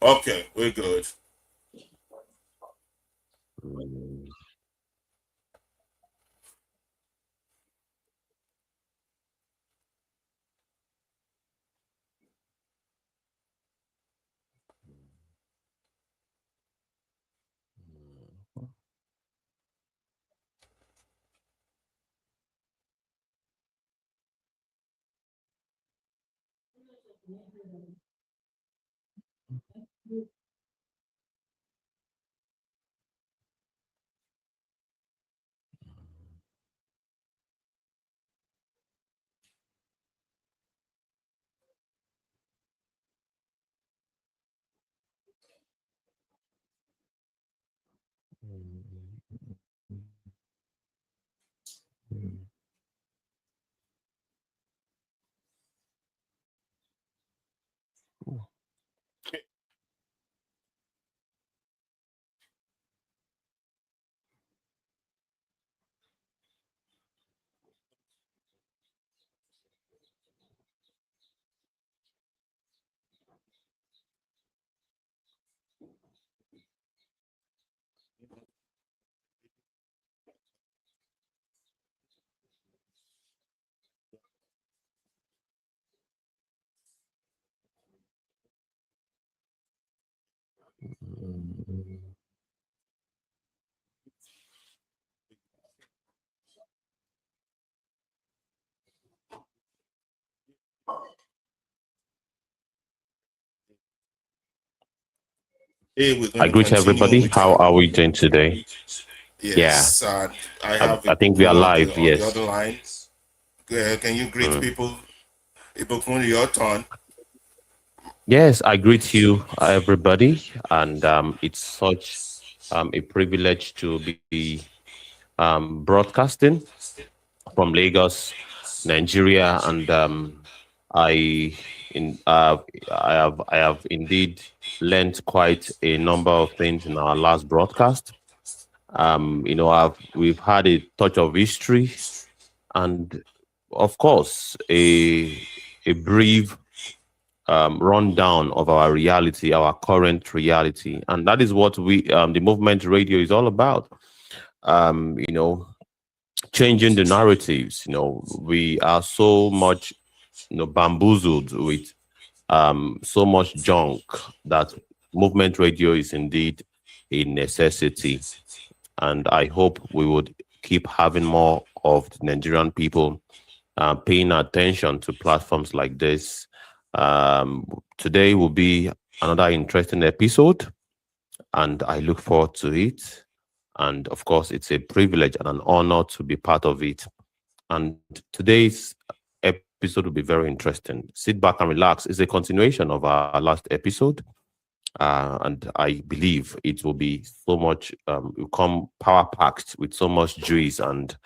Okay, we're good. Hey, we're going I to greet continue everybody. with How are we doing today? Yeah, yes, and I I, have a I think we are Bokun on live. the Yes. other line. Can you greet Mm. people? Bokun, your turn. Yes, I greet you, everybody, and it's such a privilege to be broadcasting from Lagos, Nigeria, and I in I have indeed learned quite a number of things in our last broadcast. We've had a touch of history and of course a brief rundown of our reality, our current reality, and that is what we the movement radio is all about. um you know Changing the narratives. We are so much bamboozled with so much junk that movement radio is indeed a necessity, and I hope we would keep having more of the Nigerian people paying attention to platforms like this. Today will be another interesting episode, and I look forward to it. And of course, it's a privilege and an honor to be part of it. And today's episode will be very interesting. Sit back and relax. It's a continuation of our last episode. And I believe it will be so much, will come power packed with so much juice and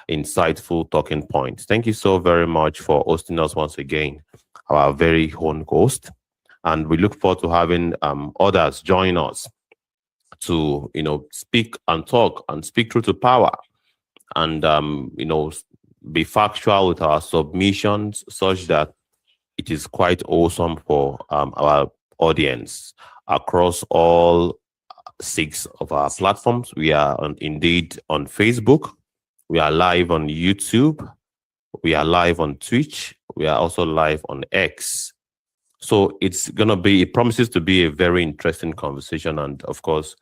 insightful talking points. Thank you so very much for hosting us once again, our very own host. And we look forward to having others join us to, speak and talk and speak through to power and, be factual with our submissions such that it is quite awesome for our audience across all six of our platforms. We are indeed on Facebook. We are live on YouTube. We are live on Twitch. We are also live on X. So it promises to be a very interesting conversation. And of course,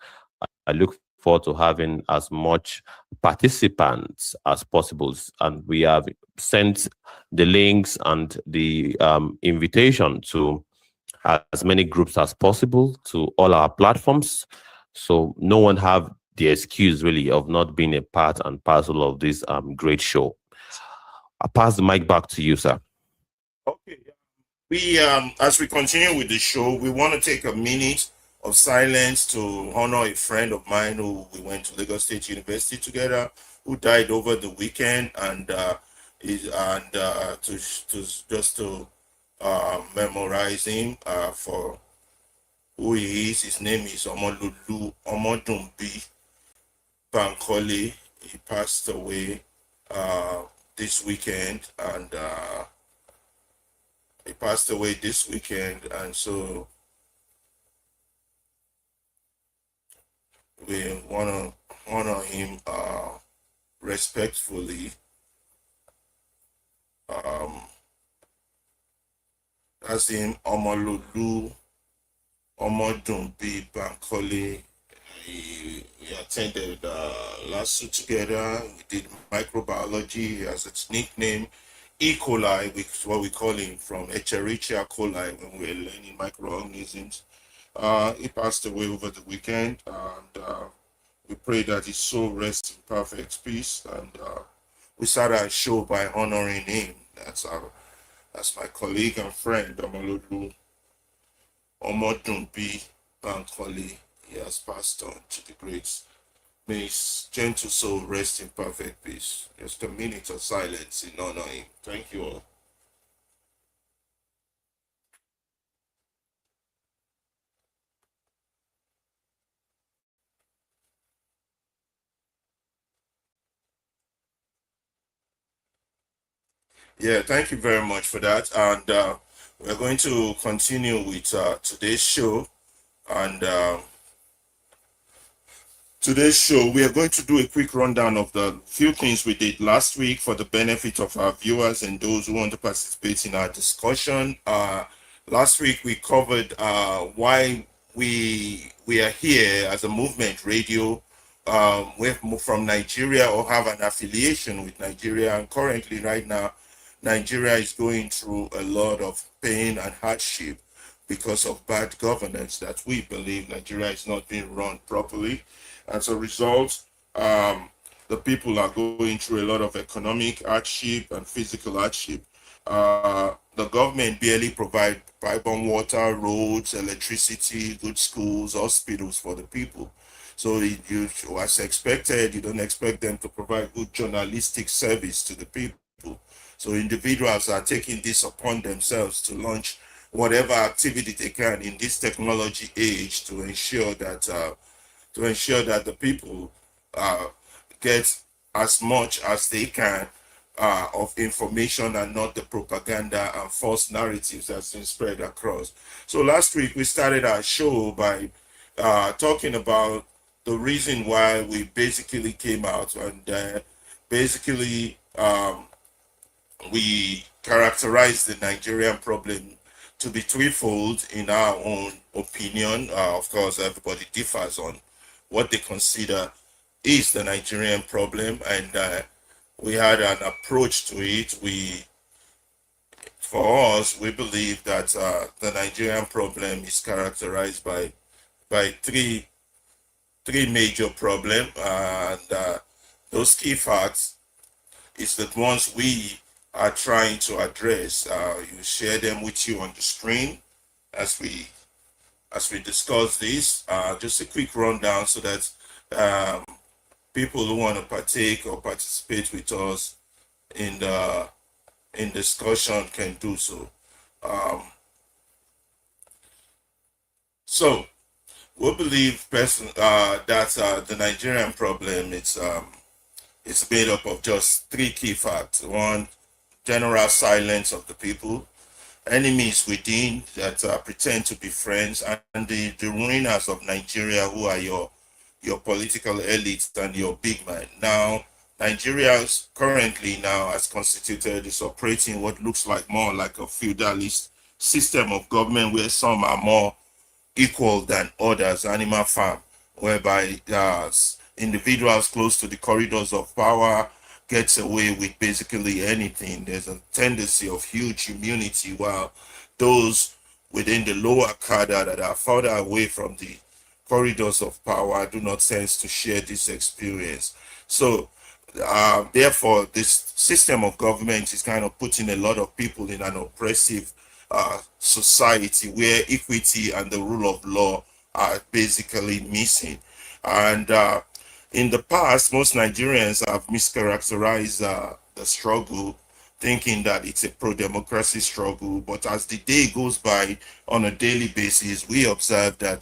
I look forward to having as much participants as possible. And we have sent the links and the invitation to as many groups as possible to all our platforms. So no one have the excuse really of not being a part and parcel of this great show. I pass the mic back to you, sir. Okay. We as we continue with the show, we want to take a minute of silence to honor a friend of mine who we went to Lagos State University together, who died over the weekend, and to just to memorize him for who he is. His name is Omolulu Omodumbi Bankole. He passed away this weekend, and he passed away this weekend, and so We want to honor him respectfully. Um, that's him, Omololu Omodunbi Bankole. We attended LASU together. We did microbiology as its nickname. E. coli, which is what we call him, from Escherichia coli when we were learning microorganisms. He passed away over the weekend, and we pray that his soul rests in perfect peace. And we started our show by honoring him. That's my colleague and friend, Omolodu Omodunbi Bankole. He has passed on to the greats. May his gentle soul rest in perfect peace. Just a minute of silence in honor of him. Thank you all. Yeah, thank you very much for that. And we're going to continue with today's show. And today's show, we are going to do a quick rundown of the few things we did last week for the benefit of our viewers and those who want to participate in our discussion. Last week we covered why we are here as a movement radio. We're from Nigeria or have an affiliation with Nigeria, and currently, right now, Nigeria is going through a lot of pain and hardship because of bad governance that we believe Nigeria is not being run properly. As a result, the people are going through a lot of economic hardship and physical hardship. The government barely provide pipe and water, roads, electricity, good schools, hospitals for the people. So you, as expected, you don't expect them to provide good journalistic service to the people. So individuals are taking this upon themselves to launch whatever activity they can in this technology age to ensure that the people uh, get as much as they can of information and not the propaganda and false narratives that's been spread across. So last week we started our show by talking about the reason why we basically came out, and basically we characterize the Nigerian problem to be threefold in our own opinion. Of course, everybody differs on what they consider is the Nigerian problem, and we had an approach to it. For us, we believe that the Nigerian problem is characterized by three major problems, and those key facts is the ones we are trying to address. You share them with you on the screen as we discuss this. Just a quick rundown so that um, people who want to partake or participate with us in the in discussion can do so. Um, so we believe that the Nigerian problem it's made up of just three key facts. One, general silence of the people, enemies within that pretend to be friends, and the ruiners of Nigeria, who are your political elites and your big man. Now, Nigeria currently now as constituted is operating what looks like more like a feudalist system of government where some are more equal than others, animal farm, whereby individuals close to the corridors of power gets away with basically anything. There's a tendency of huge immunity, while those within the lower cadre that are further away from the corridors of power do not sense to share this experience. So therefore, this system of government is kind of putting a lot of people in an oppressive society where equity and the rule of law are basically missing. And in the past, most Nigerians have mischaracterized the struggle, thinking that it's a pro-democracy struggle. But as the day goes by on a daily basis, we observe that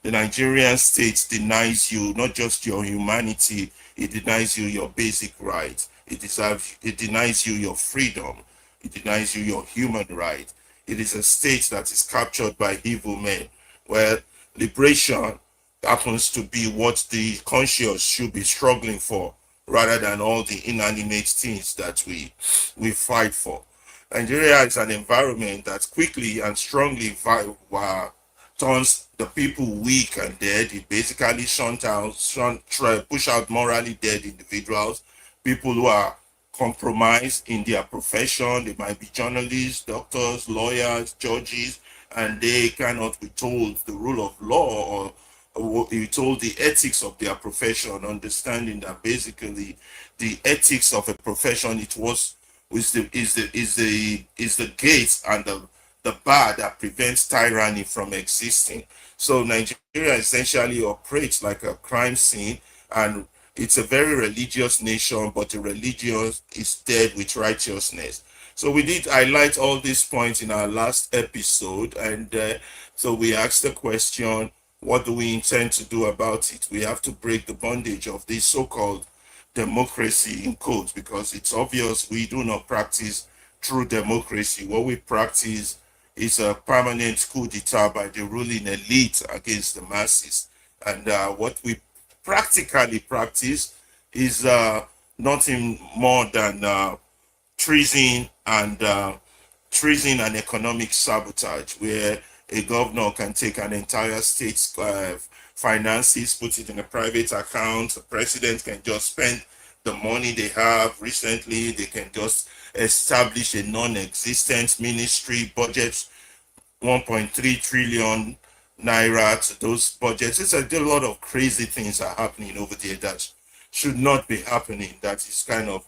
the Nigerian state denies you not just your humanity, it denies you your basic rights. It denies you your freedom. It denies you your human right. It is a state that is captured by evil men, where liberation happens to be what the conscious should be struggling for, rather than all the inanimate things that we fight for. Nigeria is an environment that quickly and strongly turns the people weak and dead. It basically push out morally dead individuals, people who are compromised in their profession. They might be journalists, doctors, lawyers, judges, and they cannot be told the rule of law, or be told the ethics of their profession, understanding that basically the ethics of a profession, it was is the gate and the bar that prevents tyranny from existing. So Nigeria essentially operates like a crime scene, and it's a very religious nation, but the religion is dead with righteousness. So we did highlight all these points in our last episode, and so we asked the question, what do we intend to do about it? We have to break the bondage of this so-called democracy in quotes, because it's obvious we do not practice true democracy. What we practice is a permanent coup d'etat by the ruling elite against the masses. And what we practically practice is nothing more than treason and economic sabotage, where a governor can take an entire state's finances, put it in a private account. The president can just spend the money they have. Recently, they can just establish a non-existent ministry, budget 1.3 trillion naira to those budgets. It's a lot of crazy things are happening over there that should not be happening. That is kind of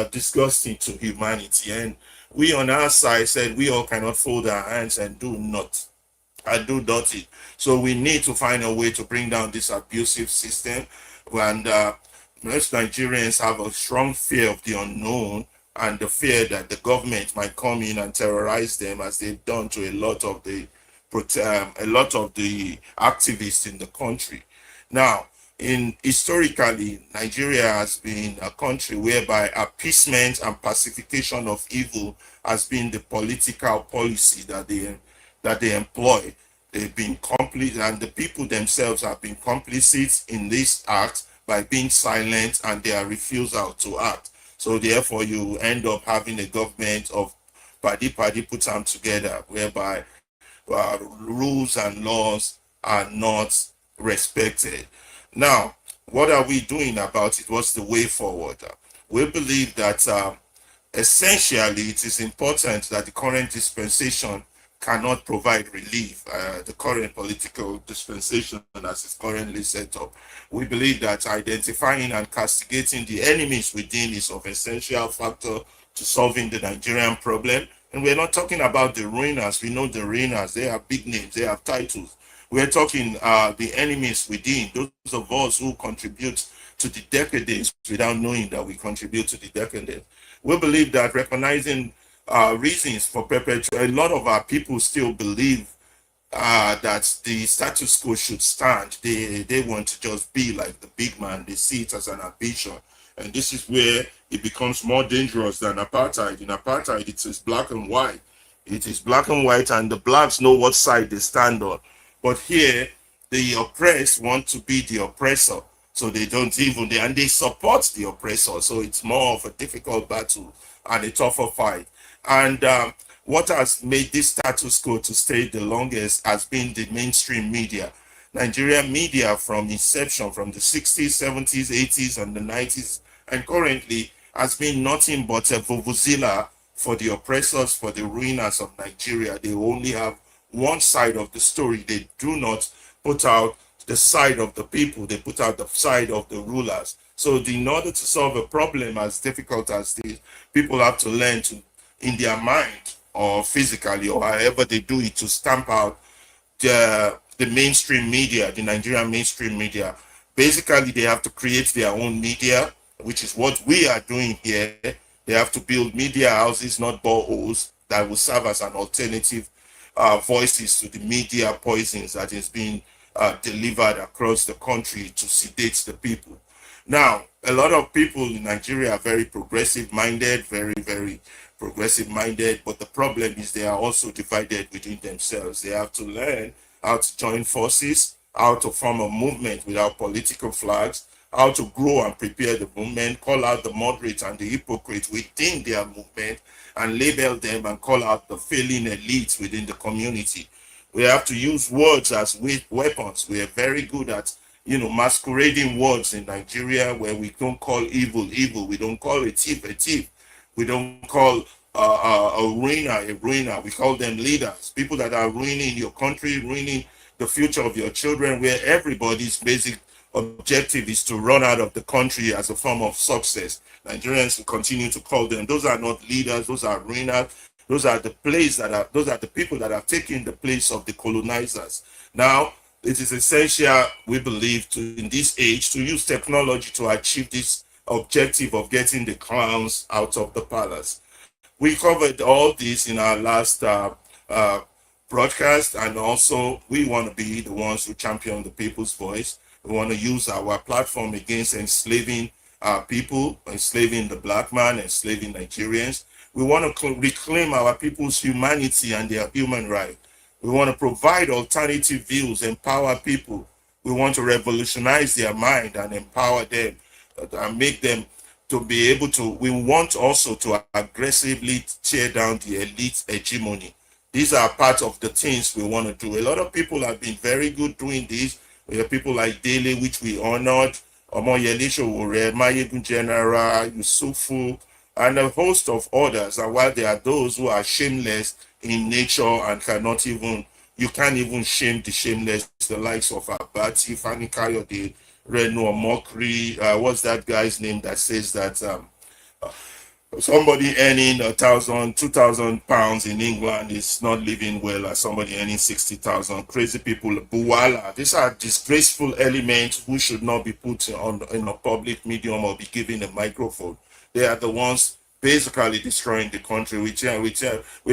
disgusting to humanity. And we on our side said we all cannot fold our hands and do not. I do dirty. So we need to find a way to bring down this abusive system. And most Nigerians have a strong fear of the unknown, and the fear that the government might come in and terrorize them, as they've done to a lot of the activists in the country. Now, in historically, Nigeria has been a country whereby appeasement and pacification of evil has been the political policy that they employ. They've been complete, and the people themselves have been complicit in this act by being silent and their refusal to act. So therefore, you end up having a government of party put them together, whereby rules and laws are not respected. Now, what are we doing about it? What's the way forward? We believe that essentially it is important that the current dispensation cannot provide relief, the current political dispensation as it's currently set up. We believe that identifying and castigating the enemies within is of essential factor to solving the Nigerian problem. And we're not talking about the ruiners. We know the ruiners, they have big names, they have titles. We're talking the enemies within, those of us who contribute to the decadence without knowing that we contribute to the decadence. We believe that recognizing reasons for perpetuation, a lot of our people still believe that the status quo should stand. They want to just be like the big man. They see it as an ambition. And this is where it becomes more dangerous than apartheid. In apartheid, it is black and white. It is black and white, and the blacks know what side they stand on. But here, the oppressed want to be the oppressor. So they don't even, and they support the oppressor. So it's more of a difficult battle and a tougher fight. And what has made this status quo to stay the longest has been the mainstream media. Nigerian media from inception, from the 60s, 70s, 80s, and the 90s, and currently has been nothing but a vuvuzela for the oppressors, for the ruiners of Nigeria. They only have one side of the story. They do not put out the side of the people. They put out the side of the rulers. So in order to solve a problem as difficult as this, people have to learn to, in their mind or physically or however they do it, to stamp out the mainstream media, the Nigerian mainstream media. Basically, they have to create their own media, which is what we are doing here. They have to build media houses, not boreholes, that will serve as an alternative voices to the media poisons that is being delivered across the country to sedate the people. Now, a lot of people in Nigeria are very progressive minded, very, very progressive minded, but the problem is they are also divided within themselves. They have to learn how to join forces how to form a movement without political flags, how to grow and prepare the movement, call out the moderates and the hypocrites within their movement, and label them and call out the failing elites within the community. We have to use words as weapons. We are very good at, masquerading words in Nigeria, where we don't call evil evil, we don't call a thief, we don't call a ruiner. We call them leaders, people that are ruining your country, ruining the future of your children, where everybody's basic objective is to run out of the country as a form of success. Nigerians will continue to call them. Those are not leaders. Those are ruiners. Those are the people that have taken the place of the colonizers. Now, it is essential, we believe, in this age to use technology to achieve this objective of getting the clowns out of the palace. We covered all this in our last uh, broadcast, and also we want to be the ones who champion the people's voice. We want to use our platform against enslaving our people, enslaving the black man, enslaving Nigerians. We want to reclaim our people's humanity and their human right. We want to provide alternative views, empower people. We want to revolutionize their mind and empower them, and make them to be able to. We want also to aggressively tear down the elite hegemony. These are part of the things we want to do. A lot of people have been very good doing this. We have people like Dele, which we honored, Omoyele Sowore, Mayegun General, Yusufu, and a host of others. And while there are those who are shameless in nature and you can't even shame the shameless, the likes of Abati, Fani Kayode, Reno Mokri, what's that guy's name that says that somebody earning 1,000, 2,000 pounds in England is not living well as somebody earning 60,000. Crazy people, Buwala. These are disgraceful elements who should not be put on in a public medium or be given a microphone. They are the ones basically destroying the country. We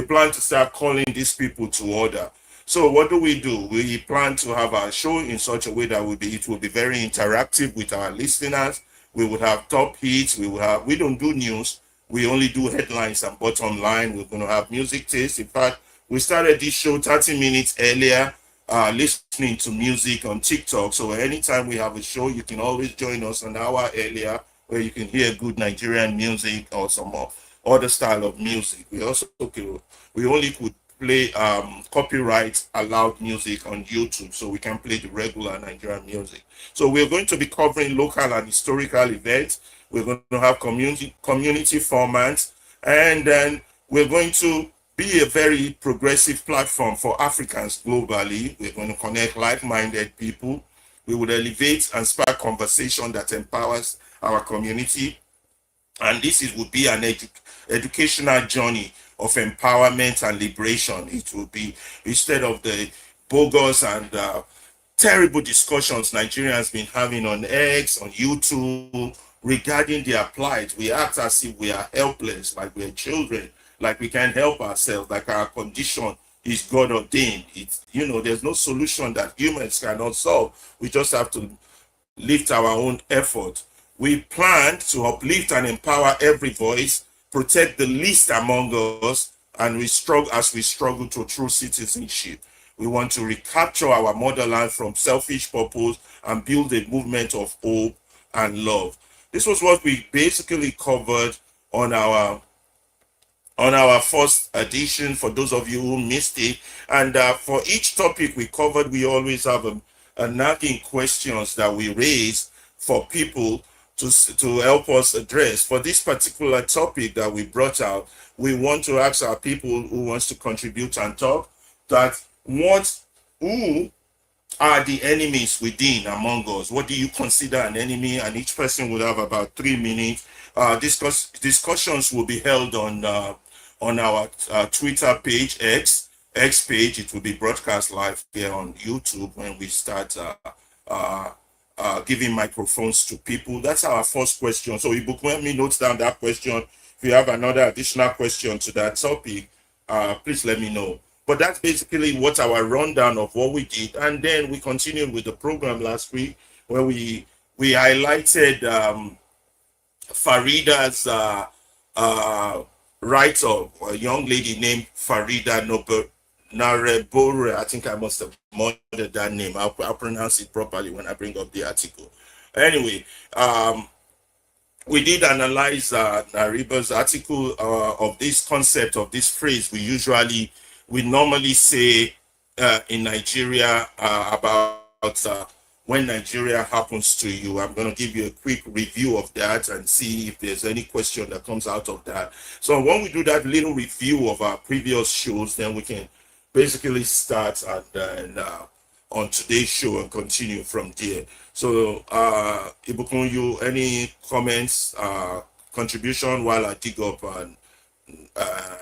plan to start calling these people to order. So what do? We plan to have our show in such a way that it will be very interactive with our listeners. We would have top hits. We don't do news. We only do headlines and bottom line. We're going to have music taste. In fact, we started this show 30 minutes earlier, listening to music on TikTok. So anytime we have a show, you can always join us an hour earlier, where you can hear good Nigerian music or some other style of music. We only could play copyright allowed music on YouTube, so we can play the regular Nigerian music. So we're going to be covering local and historical events. We're going to have community formats, and then we're going to be a very progressive platform for Africans globally. We're going to connect like-minded people. We would elevate and spark conversation that empowers our community, and would be an educational journey of empowerment and liberation. It will be, instead of the bogus and terrible discussions Nigerians been having on X, on YouTube, regarding their plight. We act as if we are helpless, like we're children, like we can't help ourselves, like our condition is God ordained. There's no solution that humans cannot solve. We just have to lift our own effort. We plan to uplift and empower every voice, protect the least among us, and we struggle to true citizenship. We want to recapture our motherland from selfish purpose and build a movement of hope and love. This was what we basically covered on our first edition, for those of you who missed it. And for each topic we covered, we always have a nagging questions that we raise for people to help us address. For this particular topic that we brought out, we want to ask our people who wants to contribute and talk that who are the enemies within among us? What do you consider an enemy? And each person will have about 3 minutes. Discussions will be held on our Twitter page, X page. It will be broadcast live here on YouTube when we start giving microphones to people. That's our first question. So when me notes down that question. If you have another additional question to that topic, please let me know. But that's basically what our rundown of what we did. And then we continued with the program last week, where we highlighted Farida's write-up, a young lady named Farida Narebore. I think I must have murdered that name. I'll pronounce it properly when I bring up the article. Anyway, um, we did analyze Nariba's article of this concept of this phrase. We normally say in Nigeria about when Nigeria happens to you. I'm going to give you a quick review of that and see if there's any question that comes out of that. So when we do that little review of our previous shows, then we can basically start and then on today's show and continue from there. So, Ibukun, you any comments, contribution while I dig up on uh,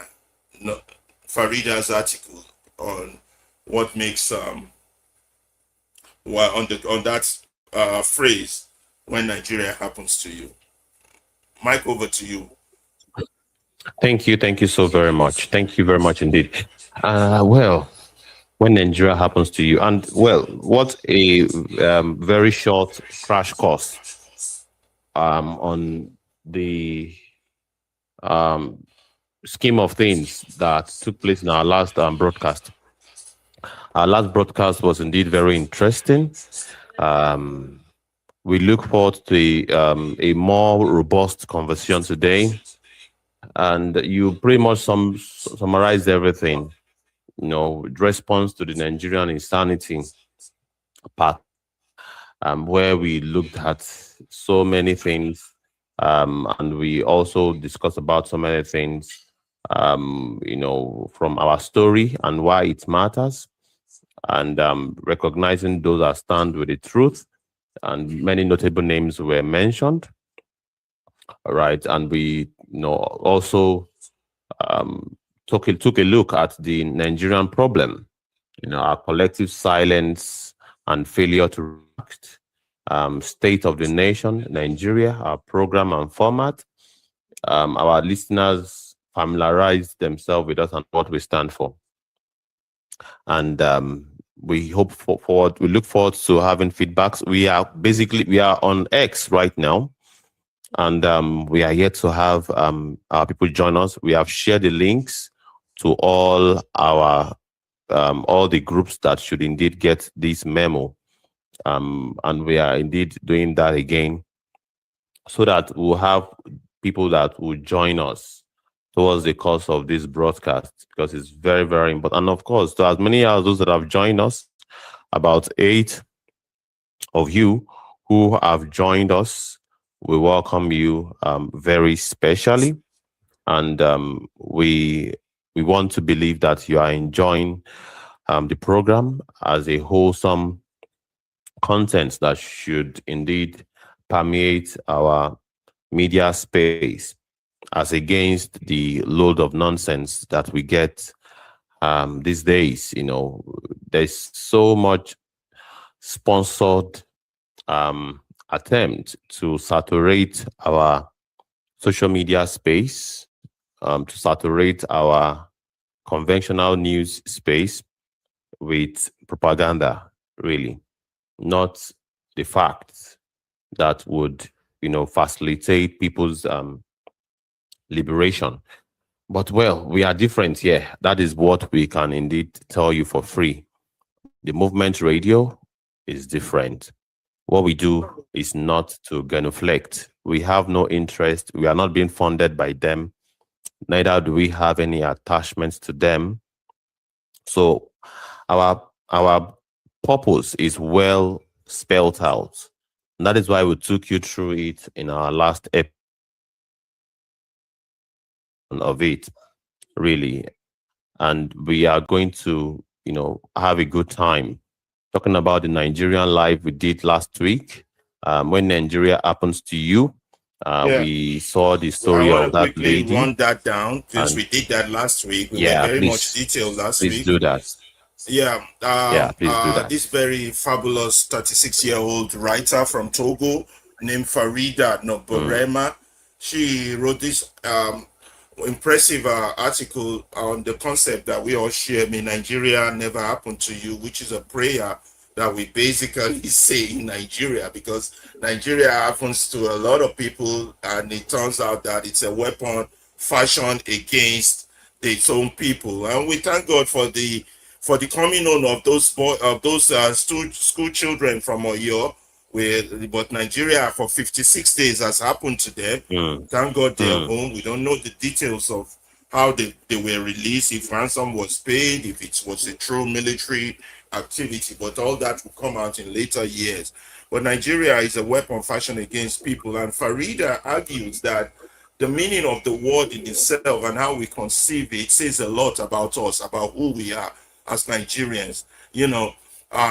no, Farida's article on what makes on that phrase when Nigeria happens to you. Mike, over to you. Thank you so very much. Thank you very much indeed. Well, when Nigeria happens to you, and well, what a very short crash course on the um, scheme of things that took place in our last broadcast. Our last broadcast was indeed very interesting. Um, we look forward to a more robust conversation today, and you pretty much summarized everything. You know, with response to the Nigerian insanity part, where we looked at so many things, and we also discussed about so many things, you know, from our story and why it matters, and recognizing those that stand with the truth. And many notable names were mentioned, right? And we, you know, also took a look at the Nigerian problem, you know, our collective silence and failure to react, state of the nation, Nigeria, our program and format. Our listeners familiarize themselves with us and what we stand for. And we look forward to having feedbacks. We are on X right now, and we are yet to have our people join us. We have shared the links to all the groups that should indeed get this memo, and we are indeed doing that again, so that we'll have people that will join us towards the course of this broadcast, because it's very, very important. And of course, to as many as those that have joined us, about 8 of you who have joined us, we welcome you very specially. And we want to believe that you are enjoying the program as a wholesome content that should indeed permeate our media space, as against the load of nonsense that we get these days. You know, there's so much sponsored attempt to saturate our social media space, to saturate our conventional news space with propaganda, really, not the facts that would, you know, facilitate people's liberation. But well, we are different here. That is what we can indeed tell you for free. The movement radio is different. What we do is not to genuflect. We have no interest. We are not being funded by them. Neither do we have any attachments to them. So our purpose is well spelled out. And that is why we took you through it in our last episode of it, really. And we are going to, you know, have a good time talking about the Nigerian live we did last week. When Nigeria happens to you, Yeah. we saw the I story want of to that quickly lady. run that down because And we did that last week. We went yeah, very much detailed last please week. do that. Yeah, Yeah, please do that. this very fabulous 36-year-old writer from Togo named Farida Mm, Noborema, she wrote this impressive article on the concept that we all share. May Nigeria never happen to you, which is a prayer that we basically say in Nigeria, because Nigeria happens to a lot of people, and it turns out that it's a weapon fashioned against its own people. And we thank God for the for the coming on of those school children from Oyo. But Nigeria for 56 days has happened to them. mm, Thank God they're mm, home. We don't know the details of how they were released, if ransom was paid, if it was a true military activity, but all that will come out in later years. But Nigeria is a weapon fashioned against people, and Farida argues that the meaning of the word in itself and how we conceive it says a lot about us, about who we are as Nigerians. You know,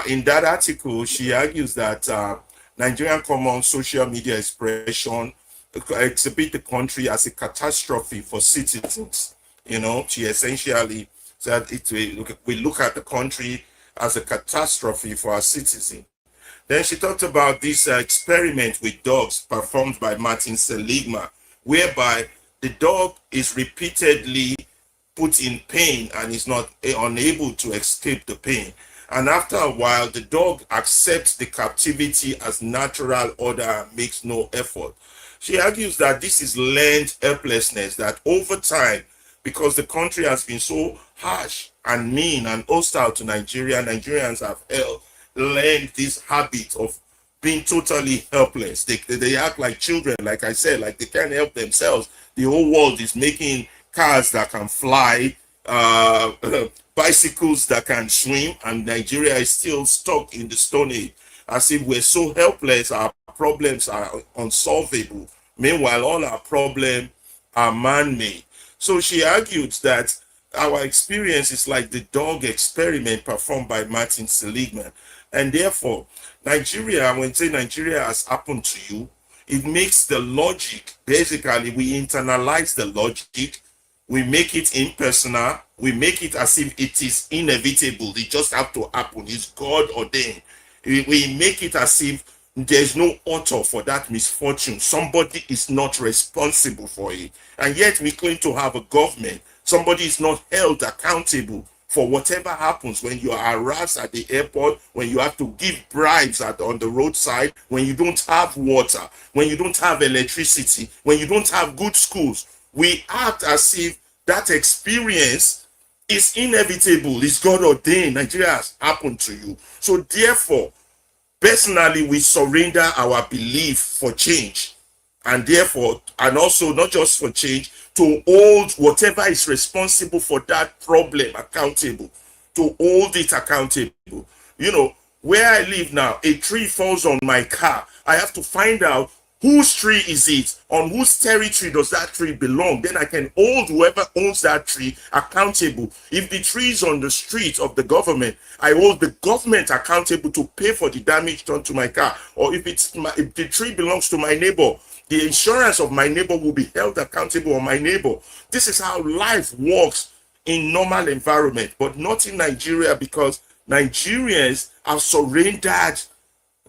in that article, she argues that Nigerian common social media expression exhibit the country as a catastrophe for citizens. You know, she essentially said we look at the country as a catastrophe for our citizens. Then she talked about this experiment with dogs performed by Martin Seligman, whereby the dog is repeatedly put in pain and is not unable to escape the pain. And after a while, the dog accepts the captivity as natural order and makes no effort. She argues that this is learned helplessness, that over time, because the country has been so harsh and mean and hostile to Nigeria, Nigerians have learned this habit of being totally helpless. They act like children, like I said, like they can't help themselves. The whole world is making cars that can fly, bicycles that can swim, and Nigeria is still stuck in the Stone Age. As if we're so helpless, our problems are unsolvable. Meanwhile, all our problems are man-made. So she argued that our experience is like the dog experiment performed by Martin Seligman. And therefore, Nigeria, when say Nigeria has happened to you, it makes the logic, basically, we internalize the logic, we make it impersonal, we make it as if it is inevitable, it just have to happen, it's God ordained. We make it as if there's no author for that misfortune. Somebody is not responsible for it. And yet we claim to have a government. Somebody is not held accountable for whatever happens when you are harassed at the airport, when you have to give bribes on the roadside, when you don't have water, when you don't have electricity, when you don't have good schools. We act as if that experience is inevitable, it's God ordained. Nigeria has happened to you. So therefore, personally, we surrender our belief for change, and therefore, and also not just for change, to hold whatever is responsible for that problem accountable, to hold it accountable. You know, where I live now, a tree falls on my car. I have to find out whose tree is it, on whose territory does that tree belong. Then I can hold whoever owns that tree accountable. If the tree is on the street of the government, I hold the government accountable to pay for the damage done to my car. Or if the tree belongs to my neighbor, the insurance of my neighbor will be held accountable on my neighbor. This is how life works in normal environment, but not in Nigeria, because Nigerians have surrendered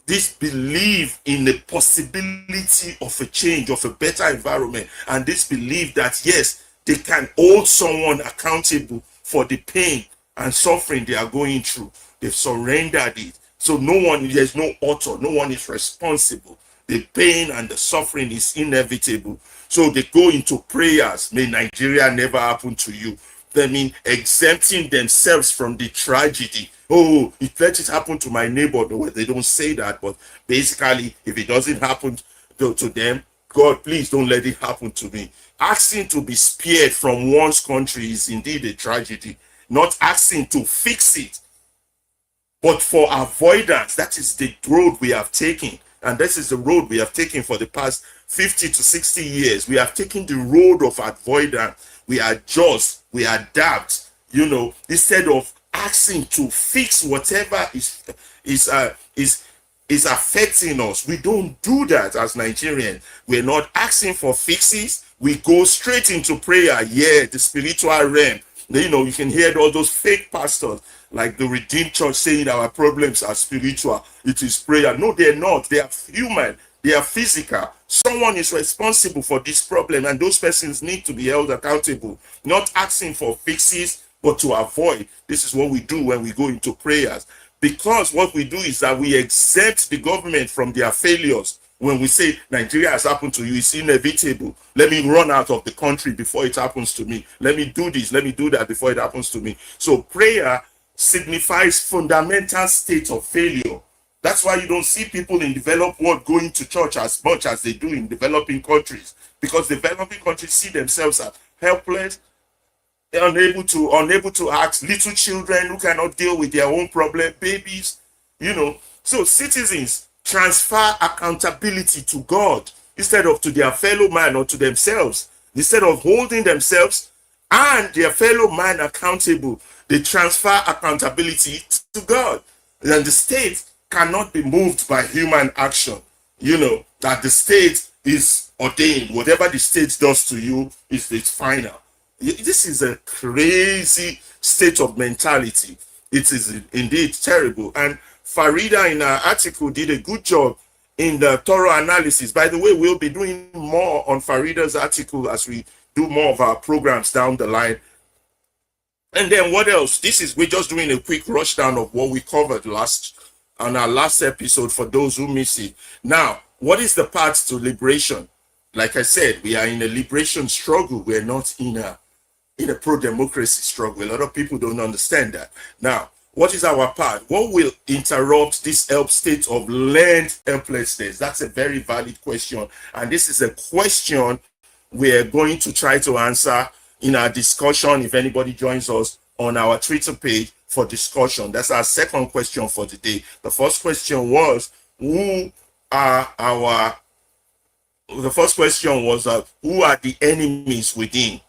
this belief in the possibility of a change, of a better environment, and this belief that yes, they can hold someone accountable for the pain and suffering they are going through. They've surrendered it. So there's no author, no one is responsible. The pain and the suffering is inevitable. So they go into prayers. May Nigeria never happen to you. They mean exempting themselves from the tragedy. Oh, let it happen to my neighbor. No, they don't say that, but basically, if it doesn't happen to them, God, please don't let it happen to me. Asking to be spared from one's country is indeed a tragedy. Not asking to fix it, but for avoidance. That is the road we have taken. And this is the road we have taken for the past 50 to 60 years. We have taken the road of avoidance. We adjust, we adapt, instead of asking to fix whatever is affecting us. We don't do that as Nigerians. We're not asking for fixes. We go straight into prayer. Yeah, the spiritual realm. You can hear all those fake pastors like the Redeemed Church saying our problems are spiritual. It is prayer. No, they're not. They are human. They are physical. Someone is responsible for this problem, and those persons need to be held accountable. Not asking for fixes, but to avoid. This is what we do when we go into prayers. Because what we do is that we exempt the government from their failures. When we say Nigeria has happened to you, it's inevitable. Let me run out of the country before it happens to me. Let me do this, let me do that before it happens to me. So prayer signifies fundamental state of failure. That's why you don't see people in developed world going to church as much as they do in developing countries, because developing countries see themselves as helpless, unable to act, little children who cannot deal with their own problem, babies, so citizens transfer accountability to God instead of to their fellow man or to themselves. Instead of holding themselves and their fellow man accountable, they transfer accountability to God. And the state cannot be moved by human action. That the state is ordained. Whatever the state does to you is its final. This is a crazy state of mentality. It is indeed terrible. And Farida in her article did a good job in the thorough analysis. By the way, we'll be doing more on Farida's article as we do more of our programs down the line. And then what else? We're just doing a quick rush down of what we covered on our last episode for those who miss it. Now, what is the path to liberation? Like I said, we are in a liberation struggle. We're not in a pro-democracy struggle. A lot of people don't understand that. Now, what is our path? What will interrupt this state of learned helplessness? That's a very valid question. And this is a question we're going to try to answer in our discussion if anybody joins us on our Twitter page for discussion. That's our second question for today. The first question was, who are the enemies within?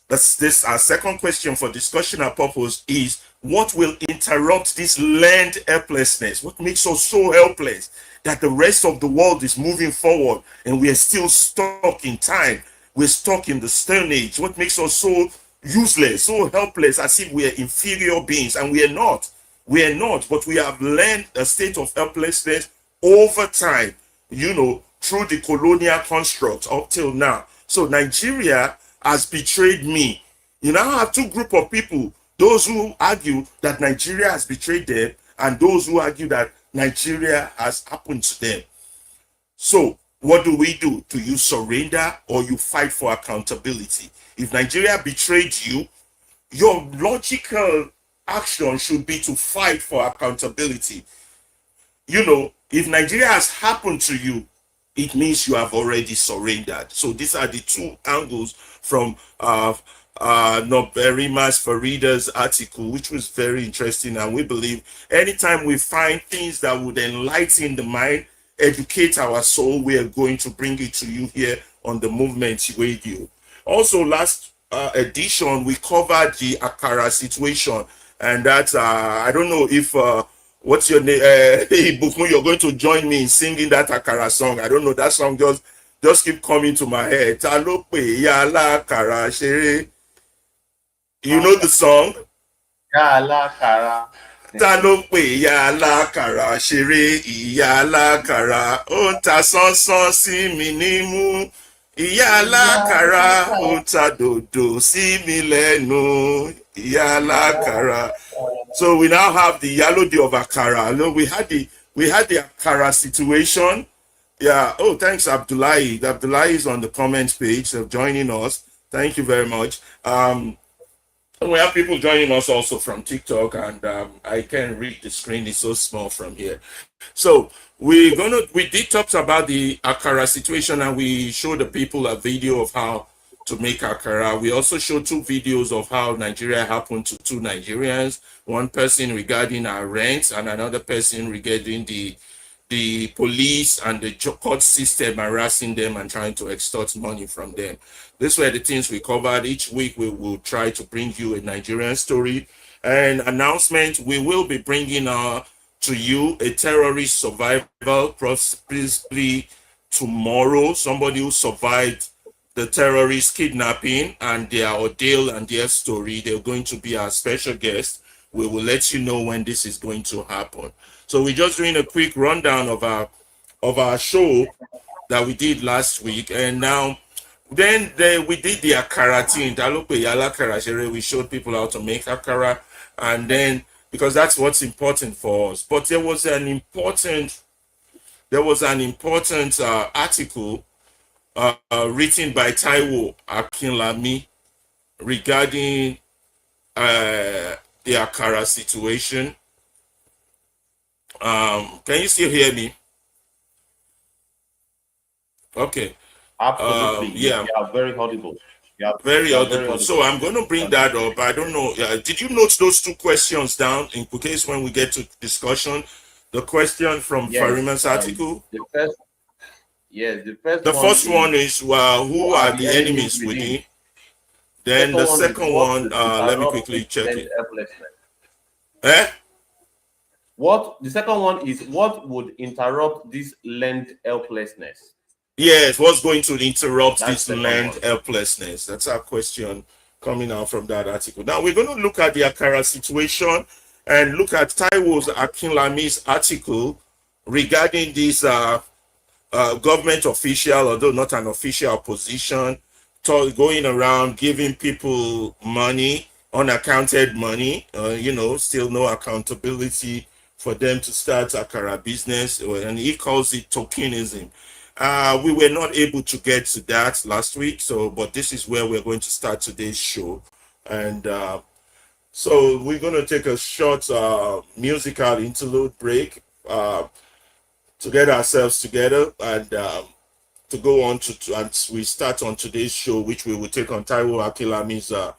This our second question for discussion and purpose is, what will interrupt this learned helplessness? What makes us so helpless that the rest of the world is moving forward and we are still stuck in time? We're stuck in the Stone Age. What makes us so useless, so helpless, as if we are inferior beings? And we are not. We are not, but we have learned a state of helplessness over time, through the colonial construct up till now. So Nigeria has betrayed me. I have two groups of people: those who argue that Nigeria has betrayed them, and those who argue that Nigeria has happened to them. So what do? Do you surrender or you fight for accountability? If Nigeria betrayed you, your logical action should be to fight for accountability. If Nigeria has happened to you, it means you have already surrendered. So these are the two angles from Noberima's Farida's article, which was very interesting. And we believe anytime we find things that would enlighten the mind, educate our soul, we are going to bring it to you here on the Movement Radio. Also, last edition, we covered the Akara situation. And that, I don't know if... what's your name? Ibukun, you're going to join me in singing that Akara song. I don't know. That song just keep coming to my head. Ta ló pè ya lákàrà ṣeré? You know the song? Ya lákàrà. Ta ló pè ya lákàrà ṣeré? Ìyá lákàrà ó ń ta sánsán sí mi nímú. Ìyá lákàrà ó ń ta dòdò sí mi lẹ́nu. Ìyá lákàrà. So we now have the Yellow Day of Akara. Look, we had the Akara situation. Yeah. Oh, thanks, Abdullahi. Abdullahi is on the comment page, so joining us. Thank you very much. We have people joining us also from TikTok, and I can't read the screen; it's so small from here. So we did talk about the Akara situation, and we showed the people a video of how to make Akara. We also showed two videos of how Nigeria happened to two Nigerians. One person regarding our rent, and another person regarding the police and the court system harassing them and trying to extort money from them. These were the things we covered. Each week we will try to bring you a Nigerian story and announcement. We will be bringing to you a terrorist survival, possibly tomorrow. Somebody who survived the terrorist kidnapping and their ordeal and their story. They're going to be our special guest. We will let you know when this is going to happen. So we're just doing a quick rundown of our show that we did last week, and now then we did the Akara thing. We showed people how to make Akara, and then because that's what's important for us. But there was an important article written by Taiwo Akinlami regarding the Akara situation. Can you still hear me? Okay. Absolutely. Yeah, You are very audible. very You are very audible. So audible. I'm going to bring that up. I don't know. Did you note those two questions down in case when we get to discussion? The question from Yes. Fariman's article. The first, yes, the first The one first one is is, well, who who are are the the enemies enemies within? within? Then Second the one is second what one, would let me interrupt quickly this check learned it. helplessness. Eh? What the second one is what would interrupt this learned helplessness? Yes, what's going to interrupt That's this the second land one. helplessness? That's our question coming out from that article. Now we're going to look at the Akara situation and look at Taiwo's Akinlami's article regarding this government official, although not an official position, going around giving people money, unaccounted money, still no accountability for them to start Akara business, and he calls it tokenism. We were not able to get to that last week, but this is where we're going to start today's show. And so we're going to take a short musical interlude break to get ourselves together and to go on and we start on today's show, which we will take on Taiwo Akilami's a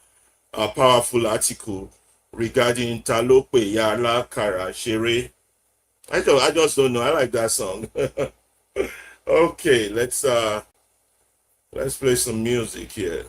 powerful article regarding Talope Yala Kara Shere. I just don't know. I like that song. Okay, let's play some music here.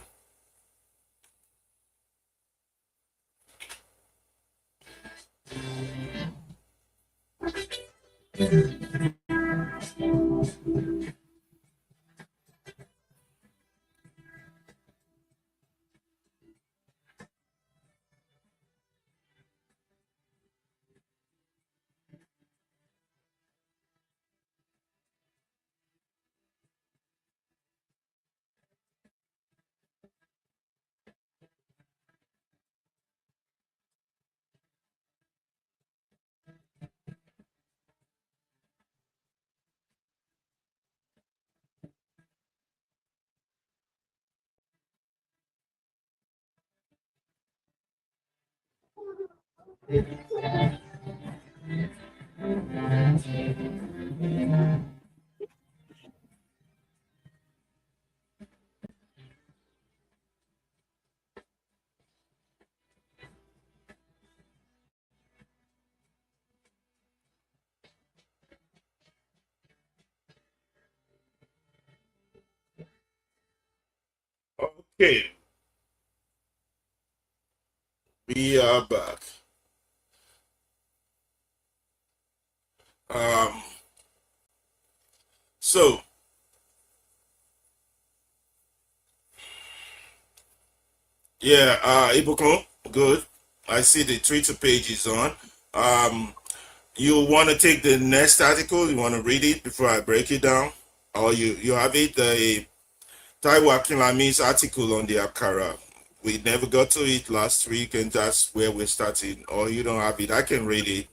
Okay, we are back. Um, so yeah, Ibukun, good. I see the Twitter page is on. Um, you want to take the next article? You want to read it before I break it down, or you have it? The Taiwo Akinlami's article on the Akara. We never got to it last week, and that's where we're starting. Or you don't have it? I can read it.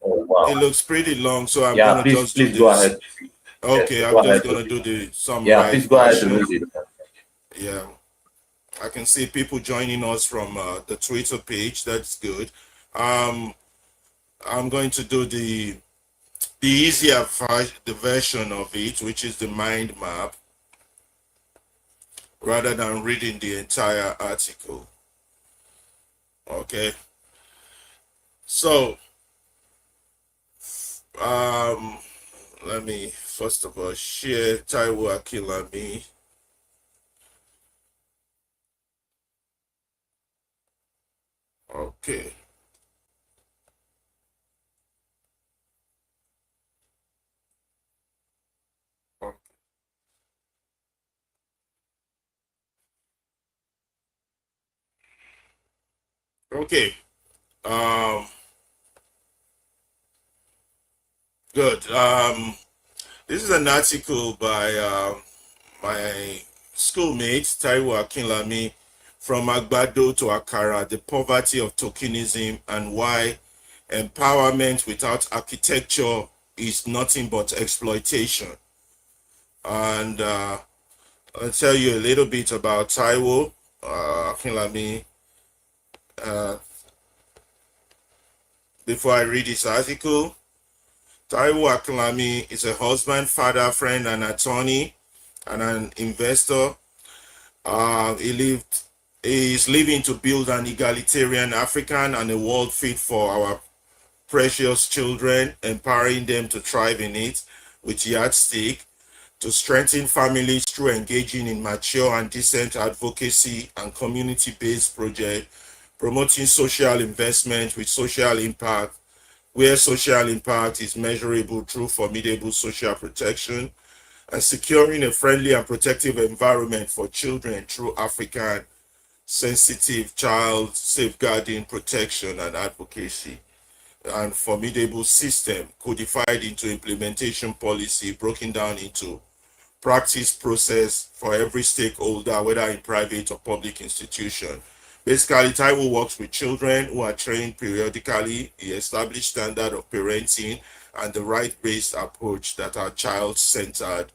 Oh wow. It looks pretty long, so I'm Yeah, gonna just do please go this. ahead. Yes, Okay, go I'm just ahead. gonna do the Yeah, summarized please go ahead and version. read it. Yeah, I can see people joining us from the Twitter page. That's good. Um, I'm going to do the easier the version of it, which is the mind map, rather than reading the entire article. Okay, so um, let me first of all share Taiwo Akilami. Okay. Okay. Um, good. This is an article by my schoolmate Taiwo Akinlami, from Agbado to Akara: the poverty of tokenism and why empowerment without architecture is nothing but exploitation. And I'll tell you a little bit about Taiwo Akinlami. Uh, before I read this article, Taiwo Akinlami is a husband, father, friend, and attorney, and an investor. He is living to build an egalitarian African and a world fit for our precious children, empowering them to thrive in it with yardstick, to strengthen families through engaging in mature and decent advocacy and community-based projects, promoting social investment with social impact, where social impact is measurable through formidable social protection, and securing a friendly and protective environment for children through African sensitive child safeguarding protection and advocacy, and formidable system codified into implementation policy broken down into practice process for every stakeholder, whether in private or public institution. Basically, Taiwo works with children who are trained periodically, the established standard of parenting, and the right-based approach that are child-centered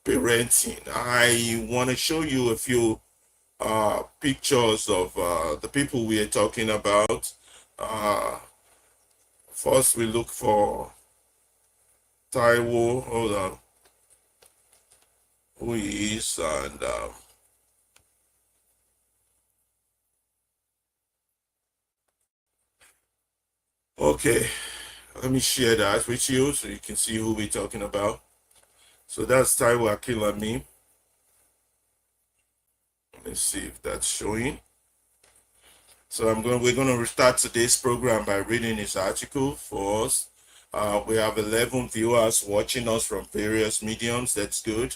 parenting. I want to show you a few pictures of the people we are talking about. First, we look for Taiwo. Hold on. Who he is, and okay, let me share that with you so you can see who we're talking about. So that's Taiwo Akinlami. Let's see if that's showing. So we're gonna start today's program by reading his article for us. We have 11 viewers watching us from various mediums. That's good.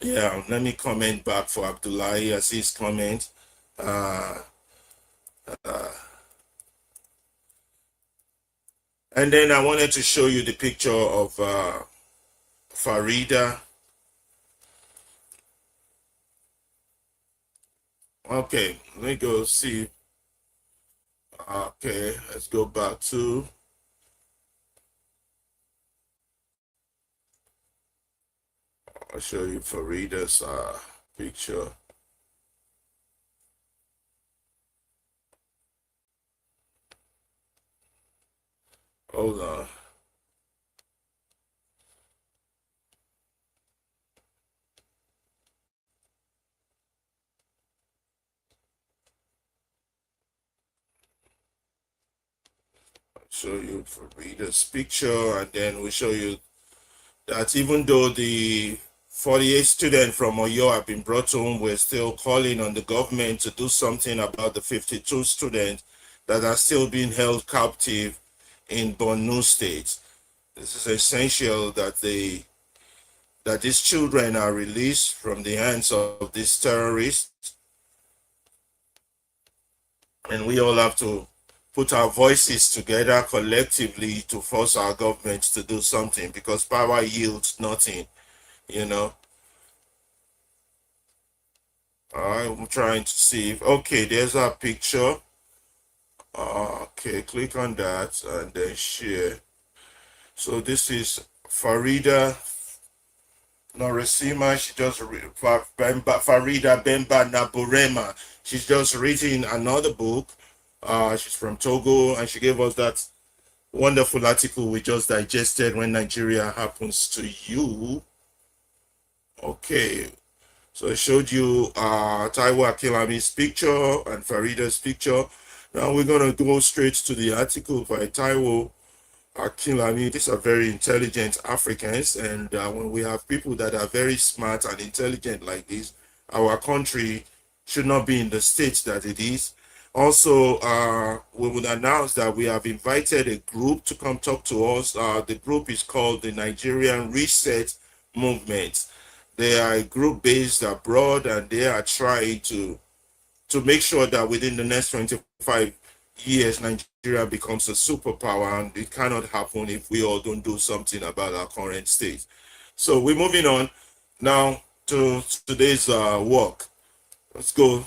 Yeah, let me comment back for Abdullahi. I see his comment. And then I wanted to show you the picture of Farida. Okay, let me go see. Okay, let's go back to. I'll show you Farida's picture. Hold on. I'll show you Farida's picture, and then we'll show you that even though the 48 students from Oyo have been brought home, we're still calling on the government to do something about the 52 students that are still being held captive in Borno State. This is essential that these children are released from the hands of these terrorists, and we all have to put our voices together collectively to force our government to do something, because power yields nothing, you know. I'm trying to see if, okay, there's our picture. Okay, click on that and then share. So this is Farida Norisima. She just Farida Bemba Naburema. She's just written another book. She's from Togo, and she gave us that wonderful article we just digested, When Nigeria Happens to You. Okay, so I showed you Taiwo Akinlami's picture and Farida's picture. Now we're gonna go straight to the article by Taiwo Akinlami. These are very intelligent Africans, and when we have people that are very smart and intelligent like this, our country should not be in the state that it is. Also, we would announce that we have invited a group to come talk to us. The group is called the Nigerian Reset Movement. They are a group based abroad, and they are trying to make sure that within the next 25 years, Nigeria becomes a superpower, and it cannot happen if we all don't do something about our current state. So we're moving on now to today's work. Let's go.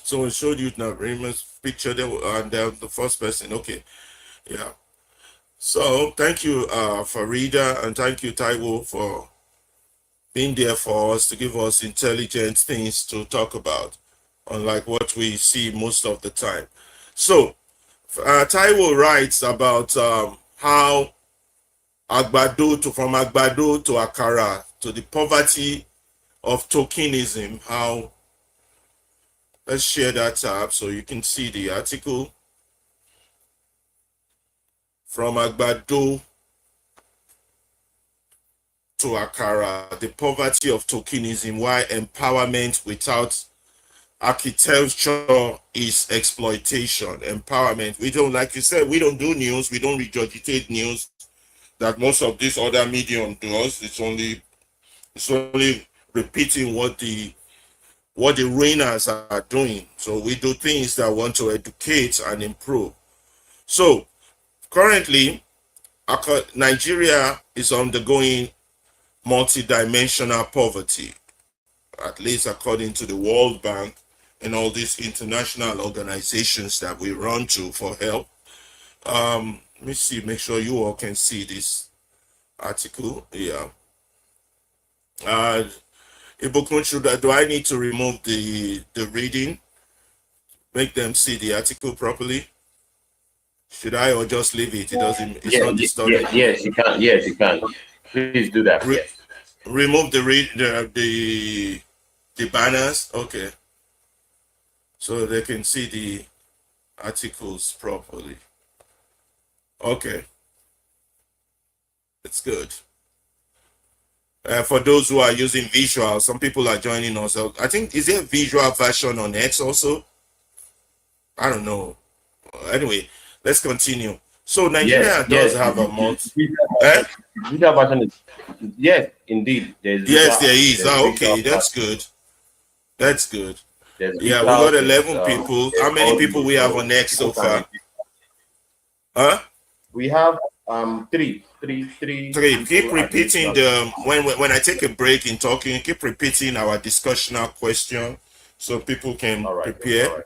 So I showed you Narima's picture there, and the first person. Okay, yeah. So thank you, Farida, and thank you, Taiwo, for being there for us to give us intelligent things to talk about. unlike what we see most of the time. So, Taiwo writes about how from Agbado to Akara to the poverty of tokenism. How, let's share that tab so you can see the article. From Agbado to Akara, the poverty of tokenism, why empowerment without architecture is exploitation. Empowerment. We don't, like you said, we don't do news, we don't regurgitate news that most of this other medium does. It's only repeating what the reigners are doing. So we do things that want to educate and improve. So currently, Nigeria is undergoing multidimensional poverty, at least according to the World Bank and all these international organizations that we run to for help. Let me see, make sure you all can see this article. Yeah. Ibukun, do I need to remove the reading? Make them see the article properly? Should I, or just leave it? It's not disturbing. Yes, you can. Yes, you can. Please do that. Yes. Remove the banners. Okay. So they can see the articles properly. Okay. It's good. For those who are using visual, some people are joining us. I think, is there a visual version on X also? I don't know. Anyway, let's continue. So Nigeria does have a multi. Visual version is, yes, indeed. Yes, there is. Okay, that's good. That's good. Yeah, we got 11 people. How many people we have on X so far? Huh? We have three. Keep repeating the when I take a break in talking, keep repeating our discussional question so people can prepare. Right.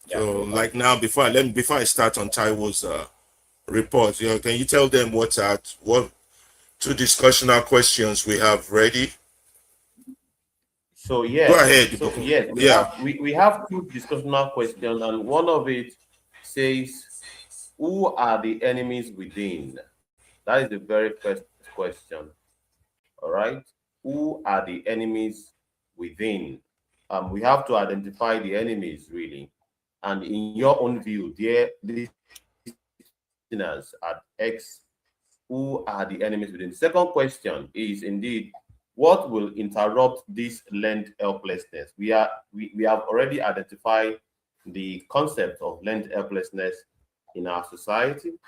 Yeah. So like now, before I start on Taiwo's report, can you tell them what two discussional questions we have ready? So yes, go ahead. So yes, we have two discussional questions, and one of it says, "Who are the enemies within?" That is the very first question. All right, who are the enemies within? We have to identify the enemies really, and in your own view, dear listeners at X, who are the enemies within? Second question is indeed, what will interrupt this learned helplessness? We have already identified the concept of learned helplessness in our society.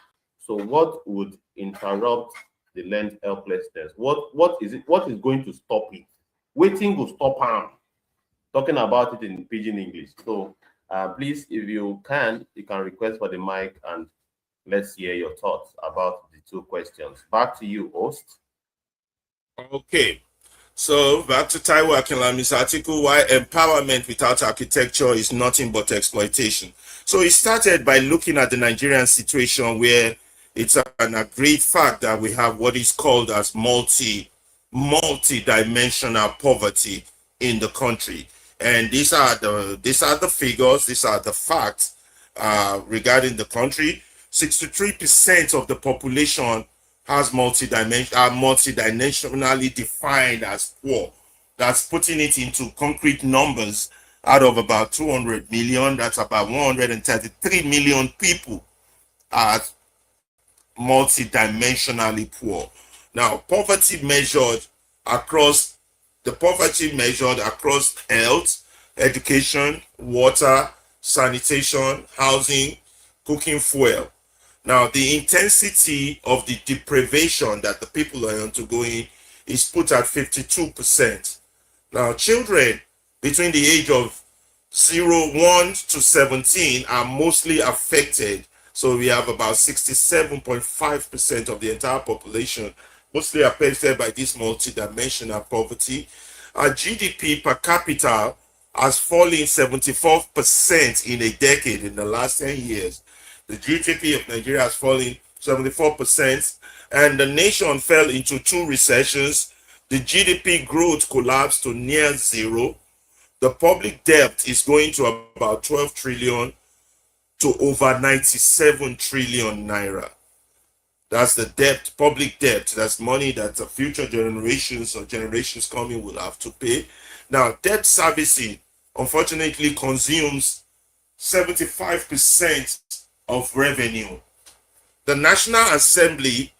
So what would interrupt the learned helplessness? What is it? What is going to stop it? Waiting will stop harm. Talking about it in pidgin English. So please, if you can request for the mic and let's hear your thoughts about the two questions. Back to you, host. Okay. So back to Taiwo Akinlami's article, why empowerment without architecture is nothing but exploitation. So he started by looking at the Nigerian situation, where it's an agreed fact that we have what is called as multi-dimensional poverty in the country. And these are the figures, these are the facts regarding the country. 63% of the population has multidimensionally defined as poor. That's putting it into concrete numbers. Out of about 200 million, that's about 133 million people are multidimensionally poor. Now, poverty measured across health, education, water, sanitation, housing, cooking fuel. Now, the intensity of the deprivation that the people are undergoing is put at 52%. Now, children between the age of 1 to 17 are mostly affected. So we have about 67.5% of the entire population mostly affected by this multidimensional poverty. Our GDP per capita has fallen 74% in a decade, in the last 10 years. The GDP of Nigeria has fallen 74%, and the nation fell into two recessions. The GDP growth collapsed to near zero. The public debt is going to about 12 trillion to over 97 trillion naira. That's the debt, public debt. That's money that the future generations or generations coming will have to pay. Now, debt servicing unfortunately consumes 75% of revenue. The National Assembly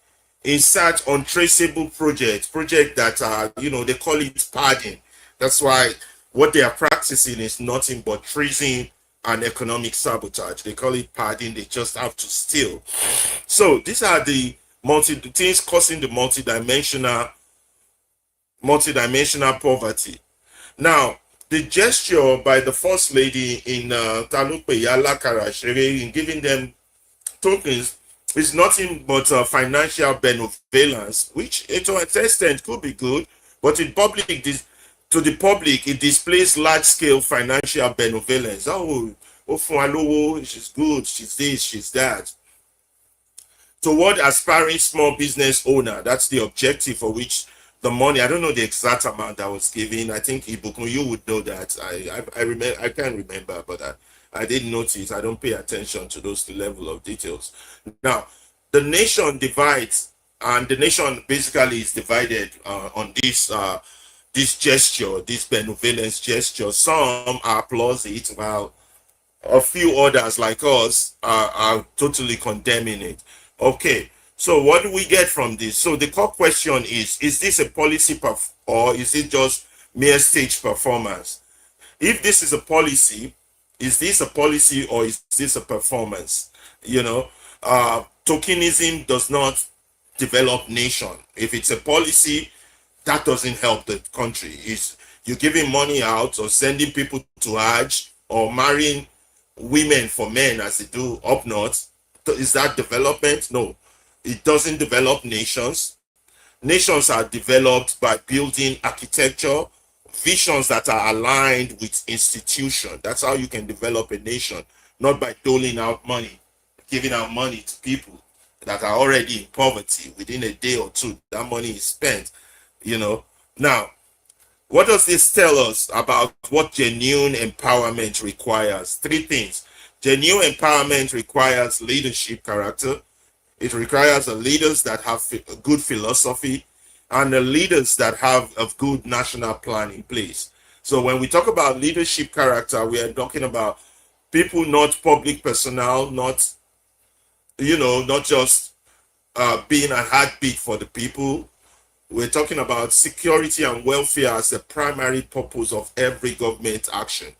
insert untraceable projects that are, they call it padding. That's why what they are practicing is nothing but treason and economic sabotage. They call it padding. They just have to steal. So these are the things causing the multidimensional poverty. Now, the gesture by the First Lady in Talupe Yala Karashere in giving them tokens is nothing but financial benevolence, which to an extent could be good, but to the public, it displays large-scale financial benevolence. Oh, she's good, she's this, she's that. Toward aspiring small business owner, that's the objective for which the money, I don't know the exact amount that was given. I think Ibukun, you would know that. I remember, I can't remember, but I didn't notice. I don't pay attention to those level of details. Now, the nation divides, and the nation basically is divided on this gesture, this benevolence gesture. Some applaud it, while a few others like us are totally condemning it. Okay, so what do we get from this? So the core question is this a policy or is it just mere stage performance? If this is a policy, is this a policy or is this a performance? Tokenism does not develop nation. If it's a policy, that doesn't help the country. Is you giving money out or sending people to Hajj or marrying women for men as they do up north? Is that development? No, it doesn't develop nations. Nations are developed by building architecture, visions that are aligned with institution. That's how you can develop a nation, not by doling out money, giving out money to people that are already in poverty. Within a day or two, that money is spent. Now, what does this tell us about what genuine empowerment requires? Three things. Genuine empowerment requires leadership character. It requires the leaders that have a good philosophy and the leaders that have a good national plan in place. So when we talk about leadership character, we are talking about people, not public personnel, not just being a heartbeat for the people. We're talking about security and welfare as the primary purpose of every government action.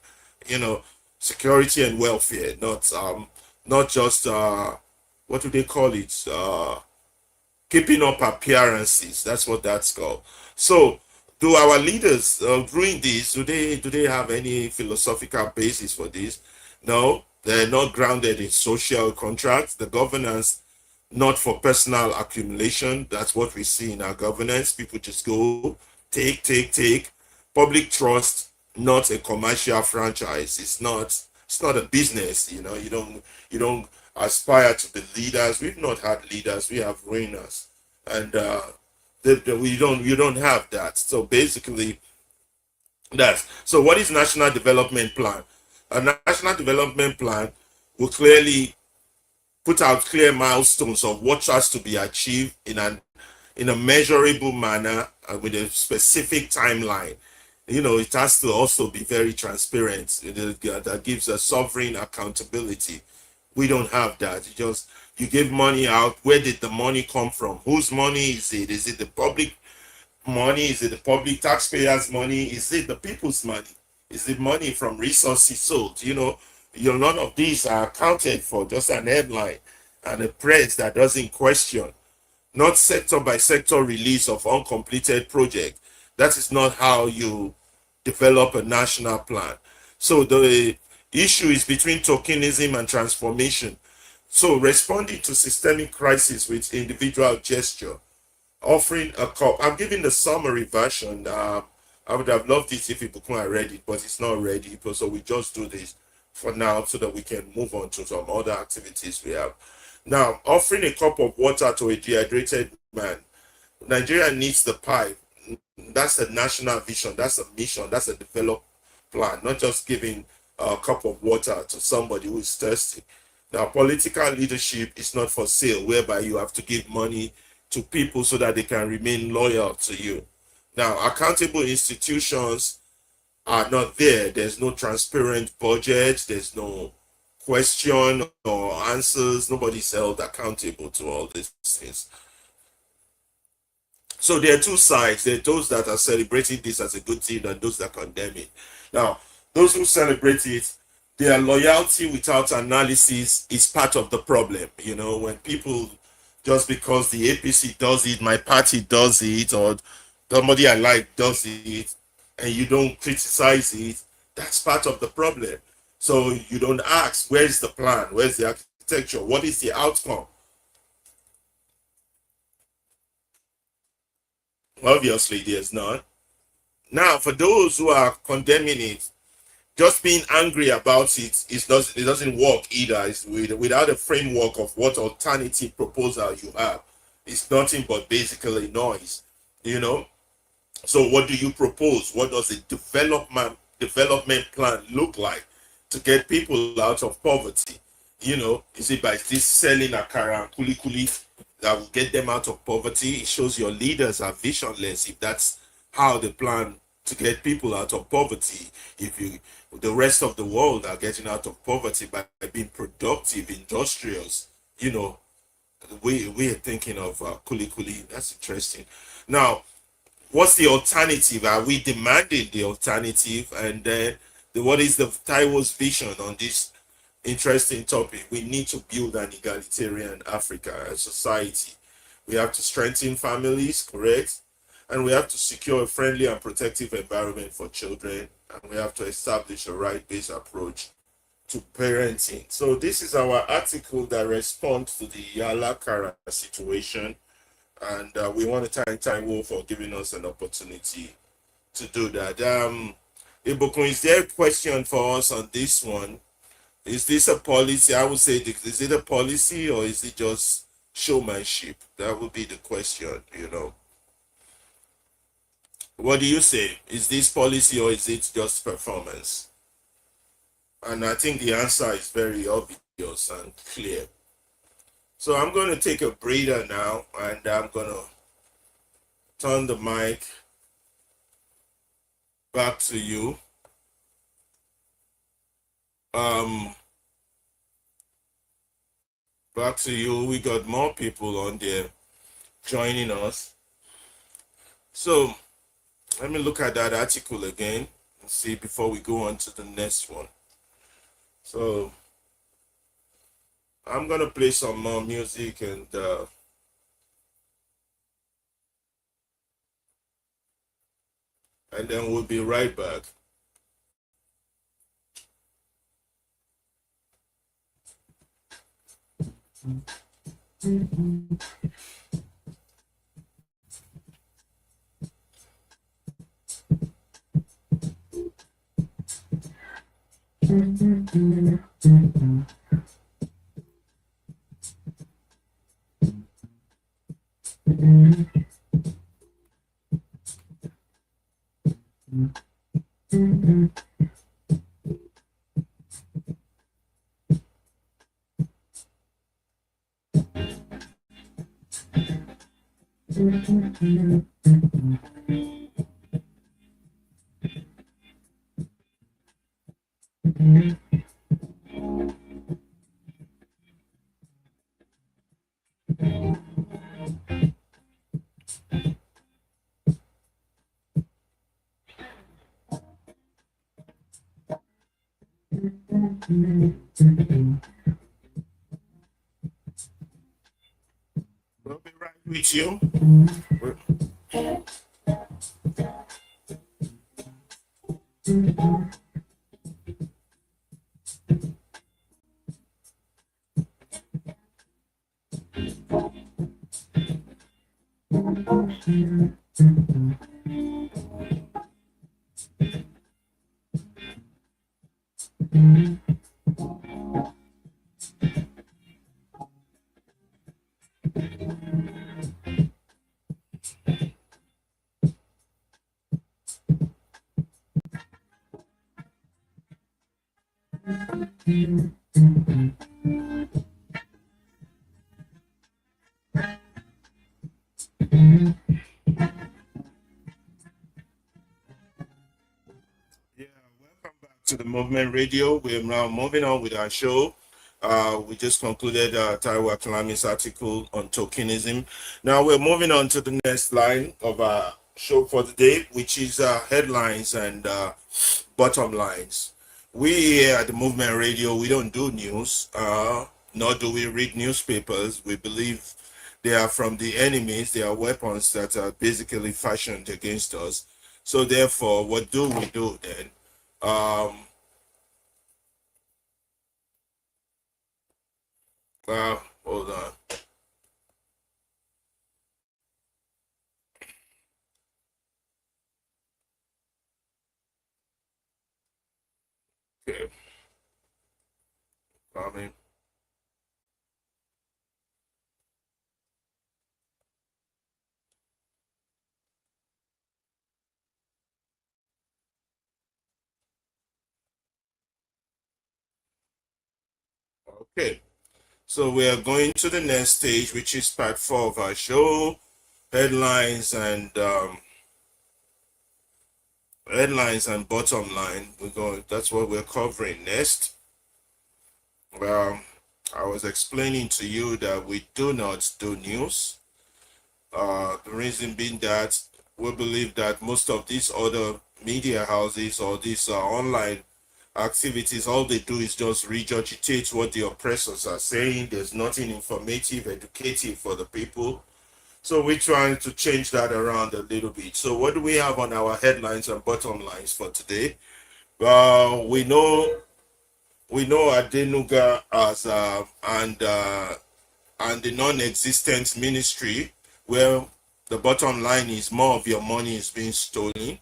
Security and welfare, not just what do they call it? Keeping up appearances. That's what that's called. So, do our leaders doing this? Do they have any philosophical basis for this? No, they're not grounded in social contracts. The governance, not for personal accumulation. That's what we see in our governance. People just go take. Public trust, not a commercial franchise. It's not a business. You don't aspire to be leaders. We've not had leaders. We have reigners, and you don't have that. So basically, so. What is national development plan? A national development plan will clearly put out clear milestones of what has to be achieved in a measurable manner and with a specific timeline. It has to also be very transparent. That gives a sovereign accountability. We don't have that. You give money out. Where did the money come from? Whose money is it? Is it the public money? Is it the public taxpayers' money? Is it the people's money? Is it money from resources sold? None of these are accounted for. Just an headline and a press that doesn't question. Not sector by sector release of uncompleted project. That is not how you develop a national plan. So the issue is between tokenism and transformation. So responding to systemic crisis with individual gesture, offering a call. I'm giving the summary version. I would have loved it if people had read it, but it's not ready. So we just do this for now so that we can move on to some other activities we have. Now, offering a cup of water to a dehydrated man. Nigeria needs the pipe. That's a national vision. That's a mission. That's a developed plan, not just giving a cup of water to somebody who is thirsty. Now, political leadership is not for sale, whereby you have to give money to people so that they can remain loyal to you. Now, accountable institutions are not there. There's no transparent budget, there's no question or answers. Nobody's held accountable to all these things. So there are two sides. There are those that are celebrating this as a good thing and those that condemn it. Now, those who celebrate it, their loyalty without analysis is part of the problem. You know, when people, just because the APC does it, my party does it, or somebody I like does it, and you don't criticize it, that's part of the problem. So you don't ask, where's the plan? Where's the architecture? What is the outcome? Obviously, there's none. Now, for those who are condemning it, just being angry about it doesn't work either. It's without a framework of what alternative proposal you have. It's nothing but basically noise, you know. So what do you propose? What does a development plan look like to get people out of poverty? You know, is it by this selling akara and kuli kuli that will get them out of poverty? It shows your leaders are visionless if that's how they plan to get people out of poverty. If you, the rest of the world are getting out of poverty by being productive, industrious, you know, we're thinking of kuli kuli. That's interesting. Now, what's the alternative? Are we demanding the alternative? And then what is the Taiwo's vision on this interesting topic? We need to build an egalitarian Africa as society. We have to strengthen families, correct? And we have to secure a friendly and protective environment for children. And we have to establish a right-based approach to parenting. So this is our article that responds to the Yala situation. And we want to thank Taiwo for giving us an opportunity to do that. Ibukun, is there a question for us on this one? Is this a policy? I would say, is it a policy or is it just showmanship? That would be the question, you know. What do you say? Is this policy or is it just performance? And I think the answer is very obvious and clear. So I'm going to take a breather now and I'm going to turn the mic back to you. Back to you. We got more people on there joining us. So let me look at that article again and see before we go on to the next one. So I'm gonna play some more music and then we'll be right back. We'll be right with you. Yeah, welcome back to the Movement Radio. We're now moving on with our show. We just concluded Taiwa Kalami's article on tokenism. Now we're moving on to the next line of our show for the day, which is headlines and bottom lines. We here at the Movement Radio, we don't do news, nor do we read newspapers. We believe they are from the enemies. They are weapons that are basically fashioned against us. So therefore, what do we do then? Um, Hold on. Okay, coming. Okay, so we are going to the next stage, which is part 4 of our show, headlines and bottom line. We're going. That's what we're covering next. Well, I was explaining to you that we do not do news. The reason being that we believe that most of these other media houses or these online activities, all they do is just regurgitate what the oppressors are saying. There's nothing informative, educative for the people. So we're trying to change that around a little bit. So what do we have on our headlines and bottom lines for today? We know Adenuga as and the non-existent ministry, where the bottom line is more of your money is being stolen.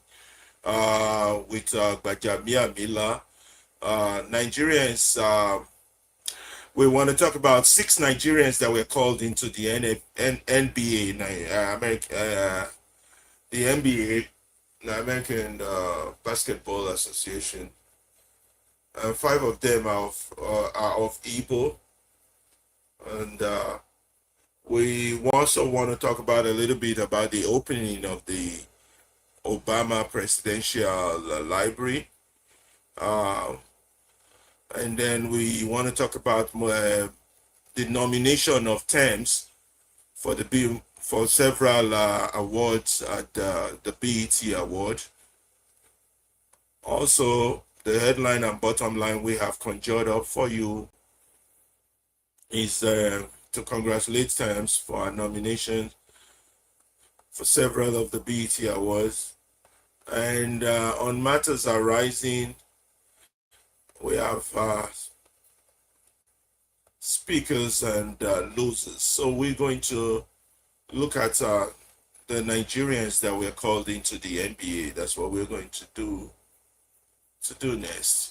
With Bajamia Mila, Nigerians. We want to talk about 6 Nigerians that were called into the NBA, the NBA, the American Basketball Association. 5 of them are of Igbo, and we also want to talk about a little bit about the opening of the Obama Presidential Library. And then we want to talk about the nomination of Thames for for several awards at the BET Award. Also, the headline and bottom line we have conjured up for you is to congratulate Thames for our nomination for several of the BET Awards. And on matters arising, we have speakers and losers. So we're going to look at the Nigerians that were called into the NBA. That's what we're going to do next.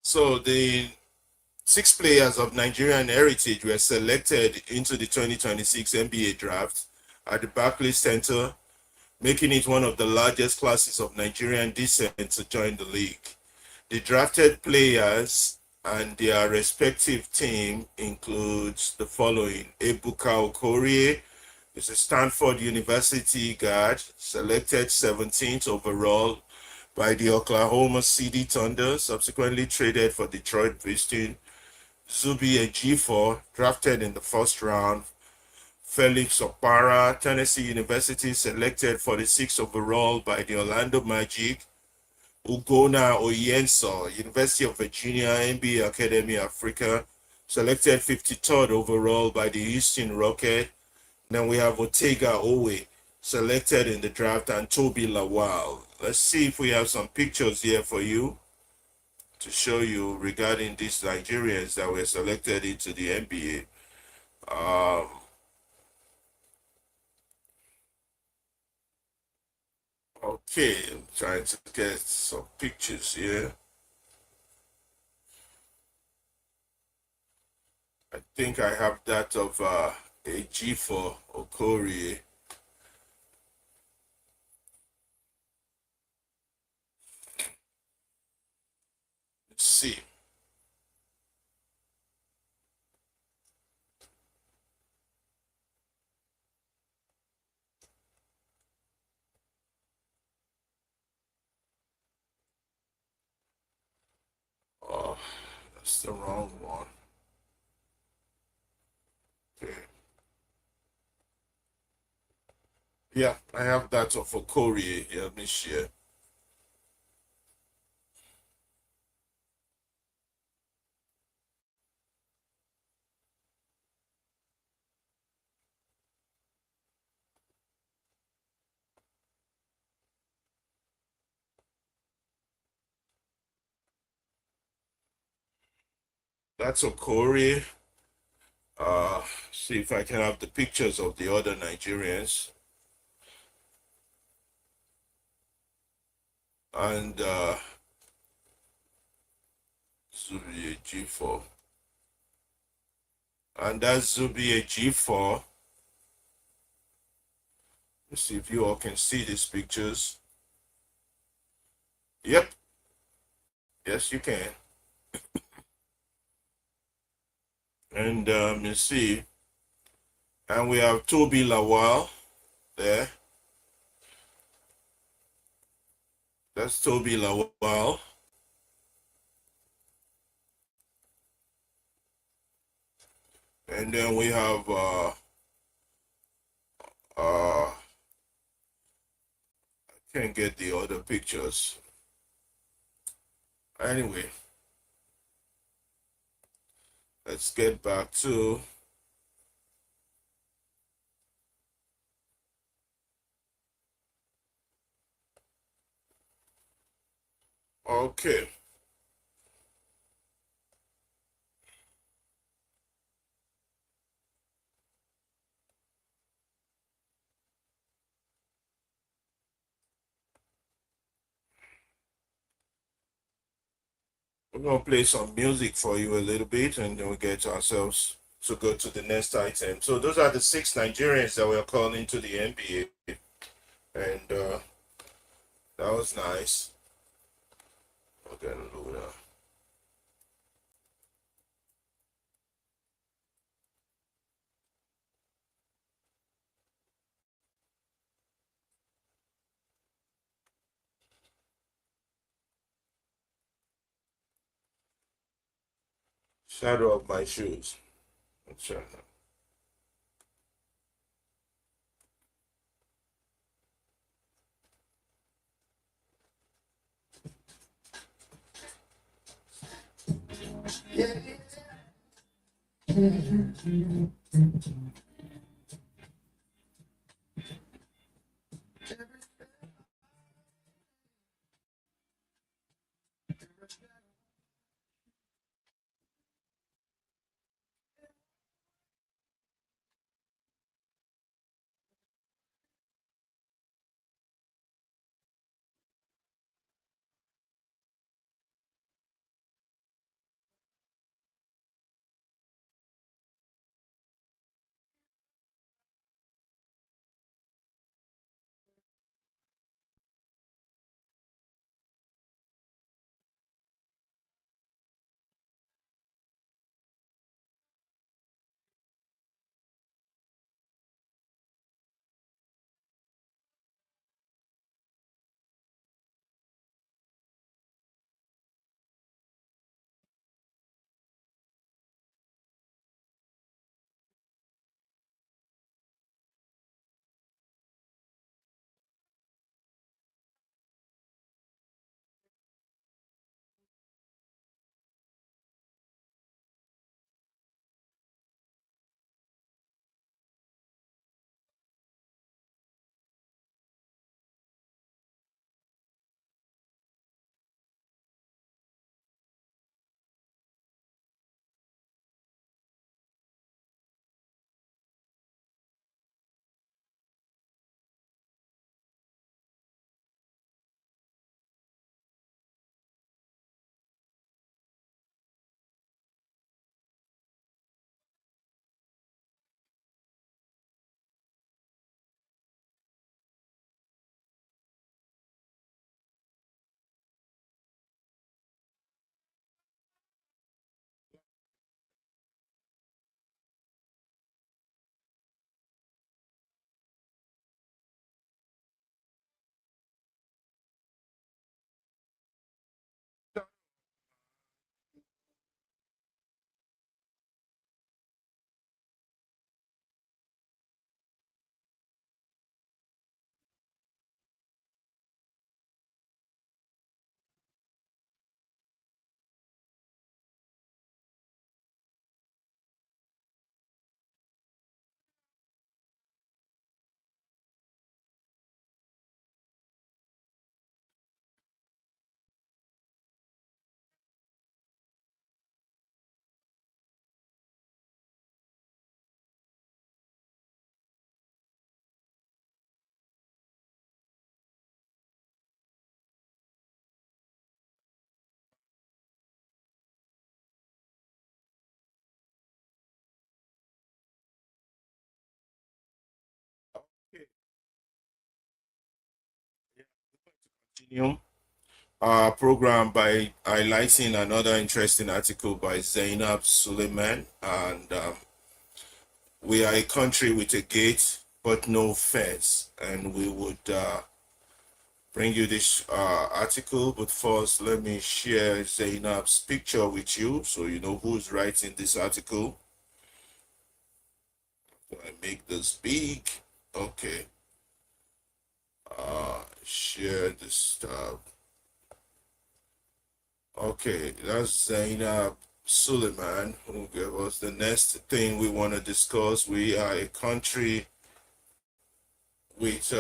So the 6 players of Nigerian heritage were selected into the 2026 NBA draft at the Barclays Center, making it one of the largest classes of Nigerian descent to join the league. The drafted players and their respective team includes the following: Ebuka Okorie is a Stanford University guard, selected 17th overall by the Oklahoma City Thunder, subsequently traded for Detroit Pistons. Zubi Ejiofor, drafted in the first round. Felix Opara, Tennessee University, selected 46th overall by the Orlando Magic. Ugona Oyenso, University of Virginia, NBA Academy Africa, selected 53rd overall by the Houston Rockets. Then we have Otega Owe, selected in the draft, and Toby Lawal. Let's see if we have some pictures here for you to show you regarding these Nigerians that were selected into the NBA. Okay, I'm trying to get some pictures here. I think I have that of a G for Okori. Let's see. Oh, that's the wrong one. Okay. Yeah, I have that of Okori here this year. That's Okori. See if I can have the pictures of the other Nigerians. And Zubi G4. And that's Zubi G4. Let's see if you all can see these pictures. Yep. Yes, you can. And you see, and we have Toby Lawal there. That's Toby Lawal. And then we have I can't get the other pictures. Anyway, let's get back to okay. We're gonna play some music for you a little bit, and then we get ourselves to go to the next item. So those are the 6 Nigerians that were called into the NBA, and that was nice. Okay, Luna. Shadow of my shoes. Shadow. continue our program by highlighting another interesting article by Zainab Suleiman. And we are a country with a gate but no fence. And we would bring you this article. But first, let me share Zainab's picture with you so you know who's writing this article. I make this big. Okay. Share this stuff. Okay, that's Zainab Suleiman who gave us the next thing we want to discuss. We are a country with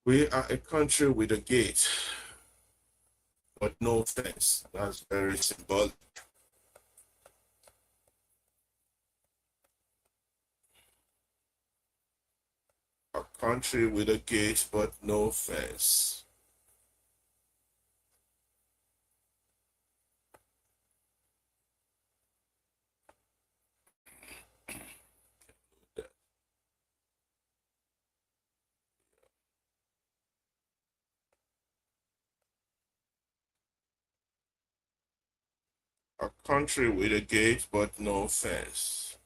we are a country with a gate but no fence. That's very symbolic. A country with a gate but no fence. A country with a gate but no fence.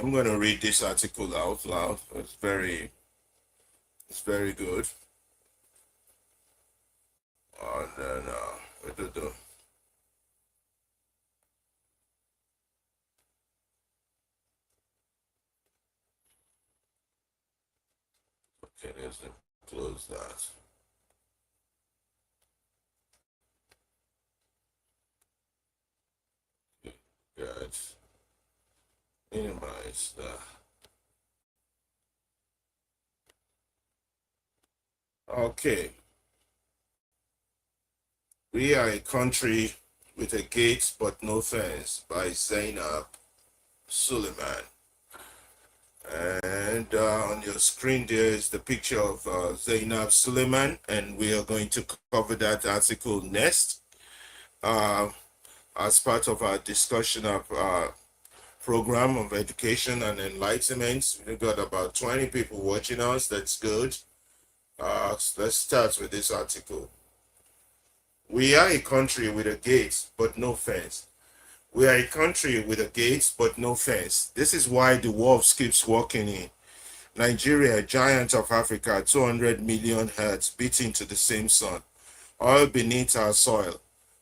I'm going to read this article out loud. It's very good. And then okay, let's close that. Good. Minimize that. Okay. We are a country with a gate but no fence by Zainab Suleiman. And on your screen there is the picture of Zainab Suleiman, and we are going to cover that article next as part of our discussion of program of education and enlightenment. We've got about 20 people watching us. That's good. Let's start with this article. We are a country with a gate but no fence. We are a country with a gate but no fence. This is why the wolves keeps walking in. Nigeria, giant of Africa, 200 million hearts beating to the same sun. Oil beneath our soil.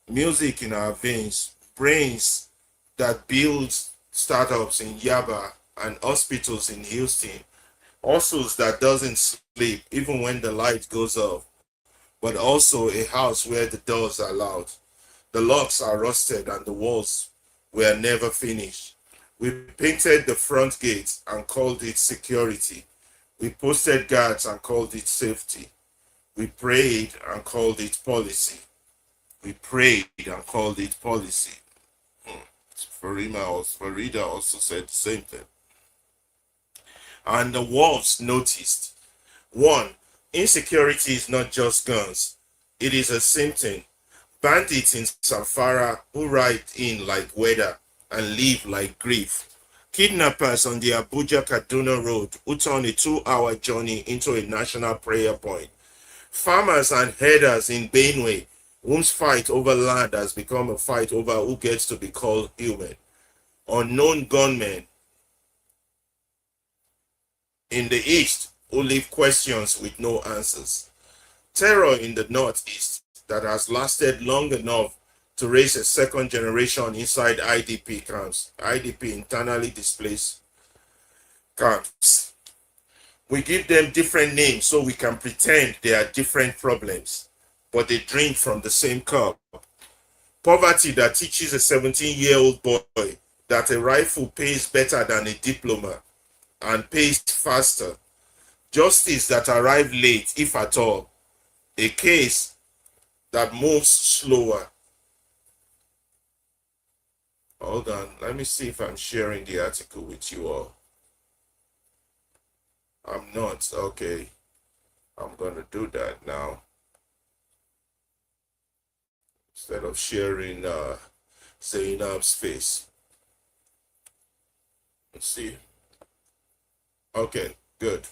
Music in our veins. Brains that build startups in Yaba and hospitals in Houston. Hustles that doesn't sleep even when the light goes off. But also a house where the doors are loud. The locks are rusted and the walls were never finished. We painted the front gate and called it security. We posted guards and called it safety. We prayed and called it policy. We prayed and called it policy. Farida also said the same thing. And the wolves noticed. One, insecurity is not just guns. It is a symptom. Bandits in Zamfara who ride in like weather and live like grief. Kidnappers on the Abuja-Kaduna road who turn a 2-hour journey into a national prayer point. Farmers and herders in Benue whose fight over land has become a fight over who gets to be called human. Unknown gunmen in the east who leave questions with no answers. Terror in the northeast that has lasted long enough to raise a second generation inside IDP camps, IDP internally displaced camps. We give them different names so we can pretend they are different problems. but they drink from the same cup. Poverty that teaches a 17-year-old boy that a rifle pays better than a diploma and pays faster. Justice that arrives late, if at all. A case that moves slower. Hold on, let me see if I'm sharing the article with you all. I'm not. Okay, I'm gonna do that now. Instead of sharing Zainab's face. Let's see. Okay, good.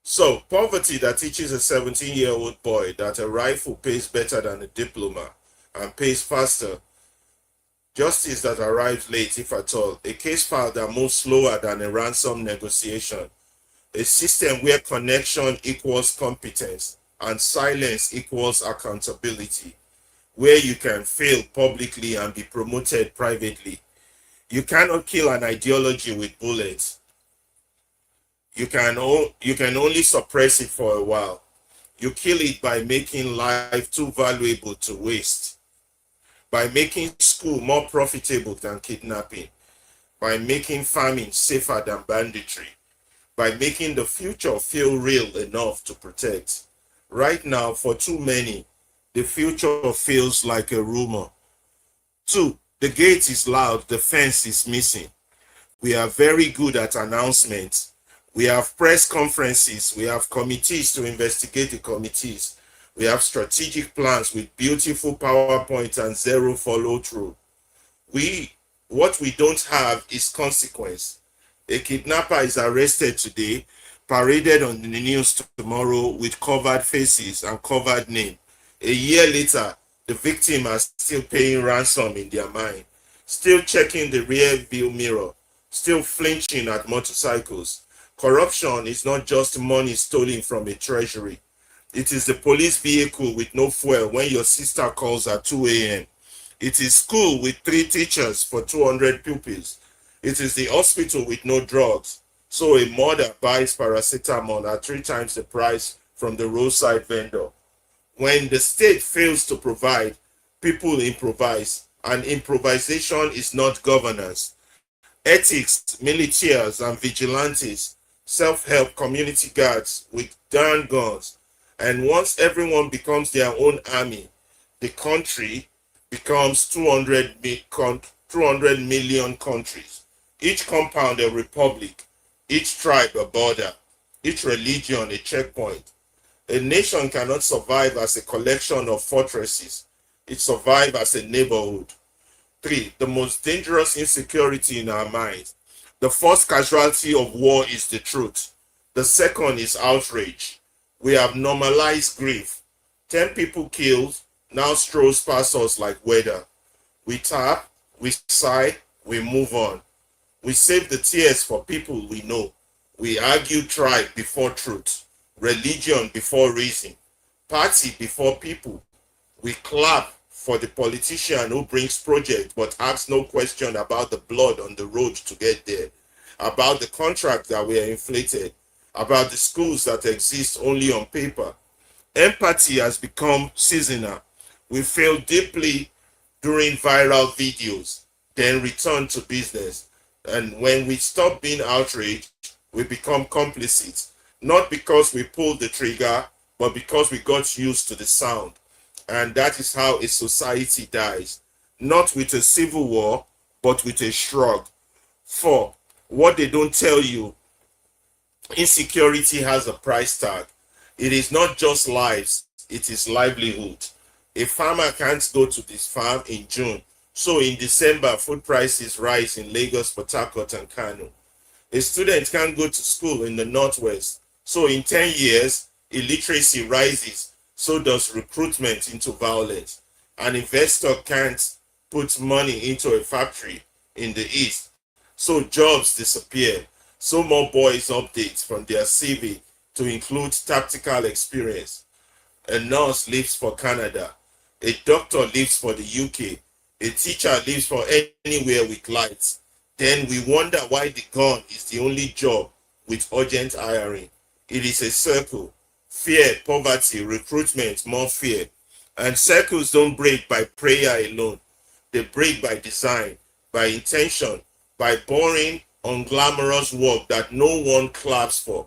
So, poverty that teaches a 17-year-old boy that a rifle pays better than a diploma and pays faster. Justice that arrives late, if at all. A case file that moves slower than a ransom negotiation. A system where connection equals competence and silence equals accountability. Where you can fail publicly and be promoted privately. You cannot kill an ideology with bullets. You can only suppress it for a while. You kill it by making life too valuable to waste. By making school more profitable than kidnapping. By making farming safer than banditry. By making the future feel real enough to protect. Right now, for too many, the future feels like a rumor. 2, the gate is loud, the fence is missing. We are very good at announcements. We have press conferences. We have committees to investigate the committees. We have strategic plans with beautiful PowerPoint and zero follow-through. What we don't have is consequence. A kidnapper is arrested today, paraded on the news tomorrow with covered faces and covered name. A year later, the victim are still paying ransom in their mind, still checking the rear view mirror, still flinching at motorcycles. Corruption is not just money stolen from a treasury. It is the police vehicle with no fuel when your sister calls at 2 a.m. It is school with 3 teachers for 200 pupils. It is the hospital with no drugs. So a mother buys paracetamol at 3 times the price from the roadside vendor. When the state fails to provide, people improvise, and improvisation is not governance. Ethics, militias, and vigilantes, self-help community guards with darn guns. And once everyone becomes their own army, the country becomes 200 million countries. Each compound a republic, each tribe a border, each religion a checkpoint. A nation cannot survive as a collection of fortresses. It survives as a neighborhood. 3, the most dangerous insecurity in our minds. The first casualty of war is the truth. The second is outrage. We have normalized grief. 10 people killed now strolls past us like weather. We tap, we sigh, we move on. We save the tears for people we know. We argue tribe before truth, religion before reason, party before people. We clap for the politician who brings project but asks no question about the blood on the road to get there, about the contract that we are inflated, about the schools that exist only on paper. Empathy has become seasonal. We feel deeply during viral videos, then return to business. And when we stop being outraged, we become complicit, not because we pulled the trigger, but because we got used to the sound. And that is how a society dies, not with a civil war, but with a shrug. 4, what they don't tell you, insecurity has a price tag. It is not just lives, it is livelihood. A farmer can't go to this farm in June, so in December, food prices rise in Lagos, Port Harcourt, and Kano. A student can't go to school in the Northwest, so in 10 years, illiteracy rises, so does recruitment into violence. An investor can't put money into a factory in the East, so jobs disappear. So more boys updates from their CV to include tactical experience. A nurse lives for Canada. A doctor lives for the UK. A teacher lives for anywhere with lights. Then we wonder why the gun is the only job with urgent hiring. It is a circle. Fear, poverty, recruitment, more fear. And circles don't break by prayer alone. They break by design, by intention, by boring, unglamorous work that no one claps for.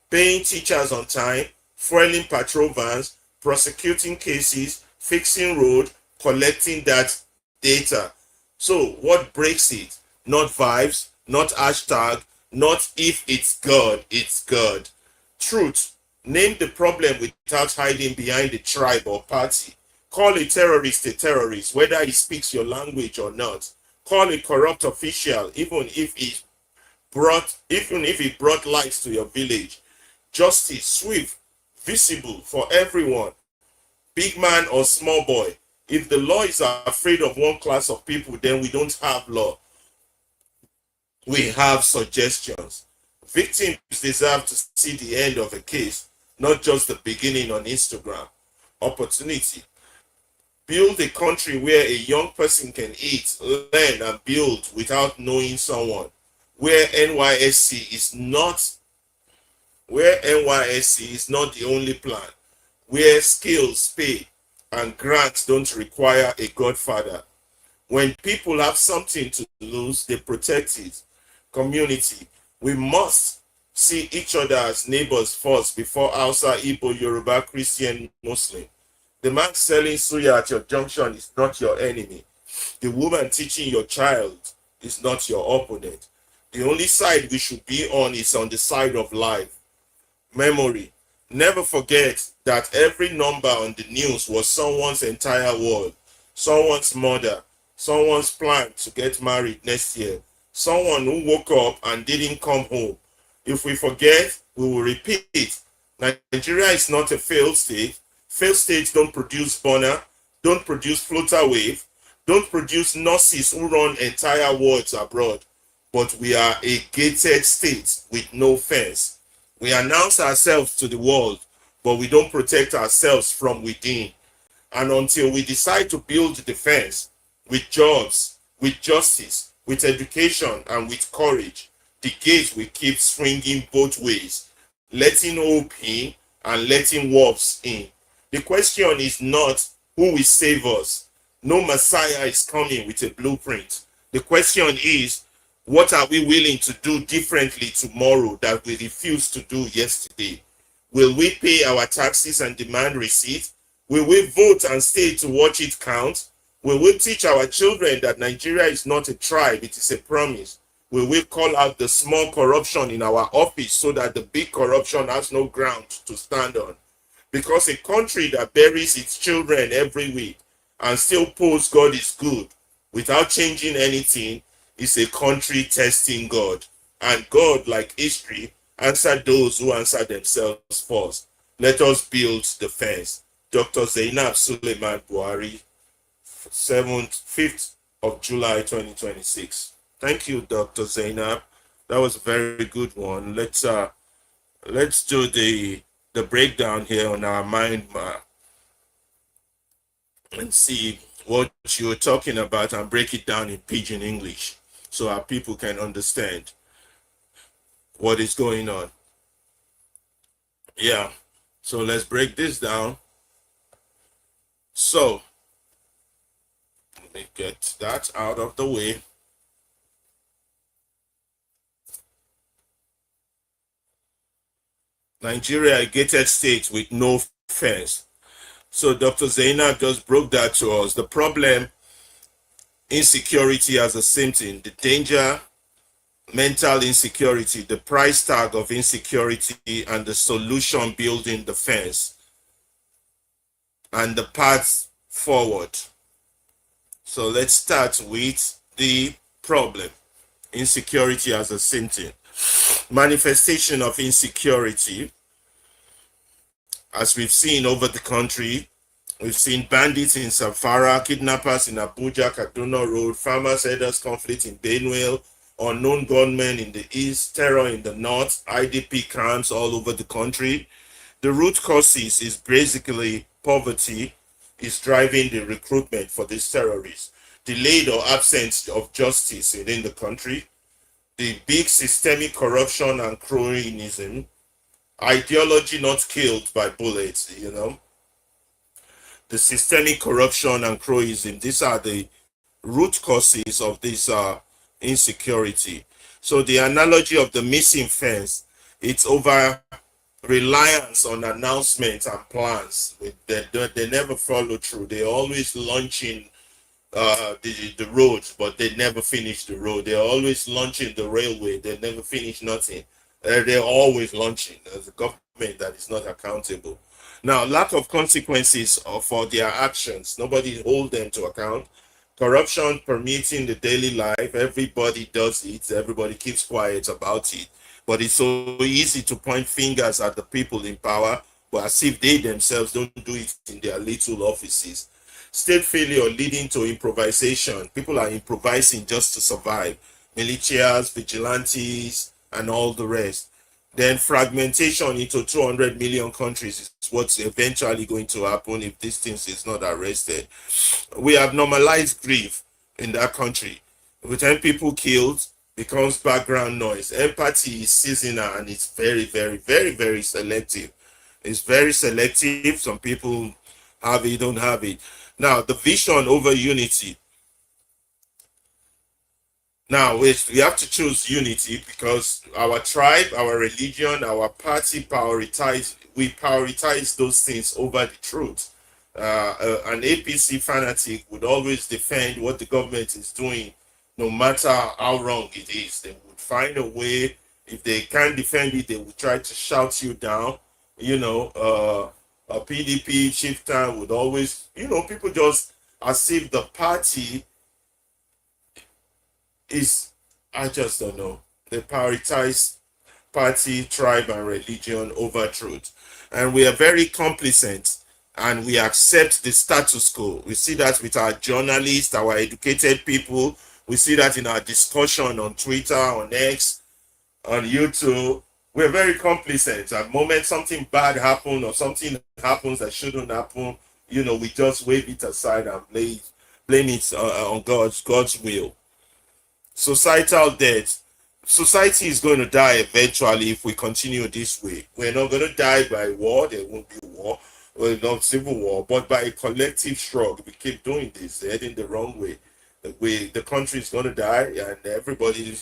Paying teachers on time, fueling patrol vans, prosecuting cases, fixing road, collecting that data. So what breaks it? Not vibes, not hashtag, not if it's God, it's God. Truth. Name the problem without hiding behind a tribe or party. Call a terrorist, whether he speaks your language or not. Call a corrupt official, even if he brought lights to your village. Justice, swift, visible for everyone, big man or small boy. If the law is afraid of one class of people, then we don't have law. We have suggestions. Victims deserve to see the end of a case, not just the beginning on Instagram. Opportunity. Build a country where a young person can eat, learn, and build without knowing someone. Where NYSC is not the only plan. Where skills pay and grants don't require a godfather. When people have something to lose, they protect it. Community. We must see each other as neighbors first before Hausa, Igbo, Yoruba, Christian, Muslim. The man selling suya at your junction is not your enemy. The woman teaching your child is not your opponent. The only side we should be on is on the side of life. Memory. Never forget that every number on the news was someone's entire world, someone's mother, someone's plan to get married next year, someone who woke up and didn't come home. If we forget, we will repeat. Nigeria is not a failed state. Failed states don't produce burner, don't produce floater wave, don't produce nurses who run entire wards abroad. But we are a gated state with no fence. We announce ourselves to the world, but we don't protect ourselves from within. And until we decide to build the fence with jobs, with justice, with education, and with courage, the gate will keep swinging both ways, letting hope in and letting wolves in. The question is not who will save us. No Messiah is coming with a blueprint. The question is, what are we willing to do differently tomorrow that we refused to do yesterday? Will we pay our taxes and demand receipts? Will we vote and stay to watch it count? Will we teach our children that Nigeria is not a tribe, it is a promise? Will we call out the small corruption in our office so that the big corruption has no ground to stand on? Because a country that buries its children every week and still posts God is good without changing anything is a country testing God. And God, like history, answered those who answer themselves first. Let us build the fence. Dr. Zainab Suleiman Buhari, 5th of July 2026. Thank you, Dr. Zainab. That was a very good one. Let's do the breakdown here on our mind map and see what you're talking about and break it down in pidgin English so our people can understand what is going on. Yeah, so let's break this down. So let me get that out of the way. Nigeria, a gated state with no fence. So Dr. Zainab just broke that to us. The problem, insecurity as a symptom, the danger, mental insecurity, the price tag of insecurity, and the solution building the fence, and the path forward. So let's start with the problem, insecurity as a symptom. Manifestation of insecurity, as we've seen over the country. We've seen bandits in Zamfara, kidnappers in Abuja, Kaduna Road, farmers, herders conflict in Benue, unknown gunmen in the east, terror in the north, IDP camps all over the country. The root causes is basically poverty is driving the recruitment for these terrorists. Delayed or absence of justice within the country. The big systemic corruption and cronyism, ideology not killed by bullets, the systemic corruption and cronyism. These are the root causes of this insecurity. So the analogy of the missing fence, it's over reliance on announcements and plans. They never follow through. They always launching the roads, but they never finish the road. They're always launching the railway. They never finish nothing. They're always launching. There's a government that is not accountable. Now, lack of consequences for their actions. Nobody hold them to account. Corruption permeating the daily life. Everybody does it. Everybody keeps quiet about it. But it's so easy to point fingers at the people in power, but as if they themselves don't do it in their little offices. State failure leading to improvisation. People are improvising just to survive. Militias, vigilantes, and all the rest. Then fragmentation into 200 million countries is what's eventually going to happen if this thing is not arrested. We have normalized grief in that country. With 10 people killed, becomes background noise. Empathy is seasonal and it's very, very, very, very selective. It's very selective. Some people have it, don't have it. Now, the vision over unity. Now, we have to choose unity because our tribe, our religion, our party we prioritize those things over the truth. An APC fanatic would always defend what the government is doing, no matter how wrong it is. They would find a way. If they can't defend it, they would try to shout you down. A PDP chieftain would always, people just as if the party is, I just don't know. They prioritize party, tribe, and religion over truth. And we are very complacent and we accept the status quo. We see that with our journalists, our educated people. We see that in our discussion on Twitter, on X, on YouTube. We're very complacent. At the moment something bad happens or something happens that shouldn't happen, we just wave it aside and blame it on God's will. Societal death. Society is going to die eventually if we continue this way. We're not going to die by war. There won't be war. Well, not civil war, but by a collective shrug. We keep doing this. They're heading the wrong way. The country is going to die, and everybody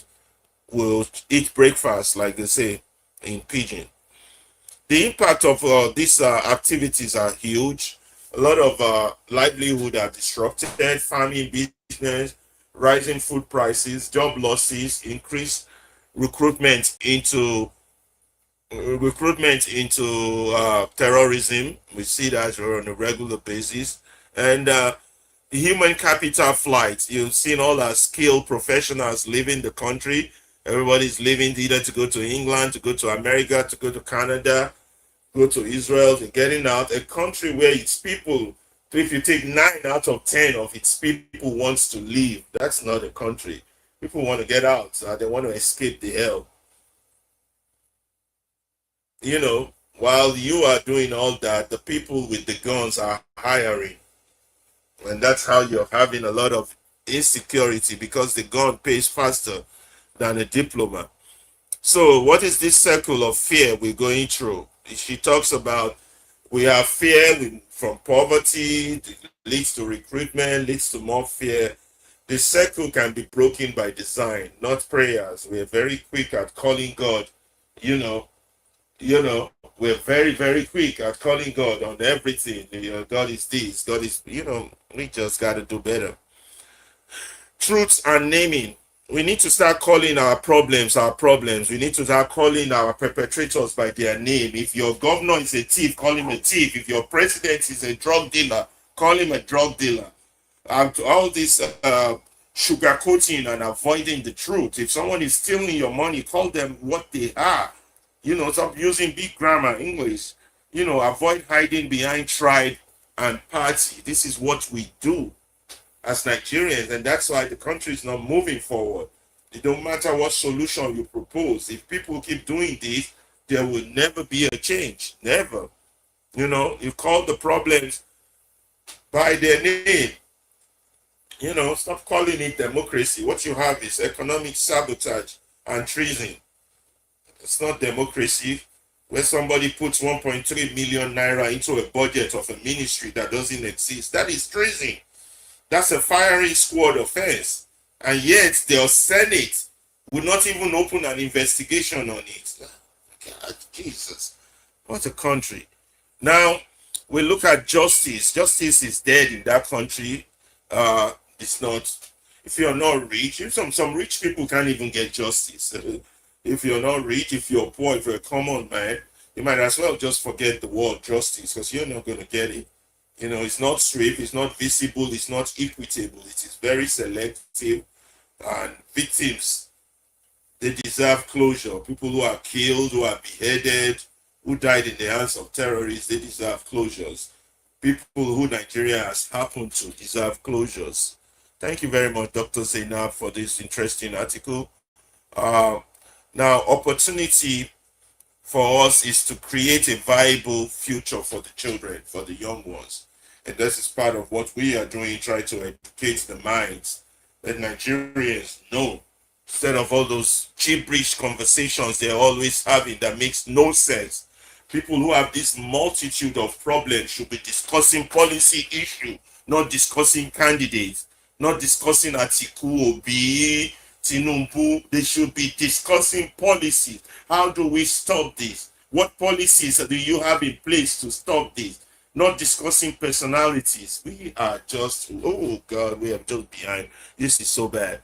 will eat breakfast, like they say in Pidgin. The impact of these activities are huge. A lot of livelihood are disrupted. Farming, business, rising food prices, job losses, increased recruitment into terrorism. We see that on a regular basis, and human capital flight. You've seen all our skilled professionals leaving the country. Everybody's leaving either to go to England, to go to America, to go to Canada, go to Israel. They're getting out. A country where its people, if you take 9 out of 10 of its people wants to leave, that's not a country. People want to get out. They want to escape the hell. While you are doing all that, the people with the guns are hiring. And that's how you're having a lot of insecurity because the gun pays faster than a diploma. So what is this circle of fear we're going through? She talks about we have fear from poverty, leads to recruitment, leads to more fear. The circle can be broken by design, not prayers. We're very quick at calling God, we're very, very quick at calling God on everything. God is this, God is, we just got to do better. Truths and naming. We need to start calling our problems. We need to start calling our perpetrators by their name. If your governor is a thief, call him a thief. If your president is a drug dealer, call him a drug dealer. All this sugarcoating and avoiding the truth. If someone is stealing your money, call them what they are. Stop using big grammar English. Avoid hiding behind tribe and party. This is what we do as Nigerians, and that's why the country is not moving forward. It don't matter what solution you propose. If people keep doing this, there will never be a change. Never. You call the problems by their name. Stop calling it democracy. What you have is economic sabotage and treason. It's not democracy. where somebody puts 1.3 million naira into a budget of a ministry that doesn't exist. That is treason. That's a firing squad offense. And yet the Senate would not even open an investigation on it. God, Jesus, what a country. Now, we look at justice. Justice is dead in that country. It's not. If you're not rich, if some rich people can't even get justice. If you're not rich, if you're poor, if you're a common man, you might as well just forget the word justice because you're not going to get it. You know, it's not swift, it's not visible, it's not equitable. It is very selective, and victims, they deserve closure. People who are killed, who are beheaded, who died in the hands of terrorists, they deserve closures. People who Nigeria has happened to deserve closures. Thank you very much, Dr. Zainab, for this interesting article. Now, opportunity for us is to create a viable future for the children, for the young ones. And this is part of what we are doing, try to educate the minds. Let Nigerians know, instead of all those gibberish conversations they're always having that makes no sense. People who have this multitude of problems should be discussing policy issue, not discussing candidates, not discussing Atiku, Obi, Tinubu. They should be discussing policies. How do we stop this? What policies do you have in place to stop this? Not discussing personalities. We are just, oh God, we are just behind. This is so bad.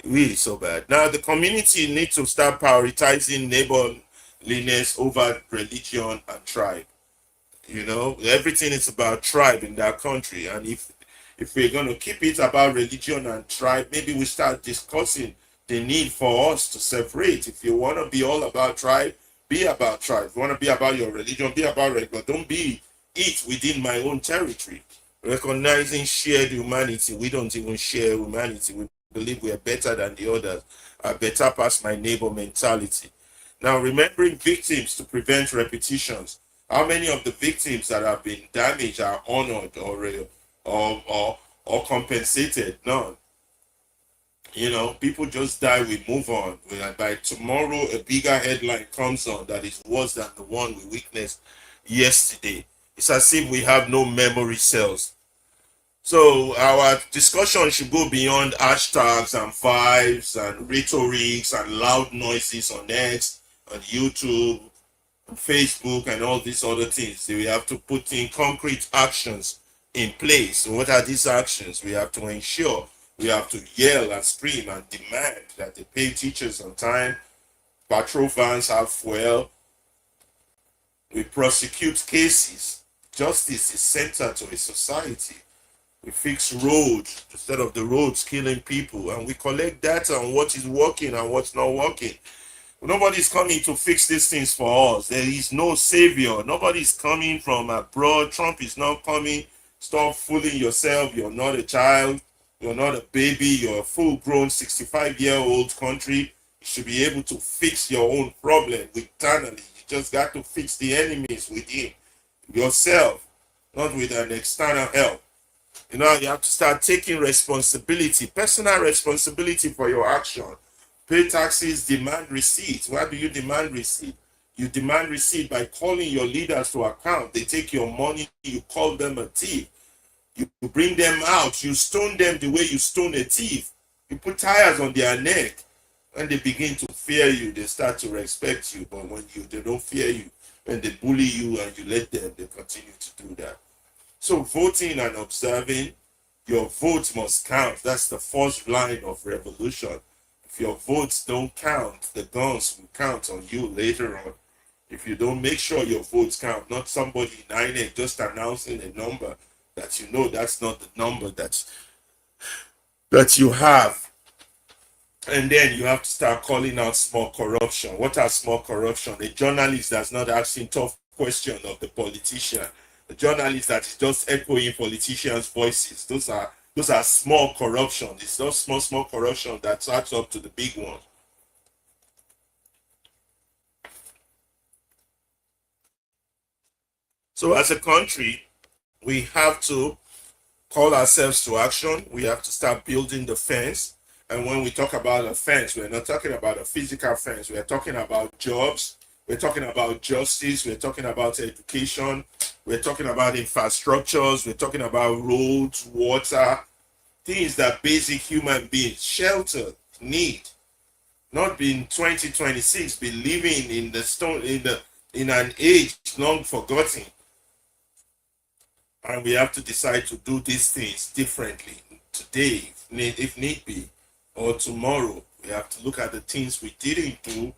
Really so bad. Now the community needs to start prioritizing neighborliness over religion and tribe. You know, everything is about tribe in that country. And if we're going to keep it about religion and tribe, maybe we start discussing the need for us to separate. If you want to be all about tribe, be about tribe. If you want to be about your religion, be about religion. But don't be it within my own territory. Recognizing shared humanity. We don't even share humanity. We believe we are better than the others. I better past my neighbor mentality. Now, remembering victims to prevent repetitions. How many of the victims that have been damaged are honored or compensated? None. You know, people just die, we move on. By tomorrow, a bigger headline comes on that is worse than the one we witnessed yesterday. It's as if we have no memory cells. So our discussion should go beyond hashtags and vibes and rhetorics and loud noises on X, on YouTube, on Facebook, and all these other things. So we have to put in concrete actions in place. So what are these actions? We have to ensure, we have to yell and scream and demand that they pay teachers on time, patrol vans have fuel, we prosecute cases. Justice is centered to a society. We fix roads instead of the roads killing people, and we collect data on what is working and what's not working. Nobody's coming to fix these things for us. There is no savior. Nobody's coming from abroad. Trump is not coming. Stop fooling yourself. You're not a child. You're not a baby. You're a full-grown 65-year-old country. You should be able to fix your own problem internally. You just got to fix the enemies within yourself, not with an external help. You know, you have to start taking responsibility, personal responsibility for your action. Pay taxes, demand receipts. Why do you demand receipt? You demand receipt by calling your leaders to account. They take your money, you call them a thief. You bring them out, you stone them the way you stone a thief. You put tires on their neck. When they begin to fear you, they start to respect you. But when they don't fear you, when they bully you and you let them, they continue to do that. So voting and observing, your vote must count. That's the first line of revolution. If your votes don't count, the guns will count on you later on. If you don't make sure your votes count, not somebody in INEC just announcing a number that you know that's not the number that you have. And then you have to start calling out small corruption. What are small corruption? A journalist that's not asking tough questions of the politician. A journalist that is just echoing politicians' voices. Those are small corruption. It's not small corruption that adds up to the big one. So as a country, we have to call ourselves to action. We have to start building the fence. And when we talk about a fence, we're not talking about a physical fence. We're talking about jobs. We're talking about justice. We're talking about education. We're talking about infrastructures. We're talking about roads, water, things that basic human beings, shelter, need. Not being 2026, be living in the stone in an age long forgotten. And we have to decide to do these things differently today, if need be, or tomorrow. We have to look at the things we didn't do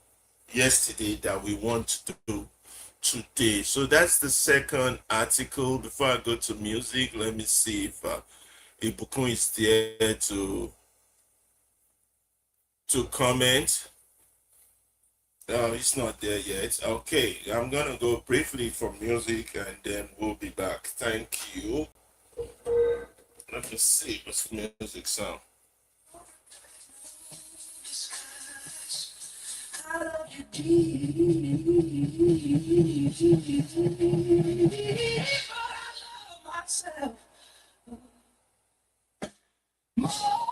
yesterday that we want to do today. So that's the second article. Before I go to music, let me see if Ibukun is there to comment. No, it's not there yet. Okay, I'm gonna go briefly for music and then we'll be back. Thank you. Let me see what's the music sound. I love you deep, but I love myself more.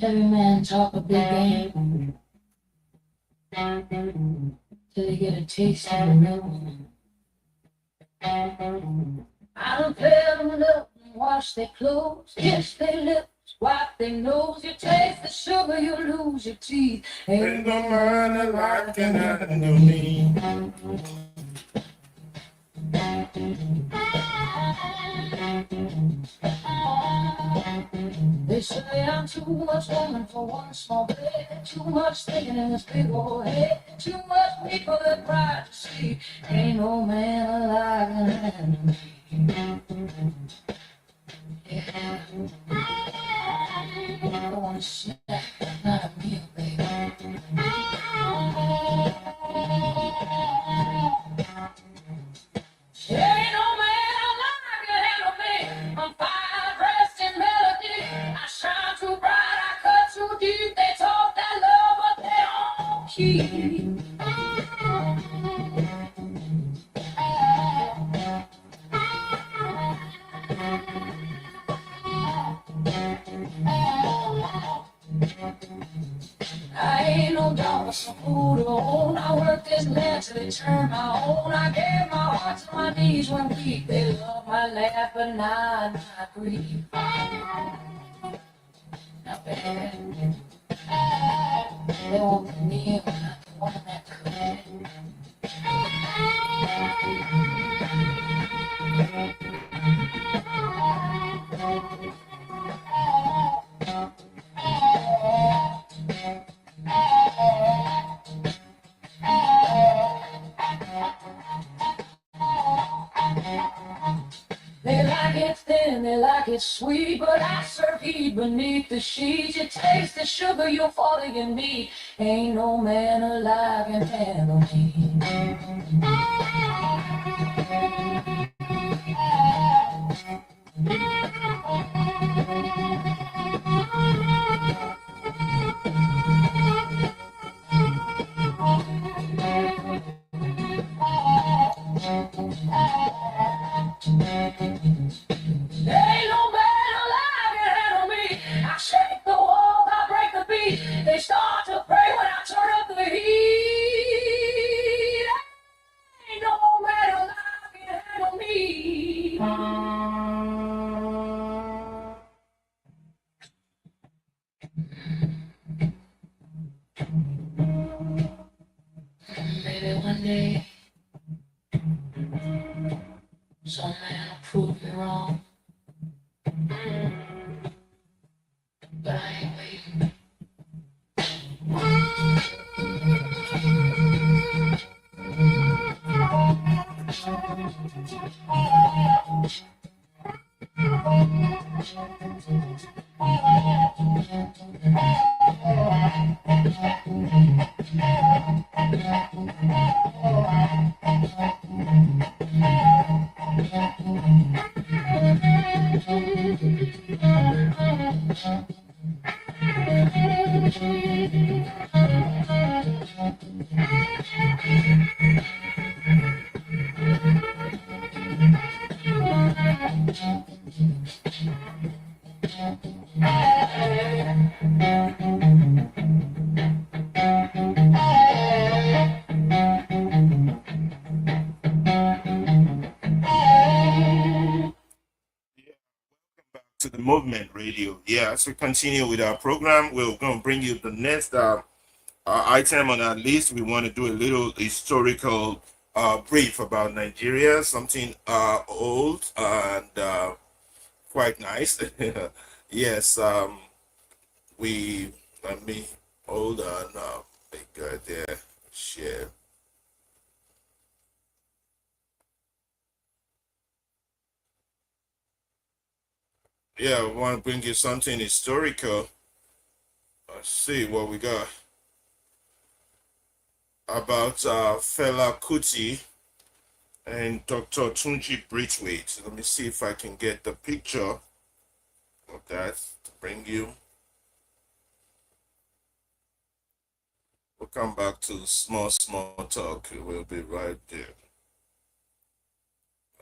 Every man talk a big game till they get a taste of the real. I don't pair them up and wash their clothes, kiss their lips, wipe their nose. You taste the sugar, you lose your teeth. Ain't no man alive can handle me. They say I'm too much woman for one small bed, too much thinking in this big old head, too much people that pride to see. Ain't no man alive can handle me. Yeah. I want a snack, not a meal, baby. Ain't no man alive can handle me. I'm fire dressed in melody. I shine too bright, I cut too deep. They talk that love, but they don't keep. I ain't no dog with some food to own. I work this land till they turn my own. I gave my heart to my knees when weak. They love my laugh, but not my grief. Now, baby, they want me near, but not the one that could. They like it thin, they like it sweet, but I serve heat beneath the sheets. You taste the sugar, you'll fall to your meat. Ain't no man alive can handle me. Ain't no man alive can handle me. I shake the walls, I break the beat. They start to pray when I turn up the heat. Ain't no man alive can handle Maybe one day some man will prove me wrong, but I ain't waiting. To the Movement Radio. Yeah, as we continue with our program, we're going to bring you the next item on our list. We want to do a little historical brief about Nigeria, something old and quite nice. Yes, we let me hold on. There, share. Yeah, we want to bring you something historical. Let's see what we got about Fela Kuti and Dr. Tunji Braithwaite. Let me see if I can get the picture of that to bring you. We'll come back to small talk. We'll be right there.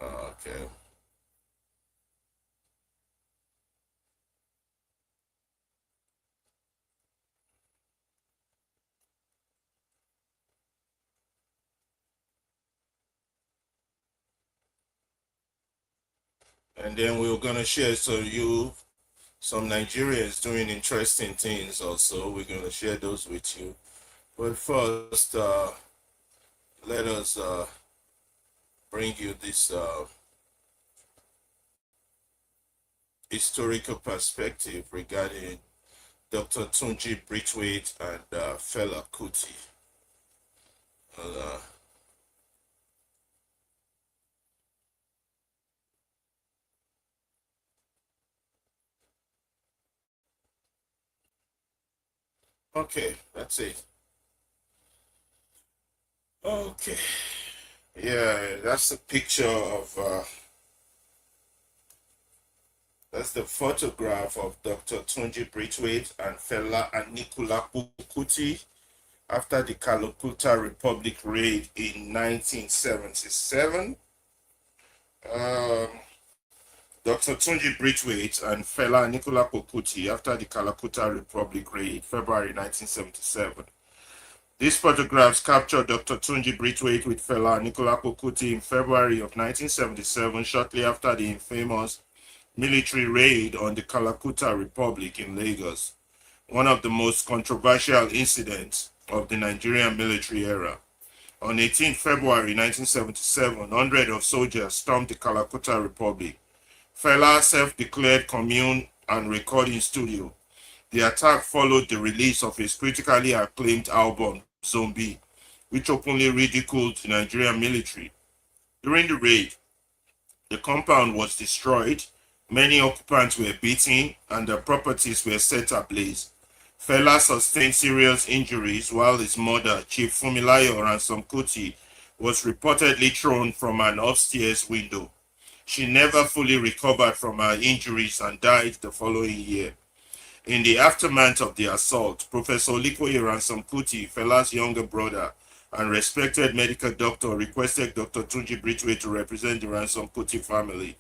Okay. And then we're gonna share some Nigerians doing interesting things also. We're gonna share those with you. But first, let us bring you this historical perspective regarding Dr. Tunji Braithwaite and Fela Kuti. Uh, okay, that's it. Okay, yeah, that's a picture of that's the photograph of Dr. Tunji Braithwaite and Fela Anikulapo Kuti after the Calcutta Republic raid in 1977. Um, Dr. Tunji Braithwaite and Fela Anikulapo Kuti after the Calcutta Republic raid, February 1977. These photographs capture Dr. Tunji Braithwaite with Fela Anikulapo Kuti in February of 1977, shortly after the infamous military raid on the Calcutta Republic in Lagos, one of the most controversial incidents of the Nigerian military era. On 18 February 1977, hundreds of soldiers stormed the Calcutta Republic. Fela's self-declared commune and recording studio. The attack followed the release of his critically acclaimed album, Zombie, which openly ridiculed the Nigerian military. During the raid, the compound was destroyed, many occupants were beaten, and their properties were set ablaze. Fela sustained serious injuries, while his mother, Chief Fumilayo Ransom Kuti, was reportedly thrown from an upstairs window. She never fully recovered from her injuries and died the following year. In the aftermath of the assault, Professor Olikoye Ransom Kuti, Fela's younger brother and respected medical doctor, requested Dr. Tunji Braithwaite to represent the Ransom Kuti family.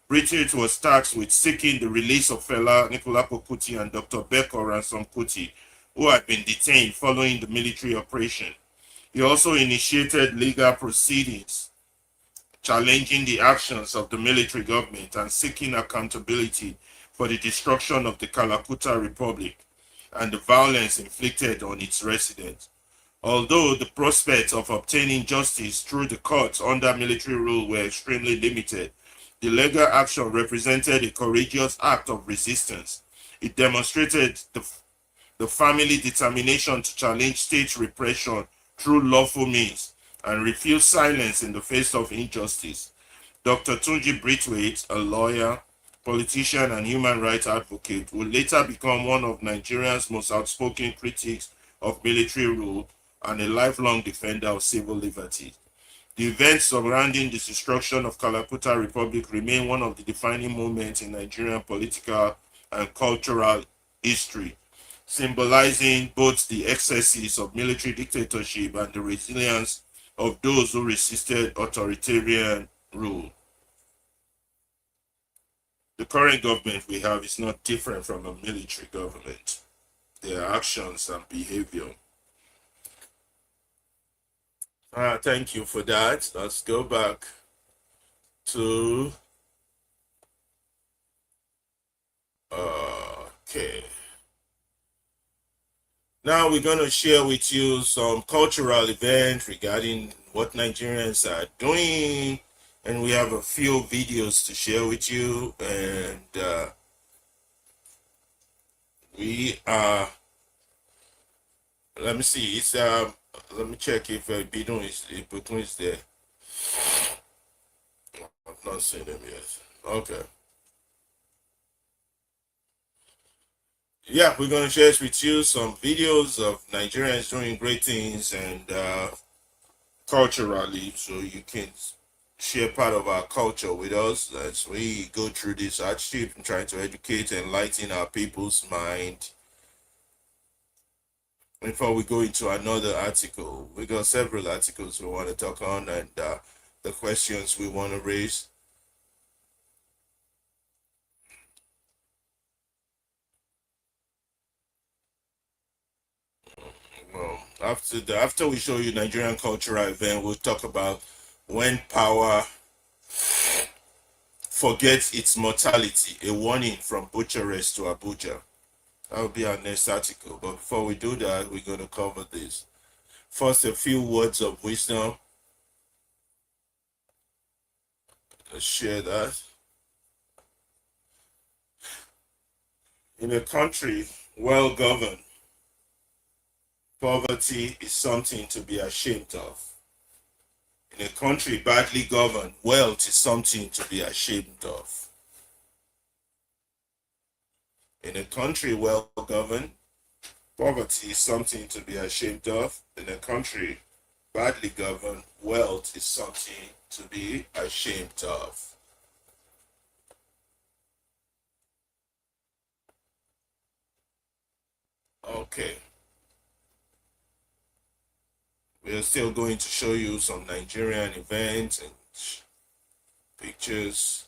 Braithwaite was tasked with seeking the release of Fela Anikulapo Kuti and Dr. Beko Ransom Kuti, who had been detained following the military operation. He also initiated legal proceedings challenging the actions of the military government and seeking accountability for the destruction of the Calcutta Republic and the violence inflicted on its residents. Although the prospects of obtaining justice through the courts under military rule were extremely limited, the legal action represented a courageous act of resistance. It demonstrated the family determination to challenge state repression through lawful means and refuse silence in the face of injustice. Dr. Tunji Braithwaite, a lawyer, politician, and human rights advocate, would later become one of Nigeria's most outspoken critics of military rule and a lifelong defender of civil liberties. The events surrounding the destruction of Kalakuta Republic remain one of the defining moments in Nigerian political and cultural history, symbolizing both the excesses of military dictatorship and the resilience of those who resisted authoritarian rule. The current government we have is not different from a military government. Their actions and behavior. Thank you for that. Let's go back to okay. Now we're going to share with you some cultural events regarding what Nigerians are doing, and we have a few videos to share with you, and we are, let me see, it's let me check if Bidun is there. I've not seen him yet. Okay. Yeah, we're going to share with you some videos of Nigerians doing great things and culturally, so you can share part of our culture with us as we go through this hardship and trying to educate and enlighten our people's mind. Before we go into another article, we got several articles we want to talk on and the questions we want to raise. Well, after we show you Nigerian cultural event, we'll talk about when power forgets its mortality, a warning from Bucharest to Abuja. That will be our next article. But before we do that, we're going to cover this. First, a few words of wisdom. Let's share that. In a country well governed, poverty is something to be ashamed of. In a country badly governed, wealth is something to be ashamed of. In a country well governed, poverty is something to be ashamed of. In a country badly governed, wealth is something to be ashamed of. Okay. We are still going to show you some Nigerian events and pictures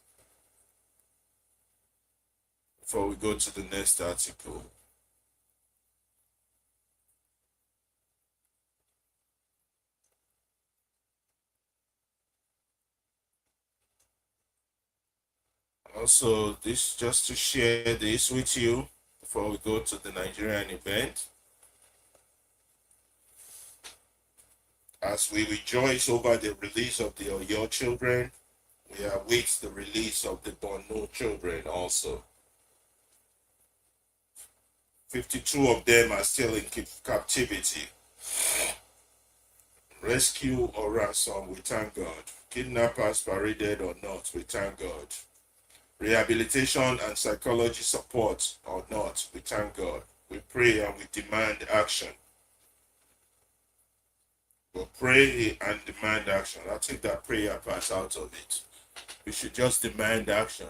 before we go to the next article. Also, this just to share this with you before we go to the Nigerian event. As we rejoice over the release of the Oyo children, we await the release of the Borno children also. 52 of them are still in captivity. Rescue or ransom, we thank God. Kidnappers paraded or not, we thank God. Rehabilitation and psychology support or not, we thank God. We pray and we demand action. We'll pray and demand action. I'll take that prayer part out of it. We should just demand action.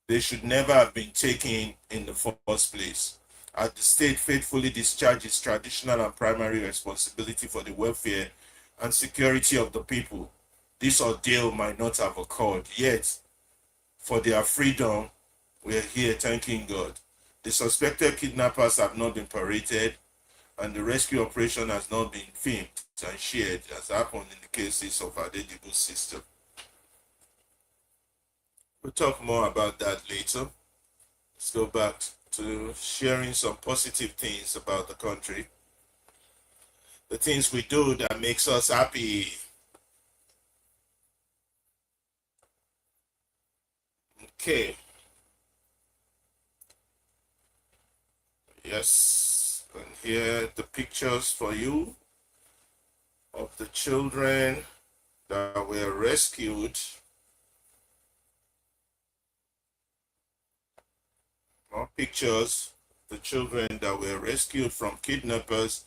They should never have been taken in the first place. As the state faithfully discharges traditional and primary responsibility for the welfare and security of the people, this ordeal might not have occurred. Yet, for their freedom, we are here thanking God. The suspected kidnappers have not been paraded, and the rescue operation has not been filmed and shared, as happened in the cases of Adedibu's sister. We'll talk more about that later. Let's go back to sharing some positive things about the country. the things we do that makes us happy. Okay. Yes. And here the pictures for you of the children that were rescued. More pictures. The children that were rescued from kidnappers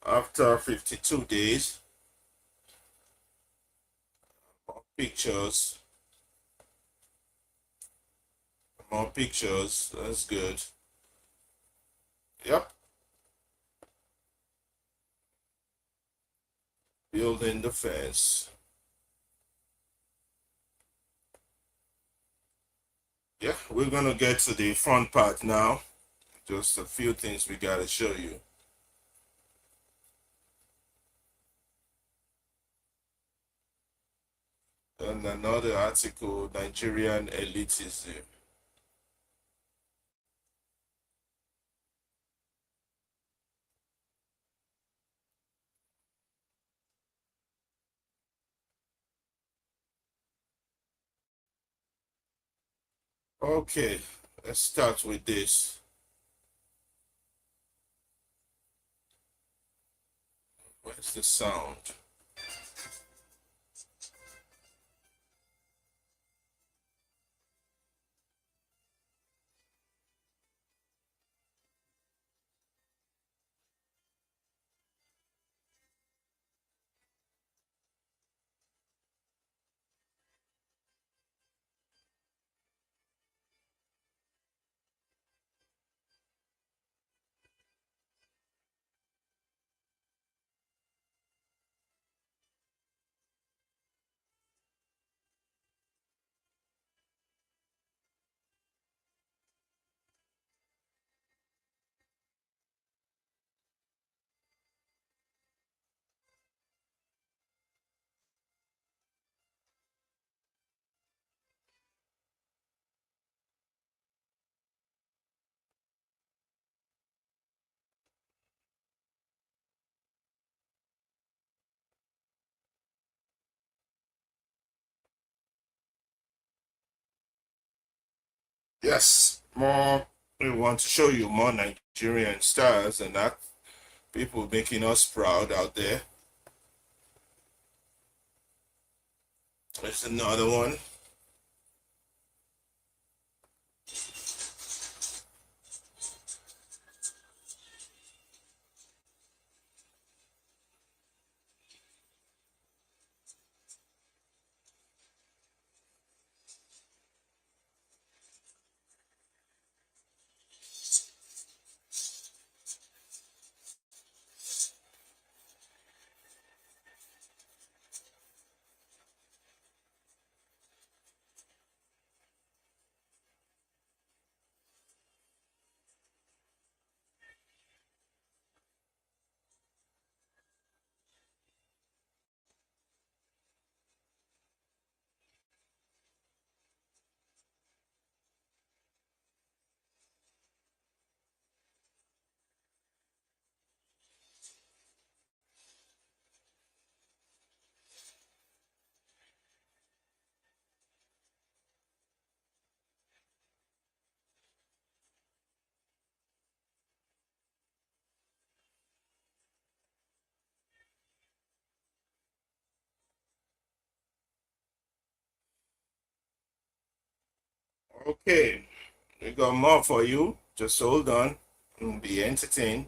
after 52 days. More pictures. More pictures. That's good. Yep. Building the fence. Yeah, we're gonna get to the front part now. Just a few things we gotta show you. And another article, Nigerian elitism. Okay, let's start with this. Where's the sound? Yes, more. We want to show you more Nigerian stars and that people making us proud out there. There's another one. Okay, we got more for you. Just hold on and be entertained.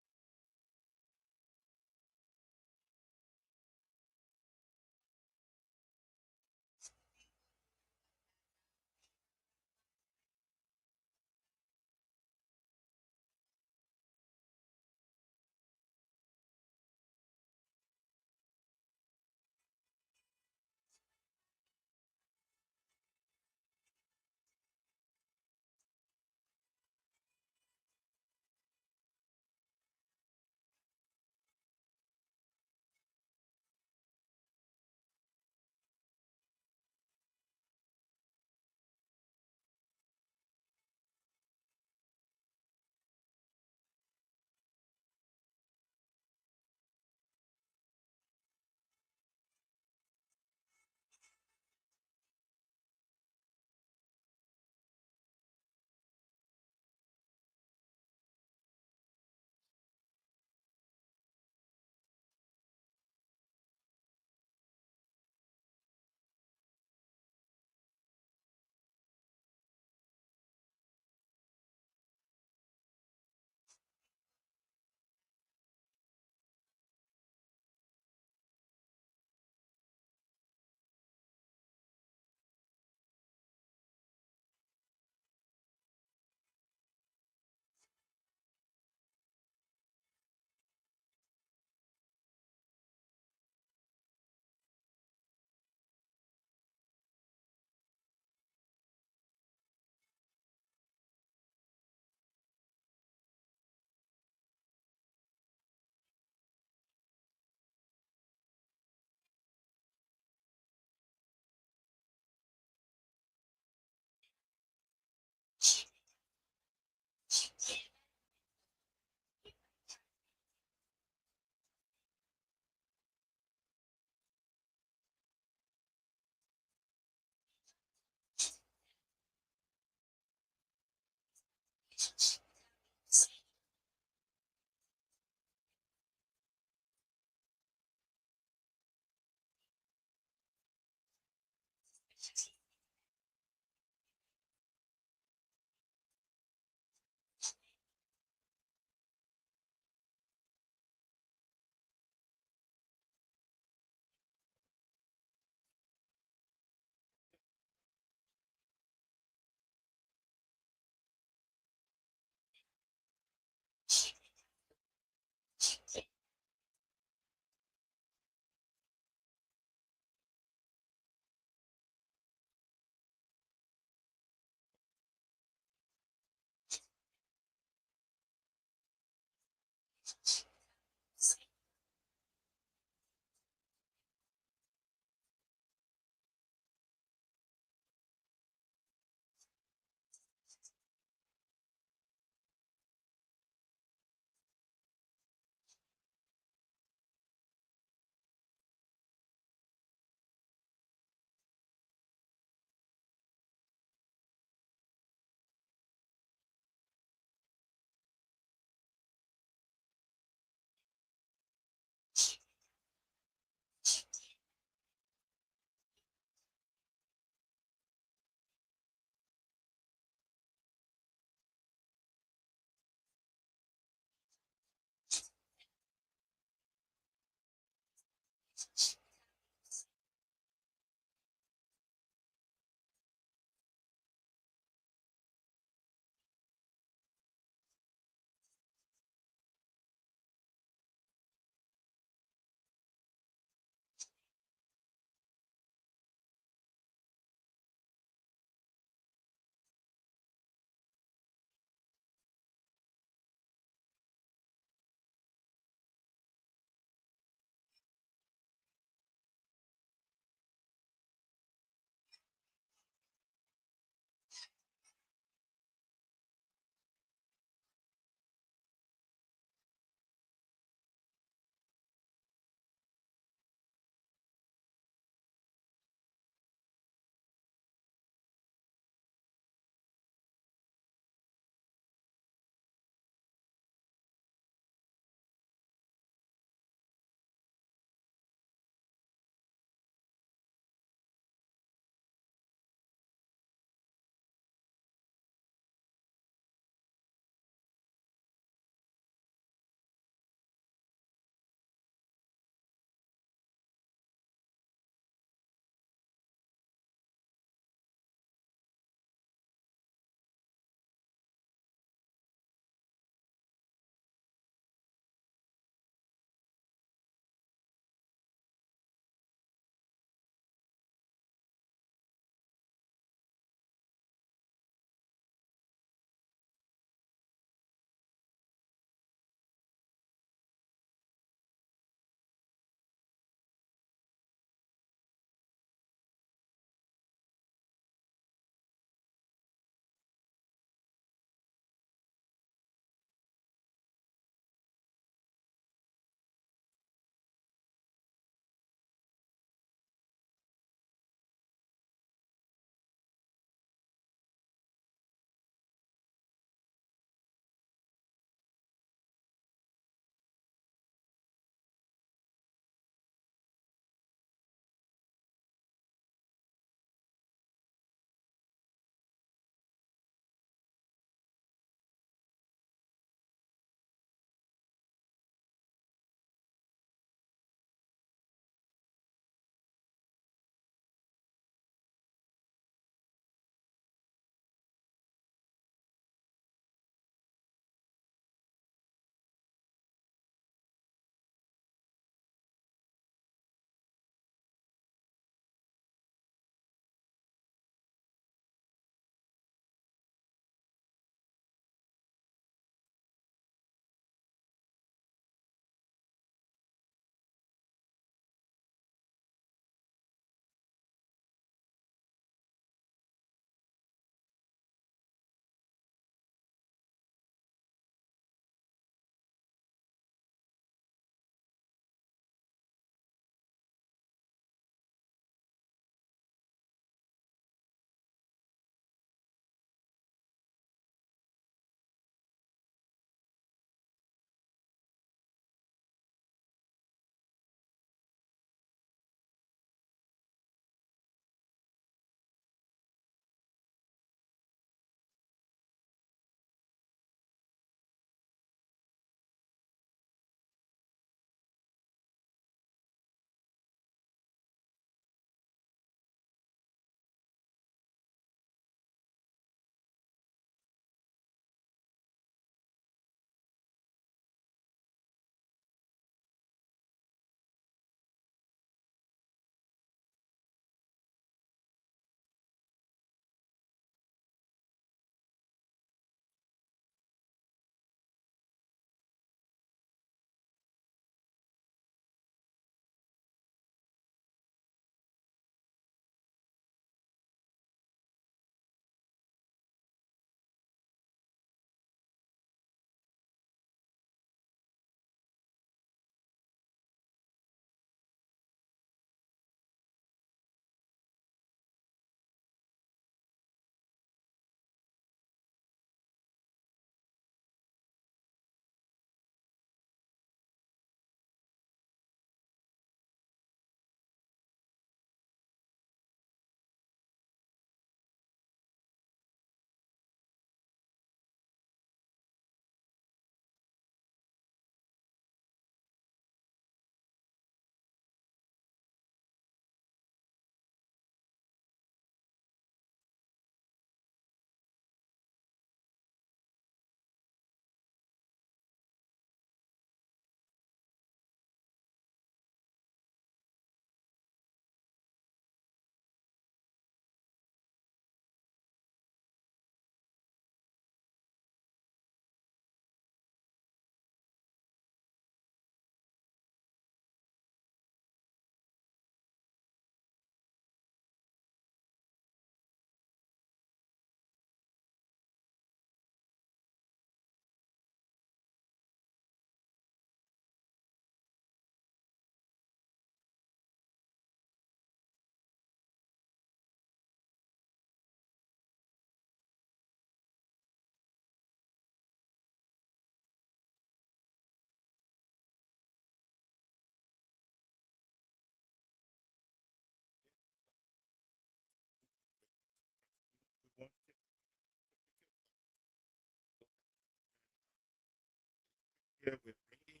here we're bringing you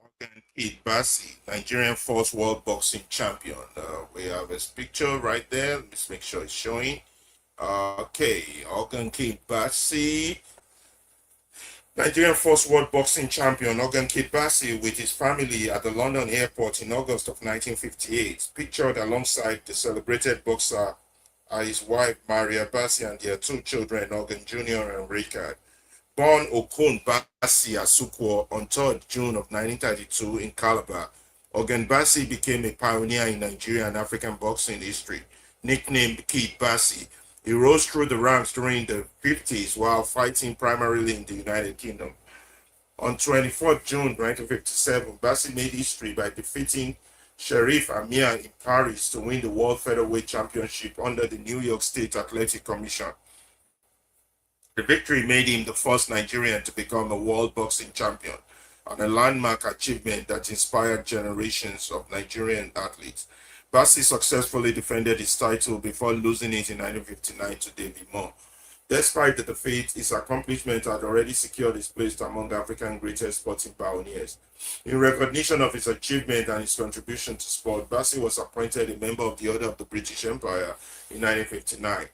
Organ Kid Bassi, Nigerian first world boxing champion. We have his picture right there. Let's make sure it's showing. Okay, Organ Kid Bassi, Nigerian first world boxing champion Organ Kid Bassi with his family at the London airport in August of 1958, pictured alongside the celebrated boxer his wife Maria Bassi and their two children, Organ Jr. and Richard. Born Okon Bassi Asukwo on 3rd June of 1932 in Calabar, Organ Bassi became a pioneer in Nigerian and African boxing history. Nicknamed Kid Bassi, he rose through the ranks during the 50s while fighting primarily in the United Kingdom. On 24th June 1957, Bassi made history by defeating Sharif Amir in Paris to win the World Featherweight Championship under the New York State Athletic Commission. The victory made him the first Nigerian to become a world boxing champion, and a landmark achievement that inspired generations of Nigerian athletes. Bassi successfully defended his title before losing it in 1959 to David Moore. Despite the defeat, his accomplishment had already secured his place among African greatest sporting pioneers. In recognition of his achievement and his contribution to sport, Bassi was appointed a member of the Order of the British Empire in 1959.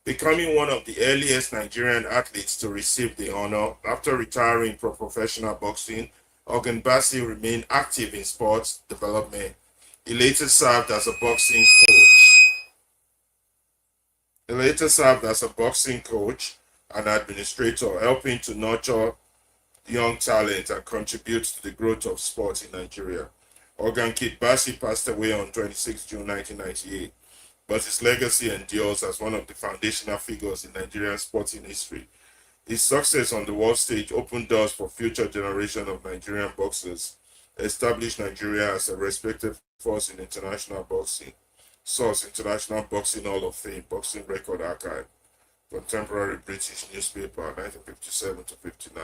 Becoming one of the earliest Nigerian athletes to receive the honor. After retiring from professional boxing, Organ Bassi remained active in sports development. He later served as a boxing coach and administrator, helping to nurture young talent and contribute to the growth of sports in Nigeria. Organ Kid Bassi passed away on 26 June 1998. But his legacy endures as one of the foundational figures in Nigerian sporting history. His success on the world stage opened doors for future generations of Nigerian boxers, established Nigeria as a respected force in international boxing. Source: International Boxing Hall of Fame, Boxing Record Archive, Contemporary British Newspaper, 1957 to 59.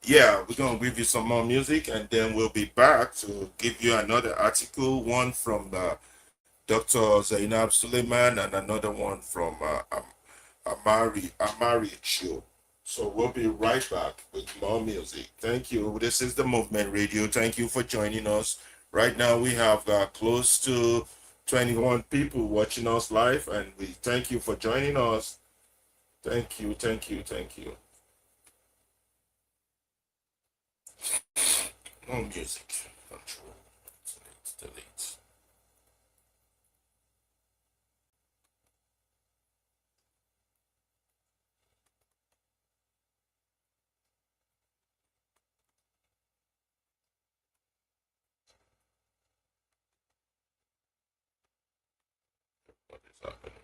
Yeah, we're going to give you some more music and then we'll be back to give you another article, one from Dr. Zainab Suleiman and another one from Amari Chiu. So we'll be right back with more music. Thank you. This is the Movement Radio. Thank you for joining us. Right now we have close to 21 people watching us live, and we thank you for joining us. Thank you, thank you, thank you. No music. Control. Delete. What is happening?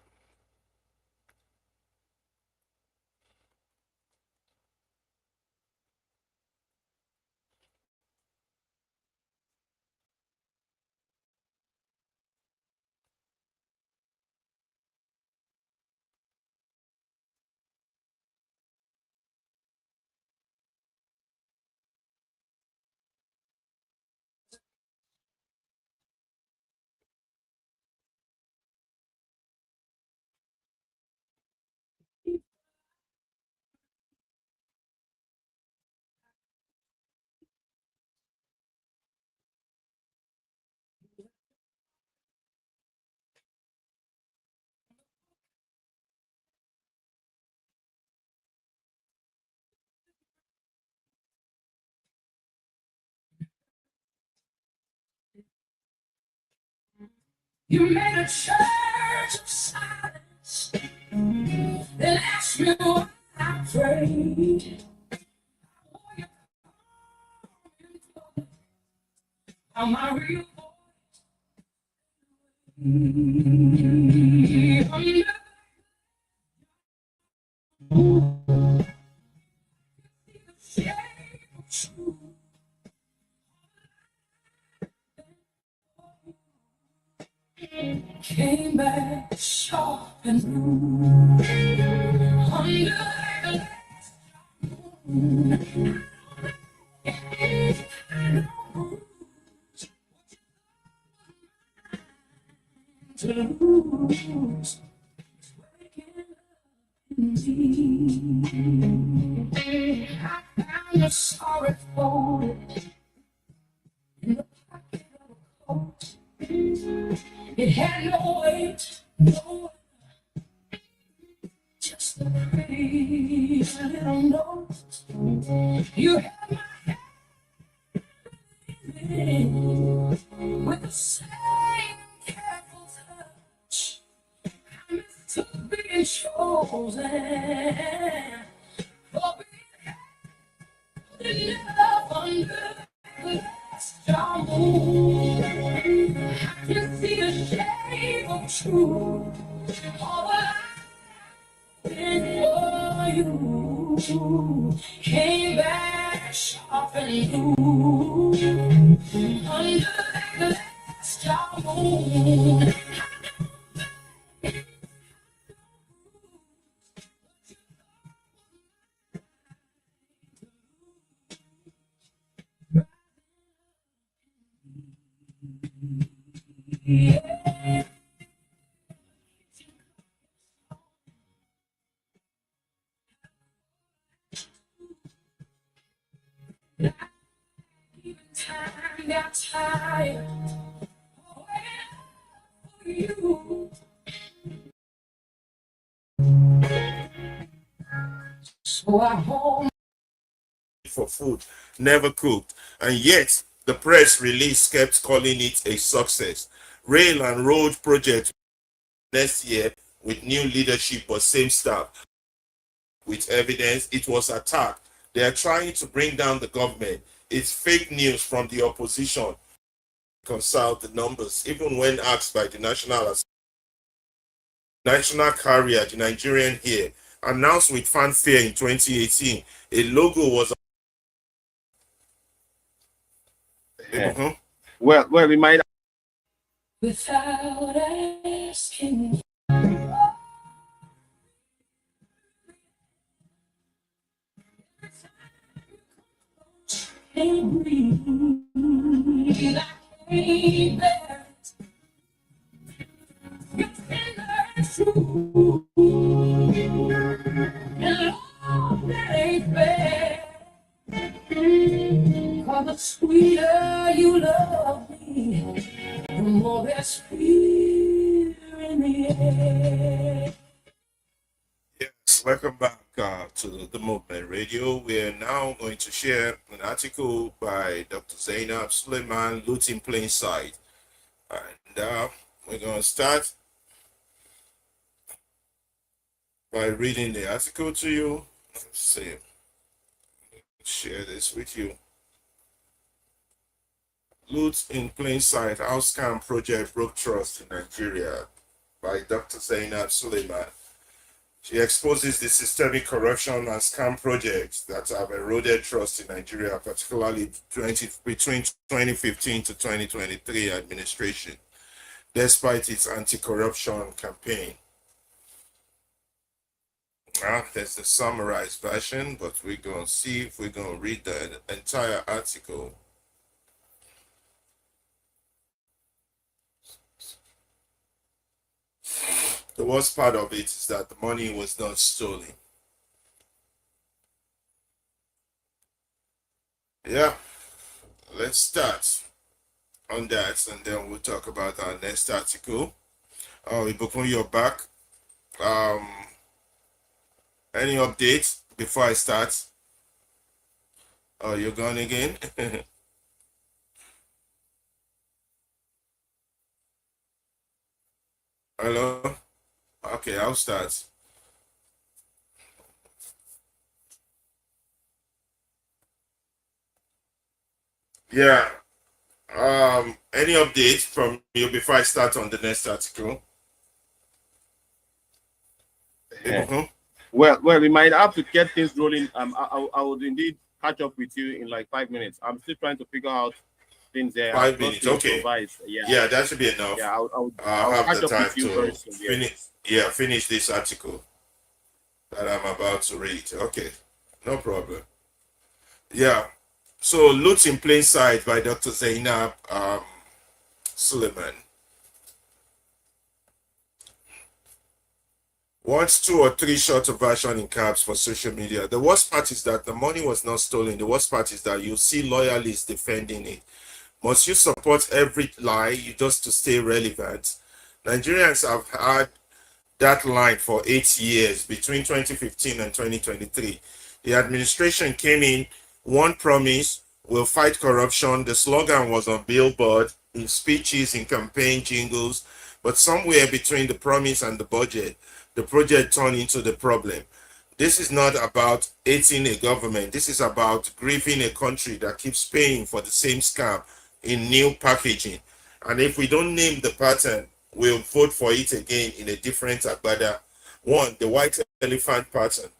You made a church of silence, then asked me why I prayed. How my real came back sharp and blue. Under the to lose, waking up me. I found a sorry folded in the pocket of a coat. It had no weight, no, just a pretty little note. You held my hand with the same careful touch. I mistook being chosen for being enough under the star moon. I can see the shade of truth. All I for you came back sharp and blue under the star moon. Yeah. Even time got tired of waiting for you. So I hold for food, never cooked, and yet the press release kept calling it a success. Rail and road project next year with new leadership but same staff. With evidence, it was attacked. They are trying to bring down the government. It's fake news from the opposition. Consult the numbers, even when asked by the national carrier, the Nigerian here, announced with fanfare in 2018. A logo was. Well, we might. without asking. Can't breathe, I can't bear it. Your tender and true, and love that ain't fair. 'Cause the sweeter you love me, the more there's fear in the air. Yes, welcome back to the Movement Radio. We're now going to share an article by Dr. Zainab Suleiman, Loot in Plain Sight. And we're going to start by reading the article to you. Let's see. Share this with you. Loot in Plain Sight, How Scam Project Broke Trust in Nigeria by Dr. Zainab Suleiman. She exposes the systemic corruption and scam projects that have eroded trust in Nigeria, particularly between 2015 to 2023 administration, despite its anti-corruption campaign. There's the summarized version, but we're going to see if we're going to read the entire article. The worst part of it is that the money was not stolen. Yeah, let's start on that, and then we'll talk about our next article. Oh, Ibukun, you're back. Any updates before I start? Oh, you're gone again? Hello? Okay, I'll start. Yeah. Any updates from you before I start on the next article? Ibukun? Well, we might have to get things rolling. I would indeed catch up with you in like 5 minutes. I'm still trying to figure out things there. 5 minutes, okay. Yeah, that should be enough. Yeah, I'll have catch the up time with you to very soon. finish this article that I'm about to read. Okay, no problem. Yeah, so Loot in Plain Sight by Dr. Zainab Suleiman. Once 2 or 3 shorter version in caps for social media. The worst part is that the money was not stolen. The worst part is that you see loyalists defending it. Must you support every lie you just to stay relevant? Nigerians have had that line for 8 years between 2015 and 2023. The administration came in, one promise, will fight corruption. The slogan was on billboard, in speeches, in campaign jingles, but somewhere between the promise and the budget, the project turned into the problem. This is not about hating a government. This is about grieving a country that keeps paying for the same scam in new packaging. And if we don't name the pattern, we'll vote for it again in a different agbada. One, the white elephant pattern.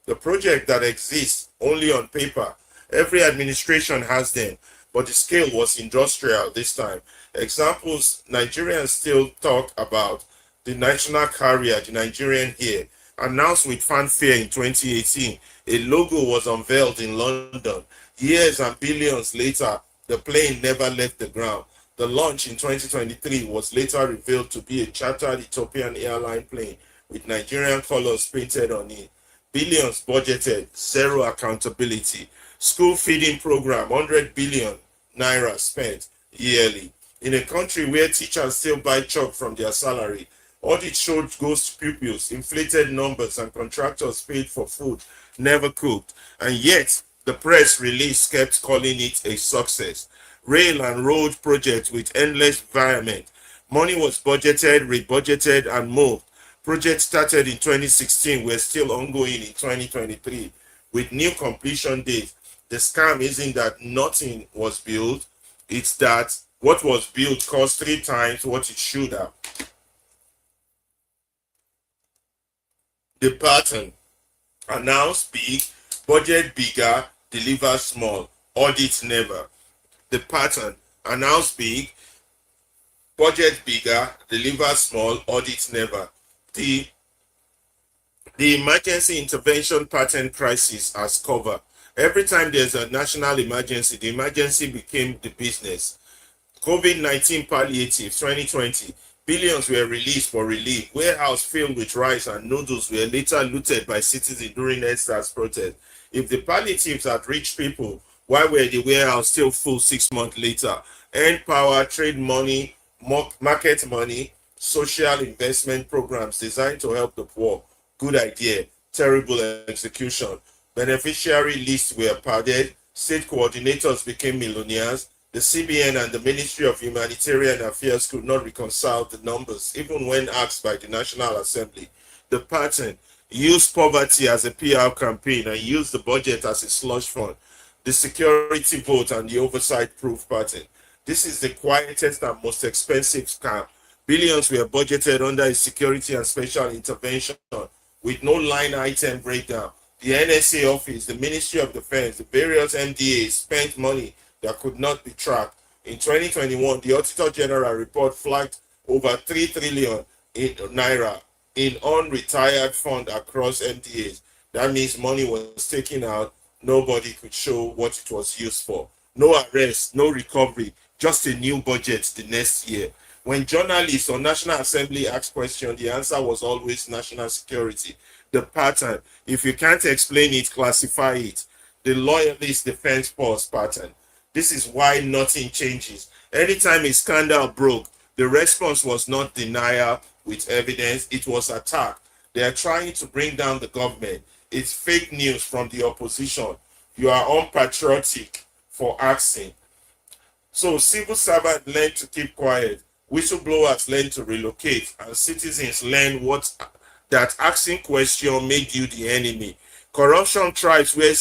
The project that exists only on paper. Every administration has them, but the scale was industrial this time. Examples, Nigerians still talk about the national carrier, the Nigerian here, announced with fanfare in 2018. A logo was unveiled in London. Years and billions later, the plane never left the ground. The launch in 2023 was later revealed to be a chartered Ethiopian airline plane with Nigerian colors painted on it. Billions budgeted, zero accountability. School feeding program, 100 billion naira spent yearly. In a country where teachers still buy chalk from their salary, audit showed ghost pupils, inflated numbers, and contractors paid for food never cooked. And yet, the press release kept calling it a success. Rail and road projects with endless environment. Money was budgeted, rebudgeted, and moved. Projects started in 2016 were still ongoing in 2023 with new completion dates. The scam isn't that nothing was built, it's that what was built cost 3 times what it should have. The pattern: announce big, budget bigger, deliver small, audit never. The pattern: announce big, budget bigger, deliver small, audit never. The emergency intervention pattern crisis has covered. Every time there's a national emergency, the emergency became the business. COVID-19 palliative 2020, billions were released for relief. Warehouse filled with rice and noodles were later looted by citizens during EndSARS protest. If the palliatives had reached people, why were the warehouse still full 6 months later? End power, trade money, market money, social investment programs designed to help the poor. Good idea, terrible execution. Beneficiary lists were padded, state coordinators became millionaires. The CBN and the Ministry of Humanitarian Affairs could not reconcile the numbers, even when asked by the National Assembly. The pattern: use poverty as a PR campaign and use the budget as a slush fund. The security vote and the oversight proof pattern. This is the quietest and most expensive scam. Billions were budgeted under a security and special intervention with no line item breakdown. The NSA office, the Ministry of Defense, the various MDAs spent money that could not be tracked. In 2021, the Auditor General report flagged over 3 trillion naira in unretired fund across MDAs. That means money was taken out. Nobody could show what it was used for. No arrest, no recovery, just a new budget the next year. When journalists or National Assembly asked questions, the answer was always national security. The pattern: if you can't explain it, classify it. The loyalist defense force pattern. This is why nothing changes. Anytime a scandal broke, the response was not denial with evidence, it was attack. They are trying to bring down the government. It's fake news from the opposition. You are unpatriotic for asking. So civil servants learn to keep quiet, whistleblowers learn to relocate, and citizens learn that asking question made you the enemy. Corruption thrives where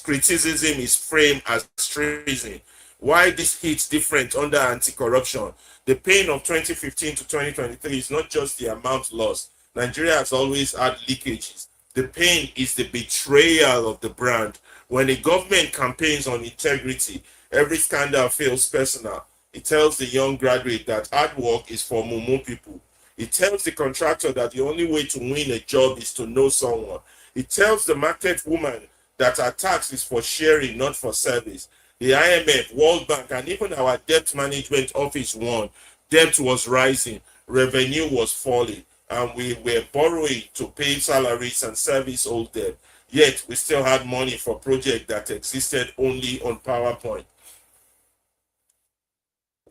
criticism is framed as treason. Why this hits different under anti-corruption? The pain of 2015 to 2023 is not just the amount lost. Nigeria has always had leakages. The pain is the betrayal of the brand. When a government campaigns on integrity, every scandal feels personal. It tells the young graduate that hard work is for mumu people. It tells the contractor that the only way to win a job is to know someone. It tells the market woman that her tax is for sharing, not for service. The IMF, World Bank, and even our debt management office warned debt was rising, revenue was falling, and we were borrowing to pay salaries and service old debt. Yet we still had money for projects that existed only on PowerPoint.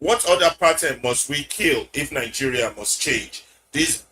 What other pattern must we kill if Nigeria must change? This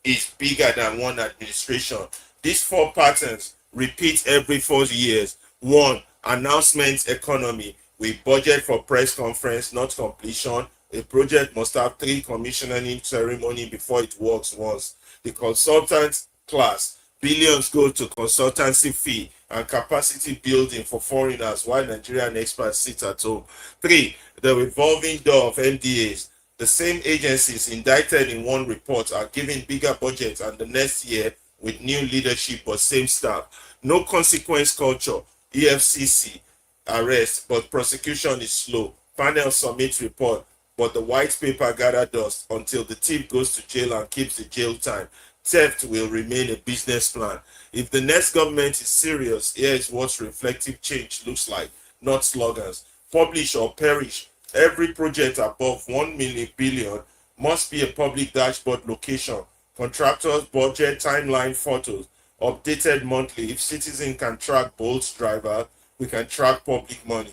is bigger than one administration. These four patterns repeat every 4 years. One, announcement economy. We budget for press conference, not completion. A project must have 3 commissioning ceremony before it works once. The consultant class, billions go to consultancy fee and capacity building for foreigners while Nigerian experts sit at home. 3, the revolving door of MDAs. The same agencies indicted in one report are given bigger budgets and the next year with new leadership but same staff. No consequence culture, EFCC, arrest, but prosecution is slow. Panel submits report, but the white paper gather dust until the thief goes to jail and keeps the jail time. Theft will remain a business plan. If the next government is serious, here is what reflective change looks like, not slogans. Publish or perish. Every project above 1 billion must be a public dashboard location. Contractors, budget, timeline, photos, updated monthly. If citizens can track Bolt's driver, we can track public money.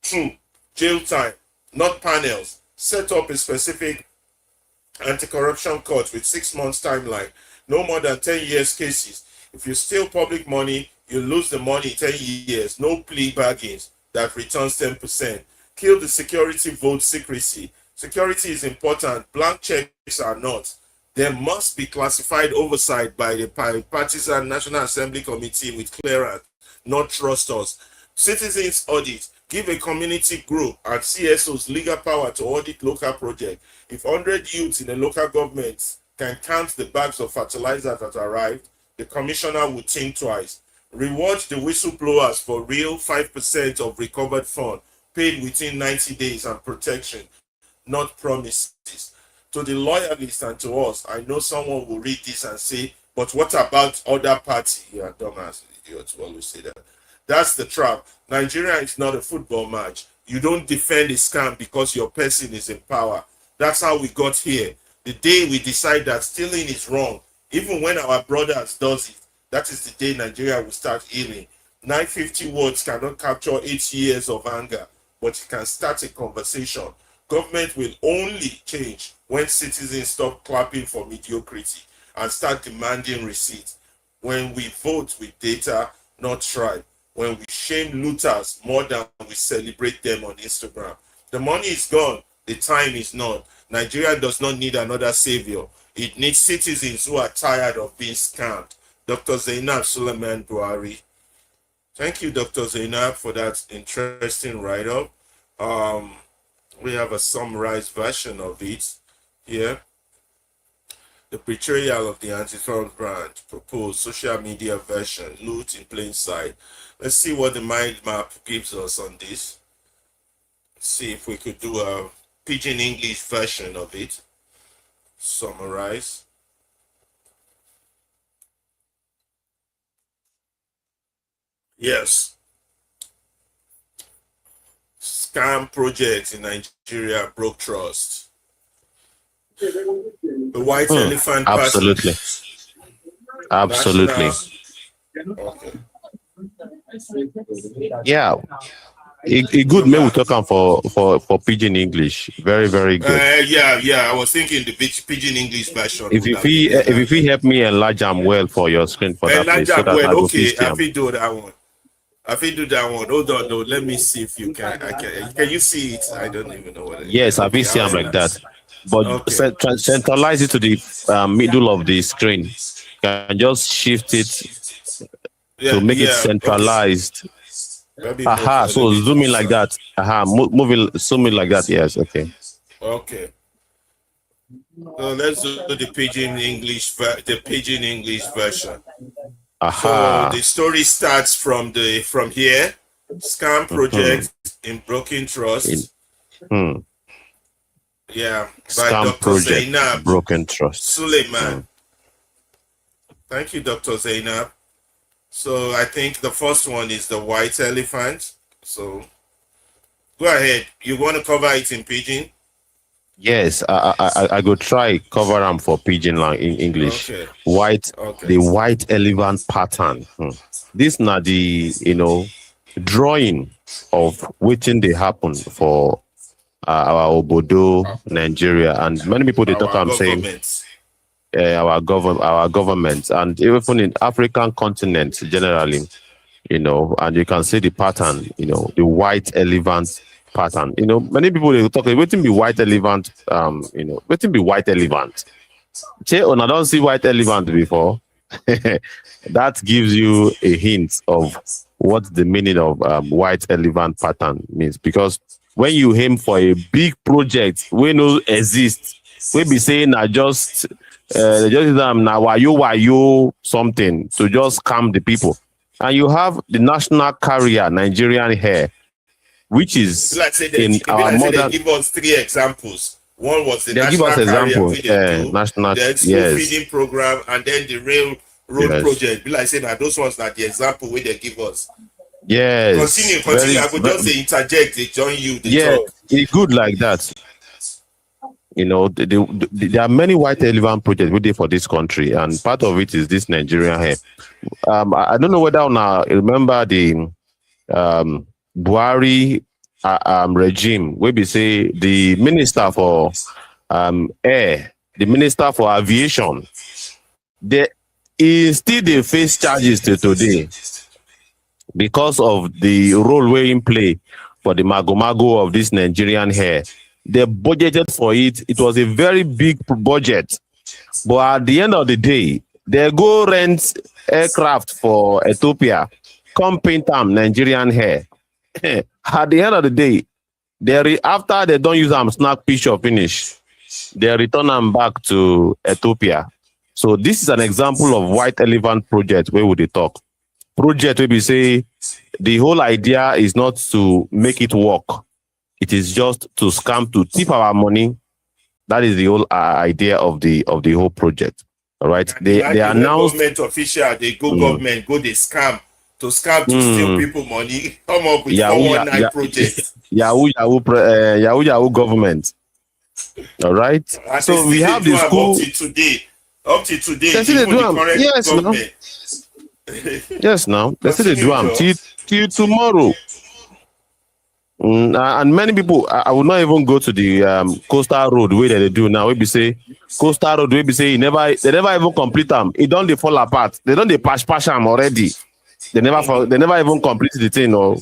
2, jail time, not panels. Set up a specific anti-corruption court with 6 months timeline. No more than 10 years cases. If you steal public money, you lose the money 10 years. No plea bargains that returns 10%. Kill the security vote secrecy. Security is important. Blank checks are not. There must be classified oversight by the partisan National Assembly Committee with clearance, not trust us. Citizens audit. Give a community group and CSOs legal power to audit local projects. If 100 youths in a local government can count the bags of fertilizer that arrived, the commissioner would think twice. Reward the whistleblowers for real 5% of recovered fund paid within 90 days and protection, not promises. To the loyalists and to us, I know someone will read this and say, but what about other party? Yeah, dumbass idiots will always say that. That's the trap. Nigeria is not a football match. You don't defend a scam because your person is in power. That's how we got here. The day we decide that stealing is wrong, even when our brothers does it, that is the day Nigeria will start healing. 950 words cannot capture 8 years of anger, but it can start a conversation. Government will only change when citizens stop clapping for mediocrity and start demanding receipts. When we vote with data, not tribe. When we shame looters more than we celebrate them on Instagram. The money is gone. The time is not. Nigeria does not need another savior. It needs citizens who are tired of being scammed. Dr. Zainab Suleiman Buhari. Thank you, Dr. Zainab, for that interesting write-up. We have a summarized version of it here. The betrayal of the anti-fraud brand, proposed social media version, loot in plain sight. Let's see what the mind map gives us on this. Let's see if we could do a pidgin English version of it. Summarize. Yes. Scam projects in Nigeria broke trust. The white elephant absolutely. Absolutely. Okay. Yeah. A good man will talk on for pidgin English. Very, very good. Yeah. I was thinking the pidgin English version. If you help me enlarge them well for your screen for that place, so that I go okay, I will do that one. Hold on, no. Let me see if you can. Can you see it? I don't even know what it is. Yes, I've seen them like that. But okay. Centralize it to the middle of the screen. You can just shift it to make it centralized. Okay. Aha, so zoom in like that. Aha, zoom in like that. Yes, okay. Okay. So let's do the pidgin English version. Aha. So the story starts from here. Scam project in broken trust. Yeah, by Scam Dr. project, Zainab broken trust. Suleiman. Thank you, Dr. Zainab. So I think the first one is the white elephant. So go ahead. You want to cover it in pidgin? Yes, I go try cover them for pidgin lang in English. Okay. White, Okay. the white elephant pattern. This na the drawing of waiting they happen for our obodo Nigeria, and many people they talk. Our I'm saying government. our government, and even in African continent generally, and you can see the pattern, the white elephant pattern. Many people they talk, waiting be white elephant, waiting be white elephant. Che, I don't see white elephant before. That gives you a hint of what the meaning of white elephant pattern means. Because when you aim for a big project, we no exist. We be saying just now why you something to just calm the people. And you have the national carrier Nigerian hair, which is Like say in our like say they modern. give us three examples. One was the They give us national carrier example, we they do, national. the school Yes, feeding program, and then the railroad yes, project. Be like say that those ones are the example where they give us. yes. Continue. I could just say interject, they join you, they Yeah, talk. it's good like that. There are many white elephant projects we did for this country, and part of it is this Nigerian hair. I don't know whether now remember the Buhari regime, where we say the minister for air, the minister for aviation, they still they face charges till today because of the role we in play for the mago of this Nigerian hair. They budgeted for it. It was a very big budget. But at the end of the day, they go rent aircraft for Ethiopia, come paint them Nigerian hair. At the end of the day, after they don't use them snack picture finish, they return them back to Ethiopia. So this is an example of white elephant project where would they talk. Project where we say the whole idea is not to make it work. It is just to scam, to tip our money. That is the whole idea of the whole project. All right. They announced government official, they go government, go they scam to steal people money, come up with 419 projects. Yahoo government. All right. And so we have the school up to today, they still even do the current yes, government. Yes, now they still do them till tomorrow. And many people, I will not even go to the coastal road where they do now. We be say coastal road. We be say they never even complete them. It don't they fall apart. They don't they patch them already. They never even complete the thing. No.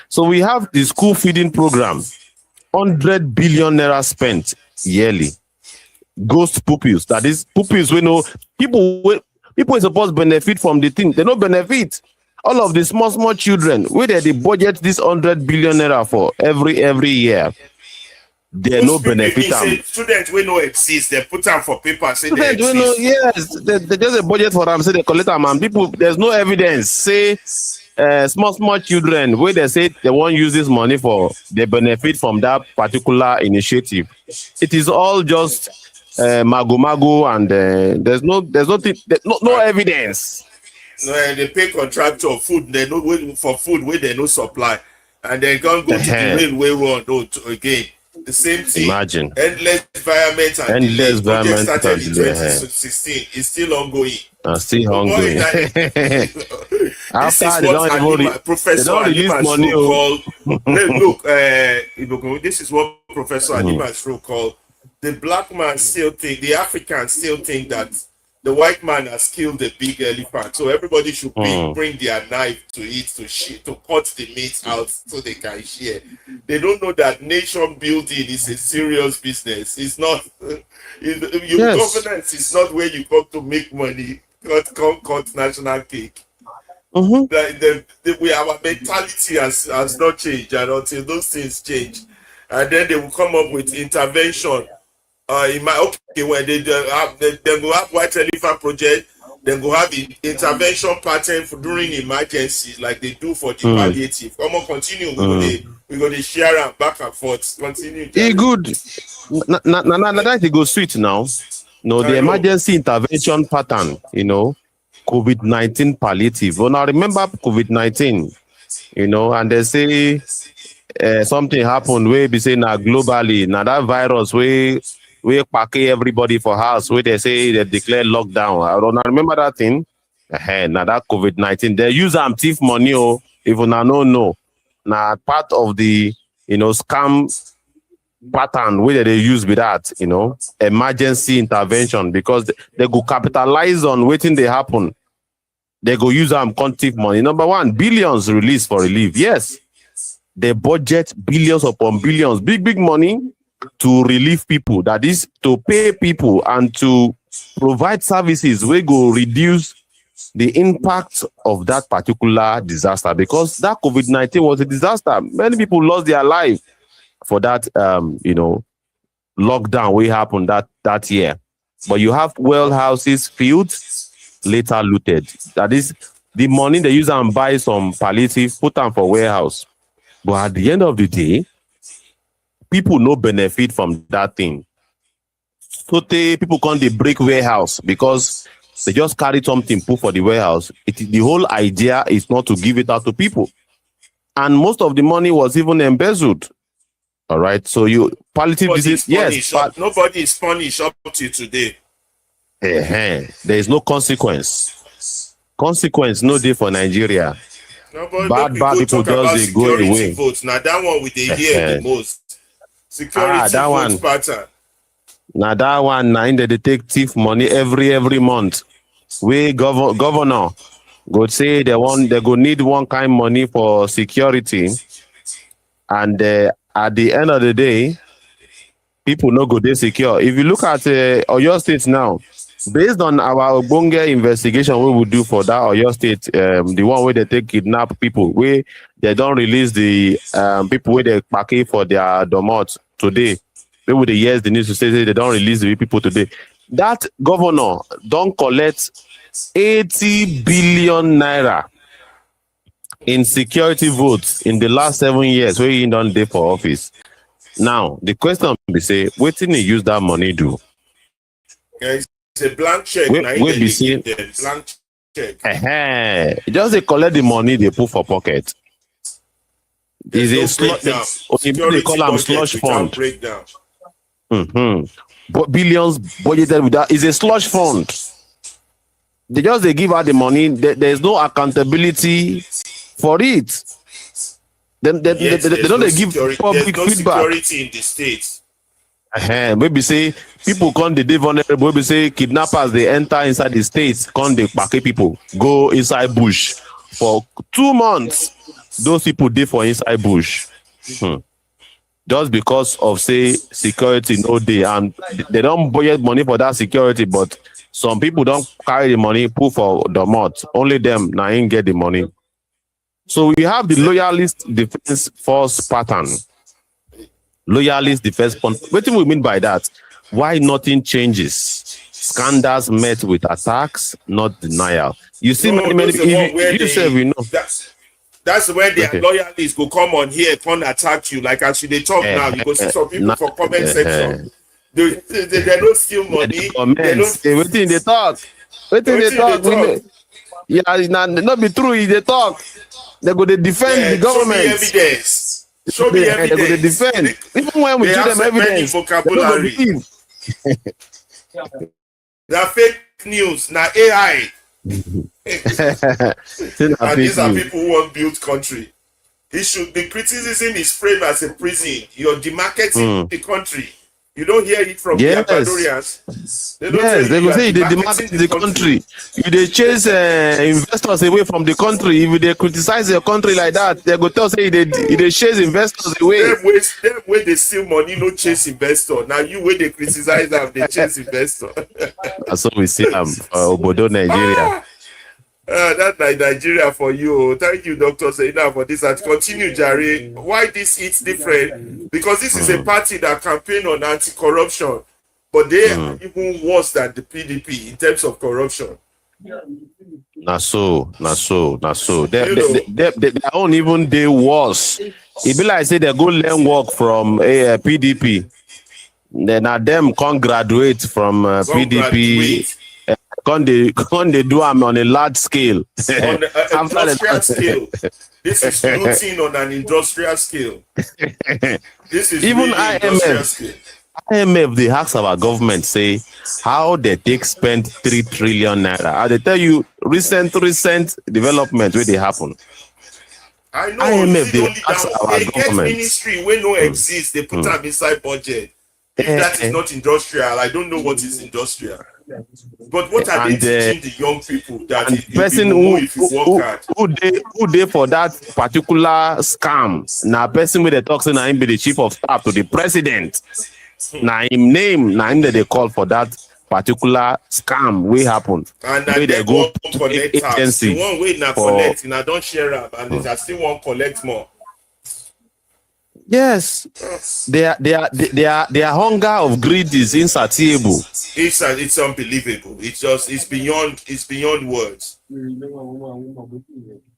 So we have the school feeding program, 100 billion naira spent yearly. Ghost pupils. That is pupils. We know people are supposed to benefit from the thing. They don't benefit. All of the small children, where they budget this 100 billion naira for every year, they no benefit them. Students we know exist, they put them for paper, say students they exist. We know, yes, they just a budget for them, say they collect them, and people, there's no evidence. Say small children, where they say they won't use this money for, they benefit from that particular initiative. It is all just mago, and there's no evidence. No, they pay contractor food, they know for food where they no supply, and then go to the railway road again. The same thing. Imagine endless environment and endless environment started in 2016. It's still ongoing. Still ongoing. After they don't Professor Aliman called. This is what Professor Aliman called the black man still think, the Africans still think that the white man has killed the big elephant, so everybody should bring their knife to it to cut the meat out so they can share. They don't know that nation building is a serious business. It's not governance is not where you come to make money. Cut national cake. Our mentality has not changed, and until those things change, and then they will come up with intervention. When they go have white elephant project, then go have the intervention pattern for during emergencies like they do for the palliative. Come on, continue. We're going to share them back and forth. Continue. Good. That it goes sweet now. No, the emergency intervention pattern, COVID-19 palliative. Well, now remember COVID-19, and they say something happened where be say now globally now that virus we pack everybody for house where they say they declare lockdown. I don't remember that thing. Now that COVID-19 they use thief money even I don't know. Now part of the scam pattern where they use with that emergency intervention because they go capitalize on waiting they happen. They go use thief money. Number one, billions released for relief. Yes. They budget billions upon billions, big money to relieve people. That is to pay people and to provide services. We go reduce the impact of that particular disaster because that COVID-19 was a disaster. Many people lost their life for that, lockdown we happened that year. But you have warehouses filled, later looted. That is the money they use and buy some palliative, put them for warehouse. But at the end of the day, people no benefit from that thing. So people can't they break warehouse because they just carry something put for the warehouse. The whole idea is not to give it out to people. And most of the money was even embezzled. All right. So you palliative disease, yes. Nobody is punished up to today. There is no consequence. Consequence no day for Nigeria. No, bad people just go away. Votes. Now that one we they hear the most. Security that vote one pattern. Now that one they take thief money every month. We governor go say they go need one kind money for security, and at the end of the day, people no go they secure. If you look at Oyo State now, based on our Obonge investigation we will do for that Oyo State, the one where they take kidnap people, where they don't release the people where they pay for their domot today. They would yes, the news to say they don't release the people today. That governor don't collect 80 billion naira in security votes in the last 7 years where he don't day for office. Now the question be say, what did he use that money do? Yeah, it's a blank check. We be say, blank check. Just they collect the money they put for pocket. Is they call them slush fund. Breakdown. But billions budgeted with that is a slush fund. They give out the money. There's no accountability for it. They don't give public feedback. Security in the states. Maybe say people come they vulnerable. Maybe say kidnappers they enter inside the states. Come they pack people go inside bush for 2 months. Those people dey for inside bush. Just because of say security no day, and they don't budget money for that security, but some people don't carry the money put for the mouth. Only them now ain't get the money. So we have the loyalist defense force pattern. Loyalist defense fund. What do we mean by that? Why nothing changes? Scandals met with attacks, not denial. You see, many you know. That's when their loyalists go come on here, come attack you. Like as they talk now, you go see some people for comment section. They don't steal money. Waiting they talk. Yeah, not be true. They talk. They go to defend the government. Show me evidence. They go to defend. Even when we give them evidence, vocabulary. They're fake news. Now AI. And these are people who want build country. It should be criticism is framed as a prison. You're demarketing the country. You don't hear it from the Ecuadorians. They will say they demarket the country. If they chase investors away from the country, if they criticize your country like that, they go tell say they chase investors away. Them way they steal money, no chase investor. Now you way they criticize them, they chase investor. That's what we see Obodo, Nigeria. That's Nigeria for you. Thank you, Dr. Seina, for this. And continue, Jare. Why this hits different? Because this is a party that campaign on anti-corruption, but they are even worse than the PDP in terms of corruption. Nah so. They don't even they worse. It be like say they go learn work from a PDP. Then them can't graduate from PDP. Can they do them on a large scale? On an After industrial scale. This is looting on an industrial scale. This is even really industrial scale. IMF, they ask our government, say, how they take spend 3 trillion naira. And they tell you recent development where they happen. I know. IMF, they only ask that, our they get government. ministry where no exist. They put them inside budget. If that is not industrial, I don't know what is industrial. But what are they teaching the young people that and it person if you work hard? who they for that particular scam? Now person with the talk say him be the chief of staff to the president. Now him name, now him that they call for that particular scam we happen. And where they go collect tax. agency The one way now collect, and I don't share up, and they still want collect more. Yes, their hunger of greed is insatiable. It's unbelievable. It's beyond words.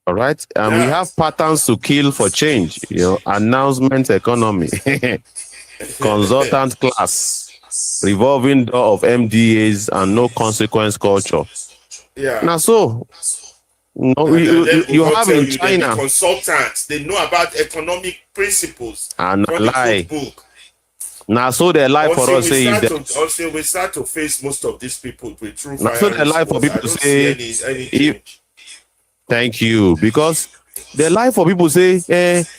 All right, and we have patterns to kill for change. Announcement economy, consultant class, revolving door of MDAs, and no consequence culture. Yeah. Now, so you have in China consultants. They know about economic principles and lie. Book. Now, so they lie for us. Also, we start to face most of these people with true. Now, so they lie for people to say. Thank you, because they lie for people say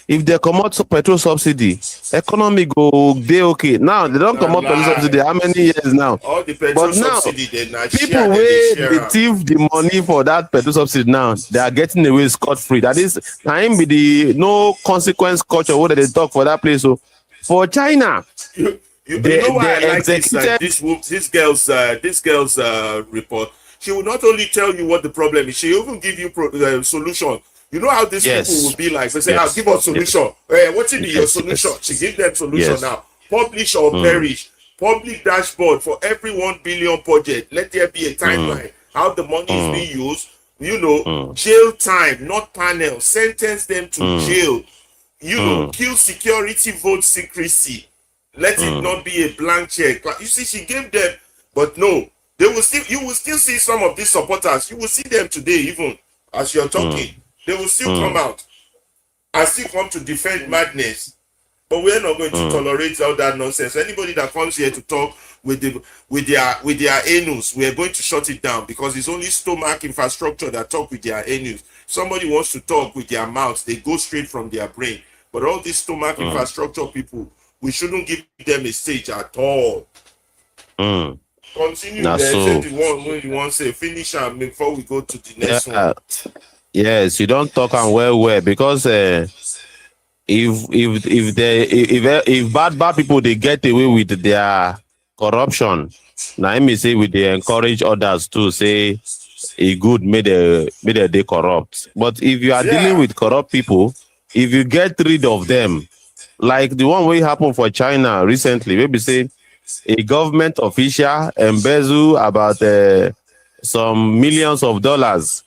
if they come out petrol subsidy, economy go they okay. Now they don't come out petrol subsidy. How many years now? All the petrol but now subsidy, people wey they thief the money for that petrol subsidy now, they are getting away scot free. That is, time be the no consequence culture. What they talk for that place? So for China, you know why I like this girl's report. She will not only tell you what the problem is, she will even give you solution. You know how these people will be like. They say, "Now give us solution." What's in your solution? She give them solution now. Publish or perish. Public dashboard for every 1 billion project. Let there be a timeline. How the money is being used. Jail time, not panel. Sentence them to jail. Kill security, vote secrecy. Let it not be a blank check. You see, she gave them, but no. You will still see some of these supporters. You will see them today, even as you're talking. They will still come out and still come to defend madness. But we're not going to tolerate all that nonsense. Anybody that comes here to talk with their anus, we are going to shut it down, because it's only stomach infrastructure that talk with their anus. Somebody wants to talk with their mouth, they go straight from their brain. But all these stomach infrastructure people, we shouldn't give them a stage at all. Continue there. Say the one when you want to say finish and before we go to the next one. Yes, you don't talk and well because if bad people they get away with their corruption, now me say we they encourage others to say a good made they corrupt. But if you are dealing with corrupt people, if you get rid of them, like the one way happened for China recently, maybe say a government official embezzle about some millions of dollars.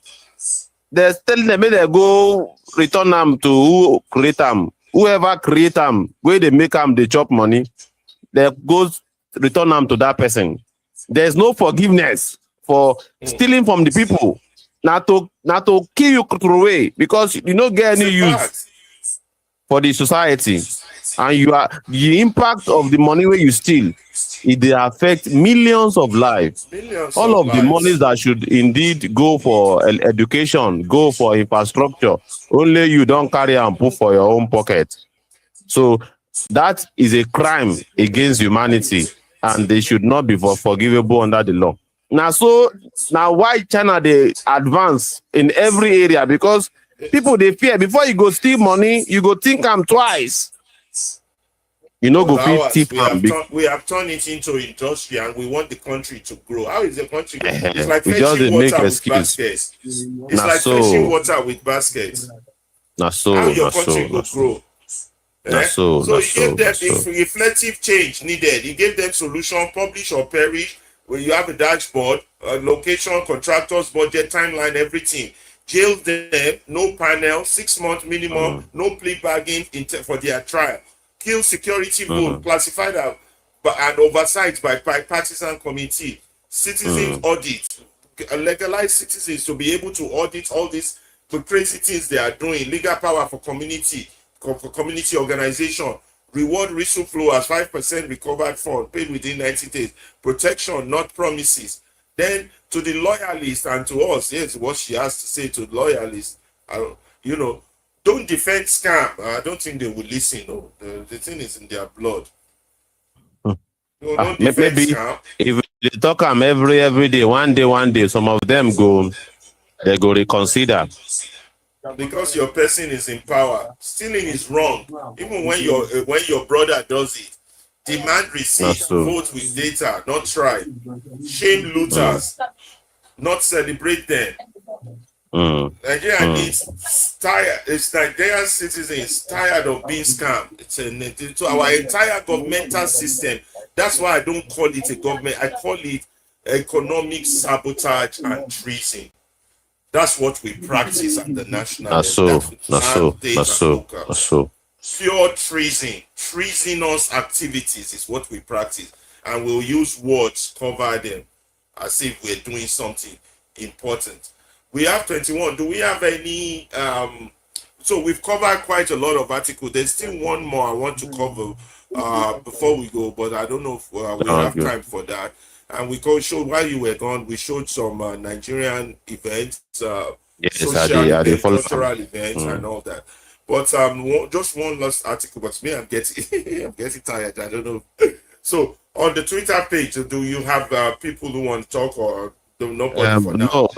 They're telling them they go return them to who create them. Whoever create them, where they make them, they chop money, they go return them to that person. There's no forgiveness for stealing from the people. Not to kill you through away, because you don't get any use for the society. And you are the impact of the money where you steal, it affect millions of lives. All of the monies that should indeed go for education, go for infrastructure, only you don't carry and put for your own pocket. So that is a crime against humanity, and they should not be forgivable under the law. Now why China they advance in every area? Because people they fear before you go steal money, you go think I'm twice. You know, go feed we have turned it into industry, and we want the country to grow. How is the country? It's like fetching water with baskets. It's like fetching water with baskets. How your country will grow? So you gave them reflective change needed. You gave them solution, publish or perish. Where you have a dashboard, location, contractors, budget, timeline, everything. Jail them, no panel, 6 months minimum, no plea bargain for their trial. Kill security vote, classified and oversight by bipartisan committee. Citizens audit, legalized citizens to be able to audit all these the crazy things they are doing. Legal power for community, for community organization. Reward whistle flow as 5% recovered fund paid within 90 days. Protection, not promises. Then to the loyalists and to us, here's what she has to say to the loyalists. You know, don't defend scam. I don't think they will listen. No, the thing is in their blood. No, don't defend Maybe scam. if they talk them every day, one day, some of them they go reconsider. Because your person is in power. Stealing is wrong. Even when your brother does it. Demand receipts, vote with data, not try. Shame looters, not celebrate them. Nigeria needs tired. It's Nigerian citizens tired of being scammed. So our entire governmental system. That's why I don't call it a government. I call it economic sabotage and treason. That's what we practice at the national level. So. Pure treason, treasonous activities is what we practice, and we'll use words cover them as if we're doing something important. We have 21. Do we have any? So we've covered quite a lot of articles. There's still one more I want to cover before we go, but I don't know if we have time for that. And we showed while you were gone, we showed some Nigerian events, social events, cultural events, and all that. But just one last article. But me, I'm getting I'm getting tired. I don't know. So on the Twitter page, do you have people who want to talk, or nobody for now? No,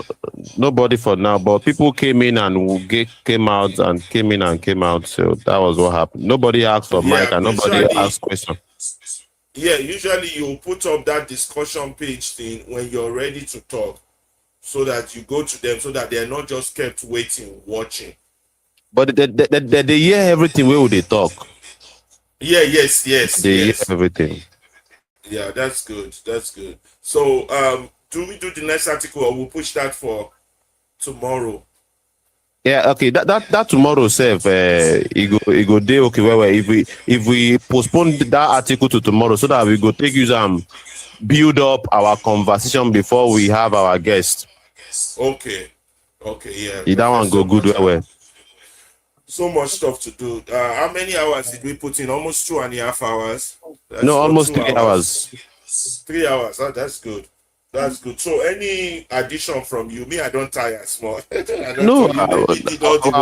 nobody for now. But people came in and came out and came in and came out. So that was what happened. Nobody asked for mic and nobody asked questions. Yeah, usually you put up that discussion page thing when you're ready to talk, so that you go to them, so that they're not just kept waiting, watching. But they hear everything. Where would they talk? Yeah, yes. They hear everything. Yeah, that's good. That's good. So, do we do the next article, or we'll push that for tomorrow? Yeah, okay. That tomorrow, self, it go day okay. Well, if we postpone that article to tomorrow, so that we go take use build up our conversation before we have our guest. Okay, yeah. That one go good well. So much stuff to do. How many hours did we put in? Almost 2.5 hours. No, almost 3 hours. 3 hours. Oh, that's good. That's good. So, any addition from you? Me, I don't tire small. No, our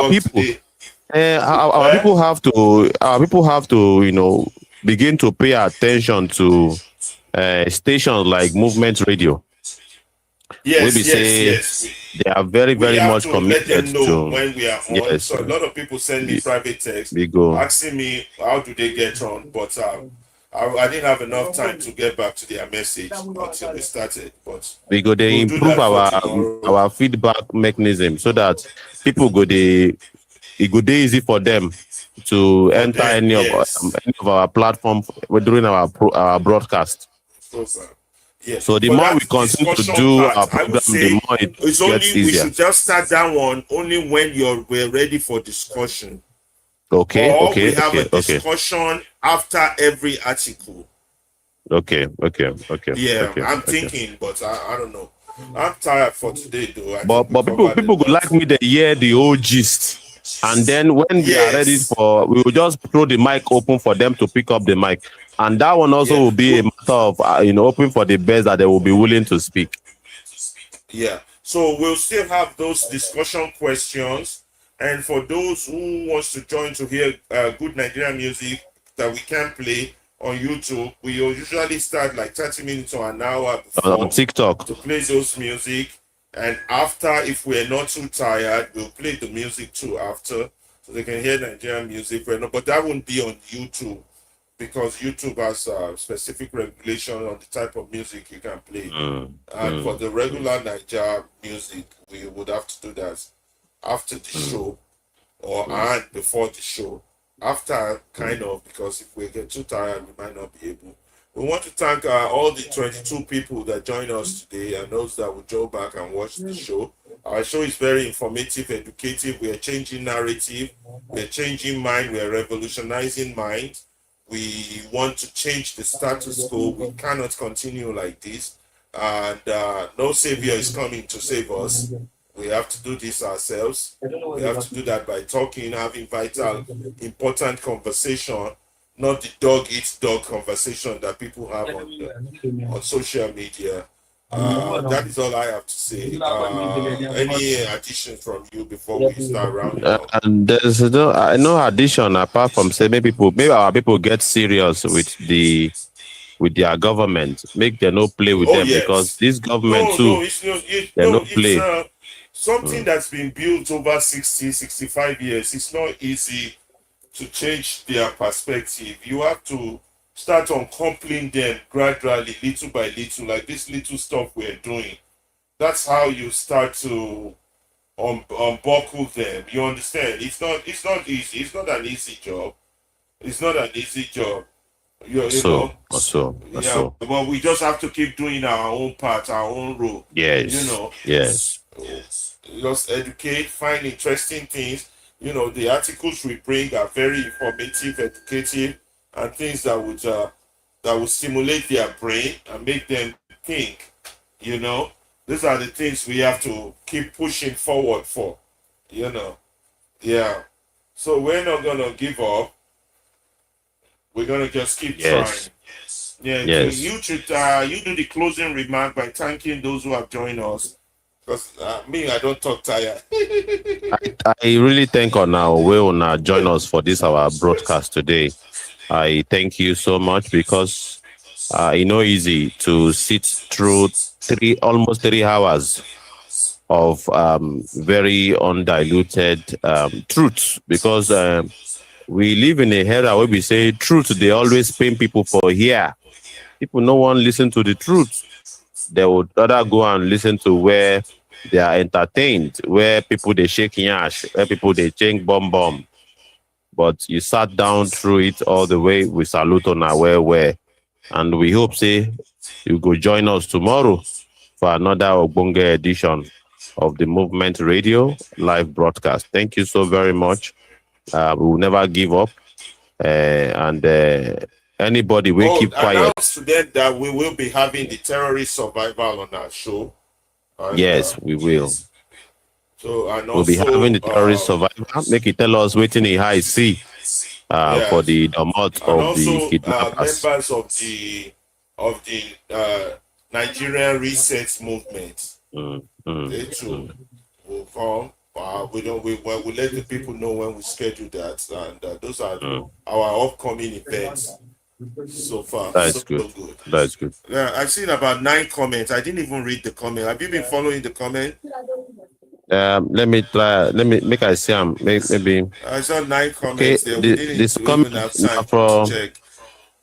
people. Our people have to. Our people have to, begin to pay attention to stations like Movement Radio. Yes. They are very, very much committed let them know when we are on. Yes, so a lot of people send me private text asking me how do they get on, but I didn't have enough time to get back to their message until we started. But they improve our feedback mechanism so that people it go easy for them to enter any of our platform during our broadcast. Yes. So the more we continue to do our program, the more it gets easier. We should just start that one only when we're ready for discussion. Okay. We have a discussion after every article. Okay. Yeah, I'm thinking, but I don't know. I'm tired for today, though. But people would like me to hear the whole gist. And then when we are ready we will just throw the mic open for them to pick up the mic. And that one also will be a matter of, open for the best that they will be willing to speak. Yeah. So we'll still have those discussion questions. And for those who wants to join to hear good Nigerian music that we can play on YouTube, we usually start like 30 minutes or an hour before on TikTok to play those music. And after, if we're not too tired, we'll play the music too after, so they can hear Nigerian music. But that won't be on YouTube, because YouTube has specific regulation on the type of music you can play. And for the regular Nigerian music, we would have to do that after the show and before the show. After, kind of, because if we get too tired, we might not be able. We want to thank all the 22 people that joined us today and those that will go back and watch the show. Our show is very informative, educative. We are changing narrative. We are changing mind. We are revolutionizing mind. We want to change the status quo. We cannot continue like this. and no savior is coming to save us. We have to do this ourselves. We have to do that by talking, having vital, important conversation, not the dog eats dog conversation that people have on social media. That is all I have to say. Any addition from you before we start rounding up? And there's no addition apart from saying maybe our people get serious with their government, make them no play with Oh them, because yes. this government No, too, no, it's no, they no it's play. something that's been built over 60, 65 years. It's not easy to change their perspective. You have to start uncoupling them gradually, little by little, like this little stuff we're doing. That's how you start to unbuckle them. You understand? It's not easy. It's not an easy job. It's not an easy job. You know, yeah, So. but we just have to keep doing our own part, our own role. You Yes, know, yes, just educate, find interesting things. You know, the articles we bring are very informative, educative, and things that would stimulate their brain and make them think. You know, these are the things we have to keep pushing forward for. You know, yeah. So we're not gonna give up. We're gonna just keep trying. yes, Yeah, so yes. you do the closing remark by thanking those who have joined us. Because me, I don't talk tired. I really thank on our will now join us for this our broadcast today. I thank you so much, because it's not easy to sit through almost 3 hours of very undiluted truth, because we live in a era where we say truth, they always pain people for here. People no one listen to the truth. They would rather go and listen to where they are entertained, where people they shake yash, where people they change bomb. But you sat down through it all the way. We salute on our where. And we hope say you go join us tomorrow for another Ogbonge edition of the Movement Radio live broadcast. Thank you so very much. We will never give up. And anybody will Oh, keep quiet. announce to them that we will be having the terrorist survival on our show. And Yes, we will. so, and We'll be having also, the terrorist survivor. Make it tell us waiting in high sea for yes, the domot and of the also kidnappers. members of the Nigerian reset movement. Mm, mm, They too mm, will come. We let the people know when we schedule that, and those are mm. our upcoming events so far. That's So good. good. That's good. Yeah, I've seen about 9 comments. I didn't even read the comment. Have you been following the comment? Let me try. Let me make I see. Maybe. I saw 9 Okay. comments there. We didn't This even comment have time to for check.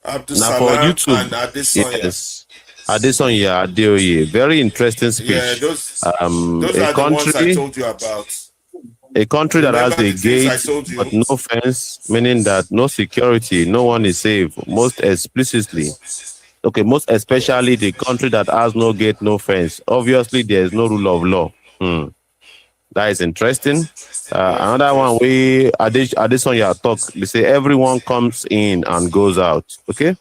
Abdul now for Salam YouTube. and Adesonya. Yes. Adesonya Adeoye. Very interesting Yeah, speech. those A are the ones I country told you about. that has Remember a the things I gate told but you? no fence, meaning that no security, no one is safe. Most explicitly, okay, most especially the country that has no gate, no fence. Obviously, there is no rule of law. That is interesting. That's Another one interesting. we Adesonya talk. They say everyone comes in and goes out. Okay,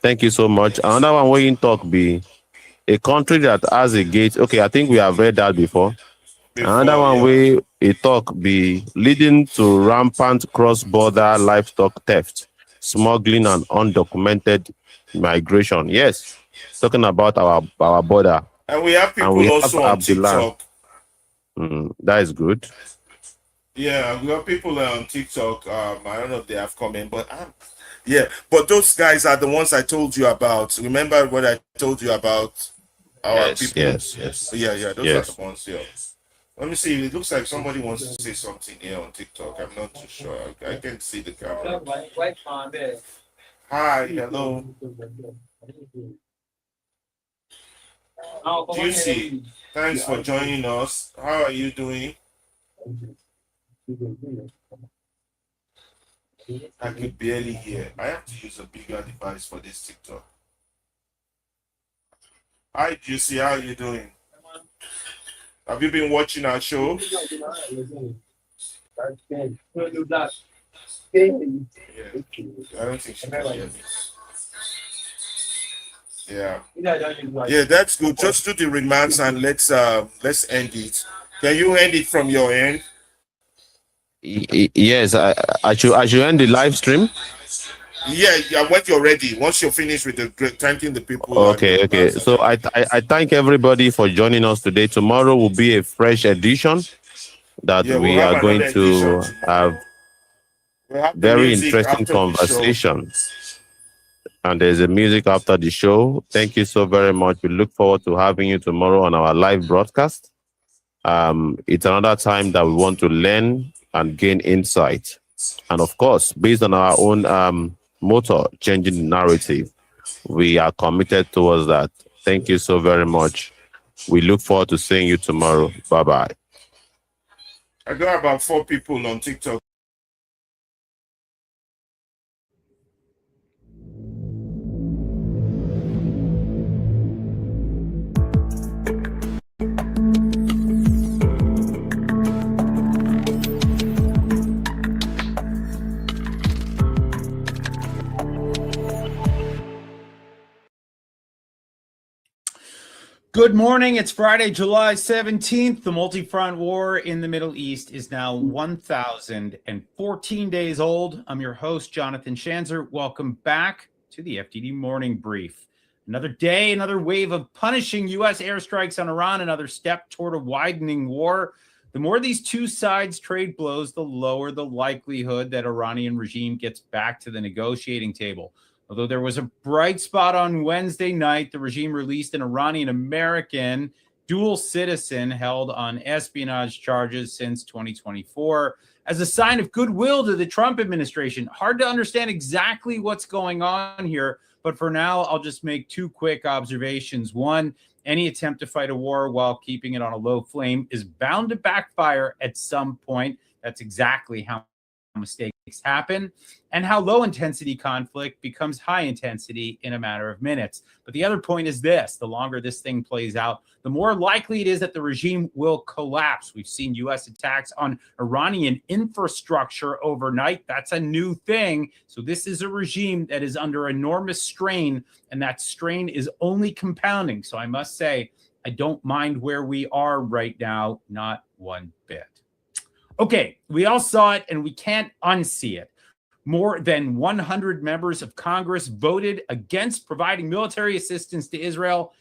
thank you so much. Another one we in talk be a country that has a gate. Okay, I think we have read that before. Another Before, one yeah. way a talk be leading to rampant cross-border livestock theft, smuggling, and undocumented migration. Yes, talking about our border, And we have and people we have also on Abdullah. TikTok. That is good. Yeah, we have people on TikTok. I don't know if they have comment, but yeah, but those guys are the ones I told you about. Remember what I told you about our Yes, people? yes, yes, Yeah, those are the yes. ones. Yeah. Let me see. It looks like somebody wants to say something here on TikTok. I'm not too sure. I can't see the camera. Hi, hello. Juicy, thanks for joining us. How are you doing? I could barely hear. I have to use a bigger device for this TikTok. Hi, Juicy. How are you doing? Have you been watching our show? Yeah. I don't think she can hear me. Yeah. Yeah, that's good. Just do the remarks and let's end it. Can you end it from your end? Yes, I should end the live stream. Yeah, yeah. When you're ready, once you're finished with the thanking the people and the Okay. remarks, and So then I thank everybody for joining us today. Tomorrow will be a fresh edition that yeah, we'll we have are another going edition to tomorrow. have We'll have the very music interesting after the show. conversation. And there's a music after the show. Thank you so very much. We look forward to having you tomorrow on our live broadcast. It's another time that we want to learn and gain insight. And of course, based on our own motto, changing the narrative, we are committed towards that. Thank you so very much. We look forward to seeing you tomorrow. Bye bye. I got about 4 people on TikTok. Good morning. It's Friday, July 17th. The multi-front war in the Middle East is now 1,014 days old. I'm your host, Jonathan Shanzer. Welcome back to the FTD Morning Brief. Another day, another wave of punishing U.S. airstrikes on Iran, another step toward a widening war. The more these two sides trade blows, the lower the likelihood that Iranian regime gets back to the negotiating table. Although there was a bright spot on Wednesday night, the regime released an Iranian-American dual citizen held on espionage charges since 2024 as a sign of goodwill to the Trump administration. Hard to understand exactly what's going on here, but for now, I'll just make 2 quick observations. One, any attempt to fight a war while keeping it on a low flame is bound to backfire at some point. That's exactly how mistakes happen, and how low intensity conflict becomes high intensity in a matter of minutes. But the other point is this: the longer this thing plays out, the more likely it is that the regime will collapse. We've seen U.S. attacks on Iranian infrastructure overnight. That's a new thing. So this is a regime that is under enormous strain, and that strain is only compounding. So I must say, I don't mind where we are right now, not one bit. Okay, we all saw it and we can't unsee it. More than 100 members of Congress voted against providing military assistance to Israel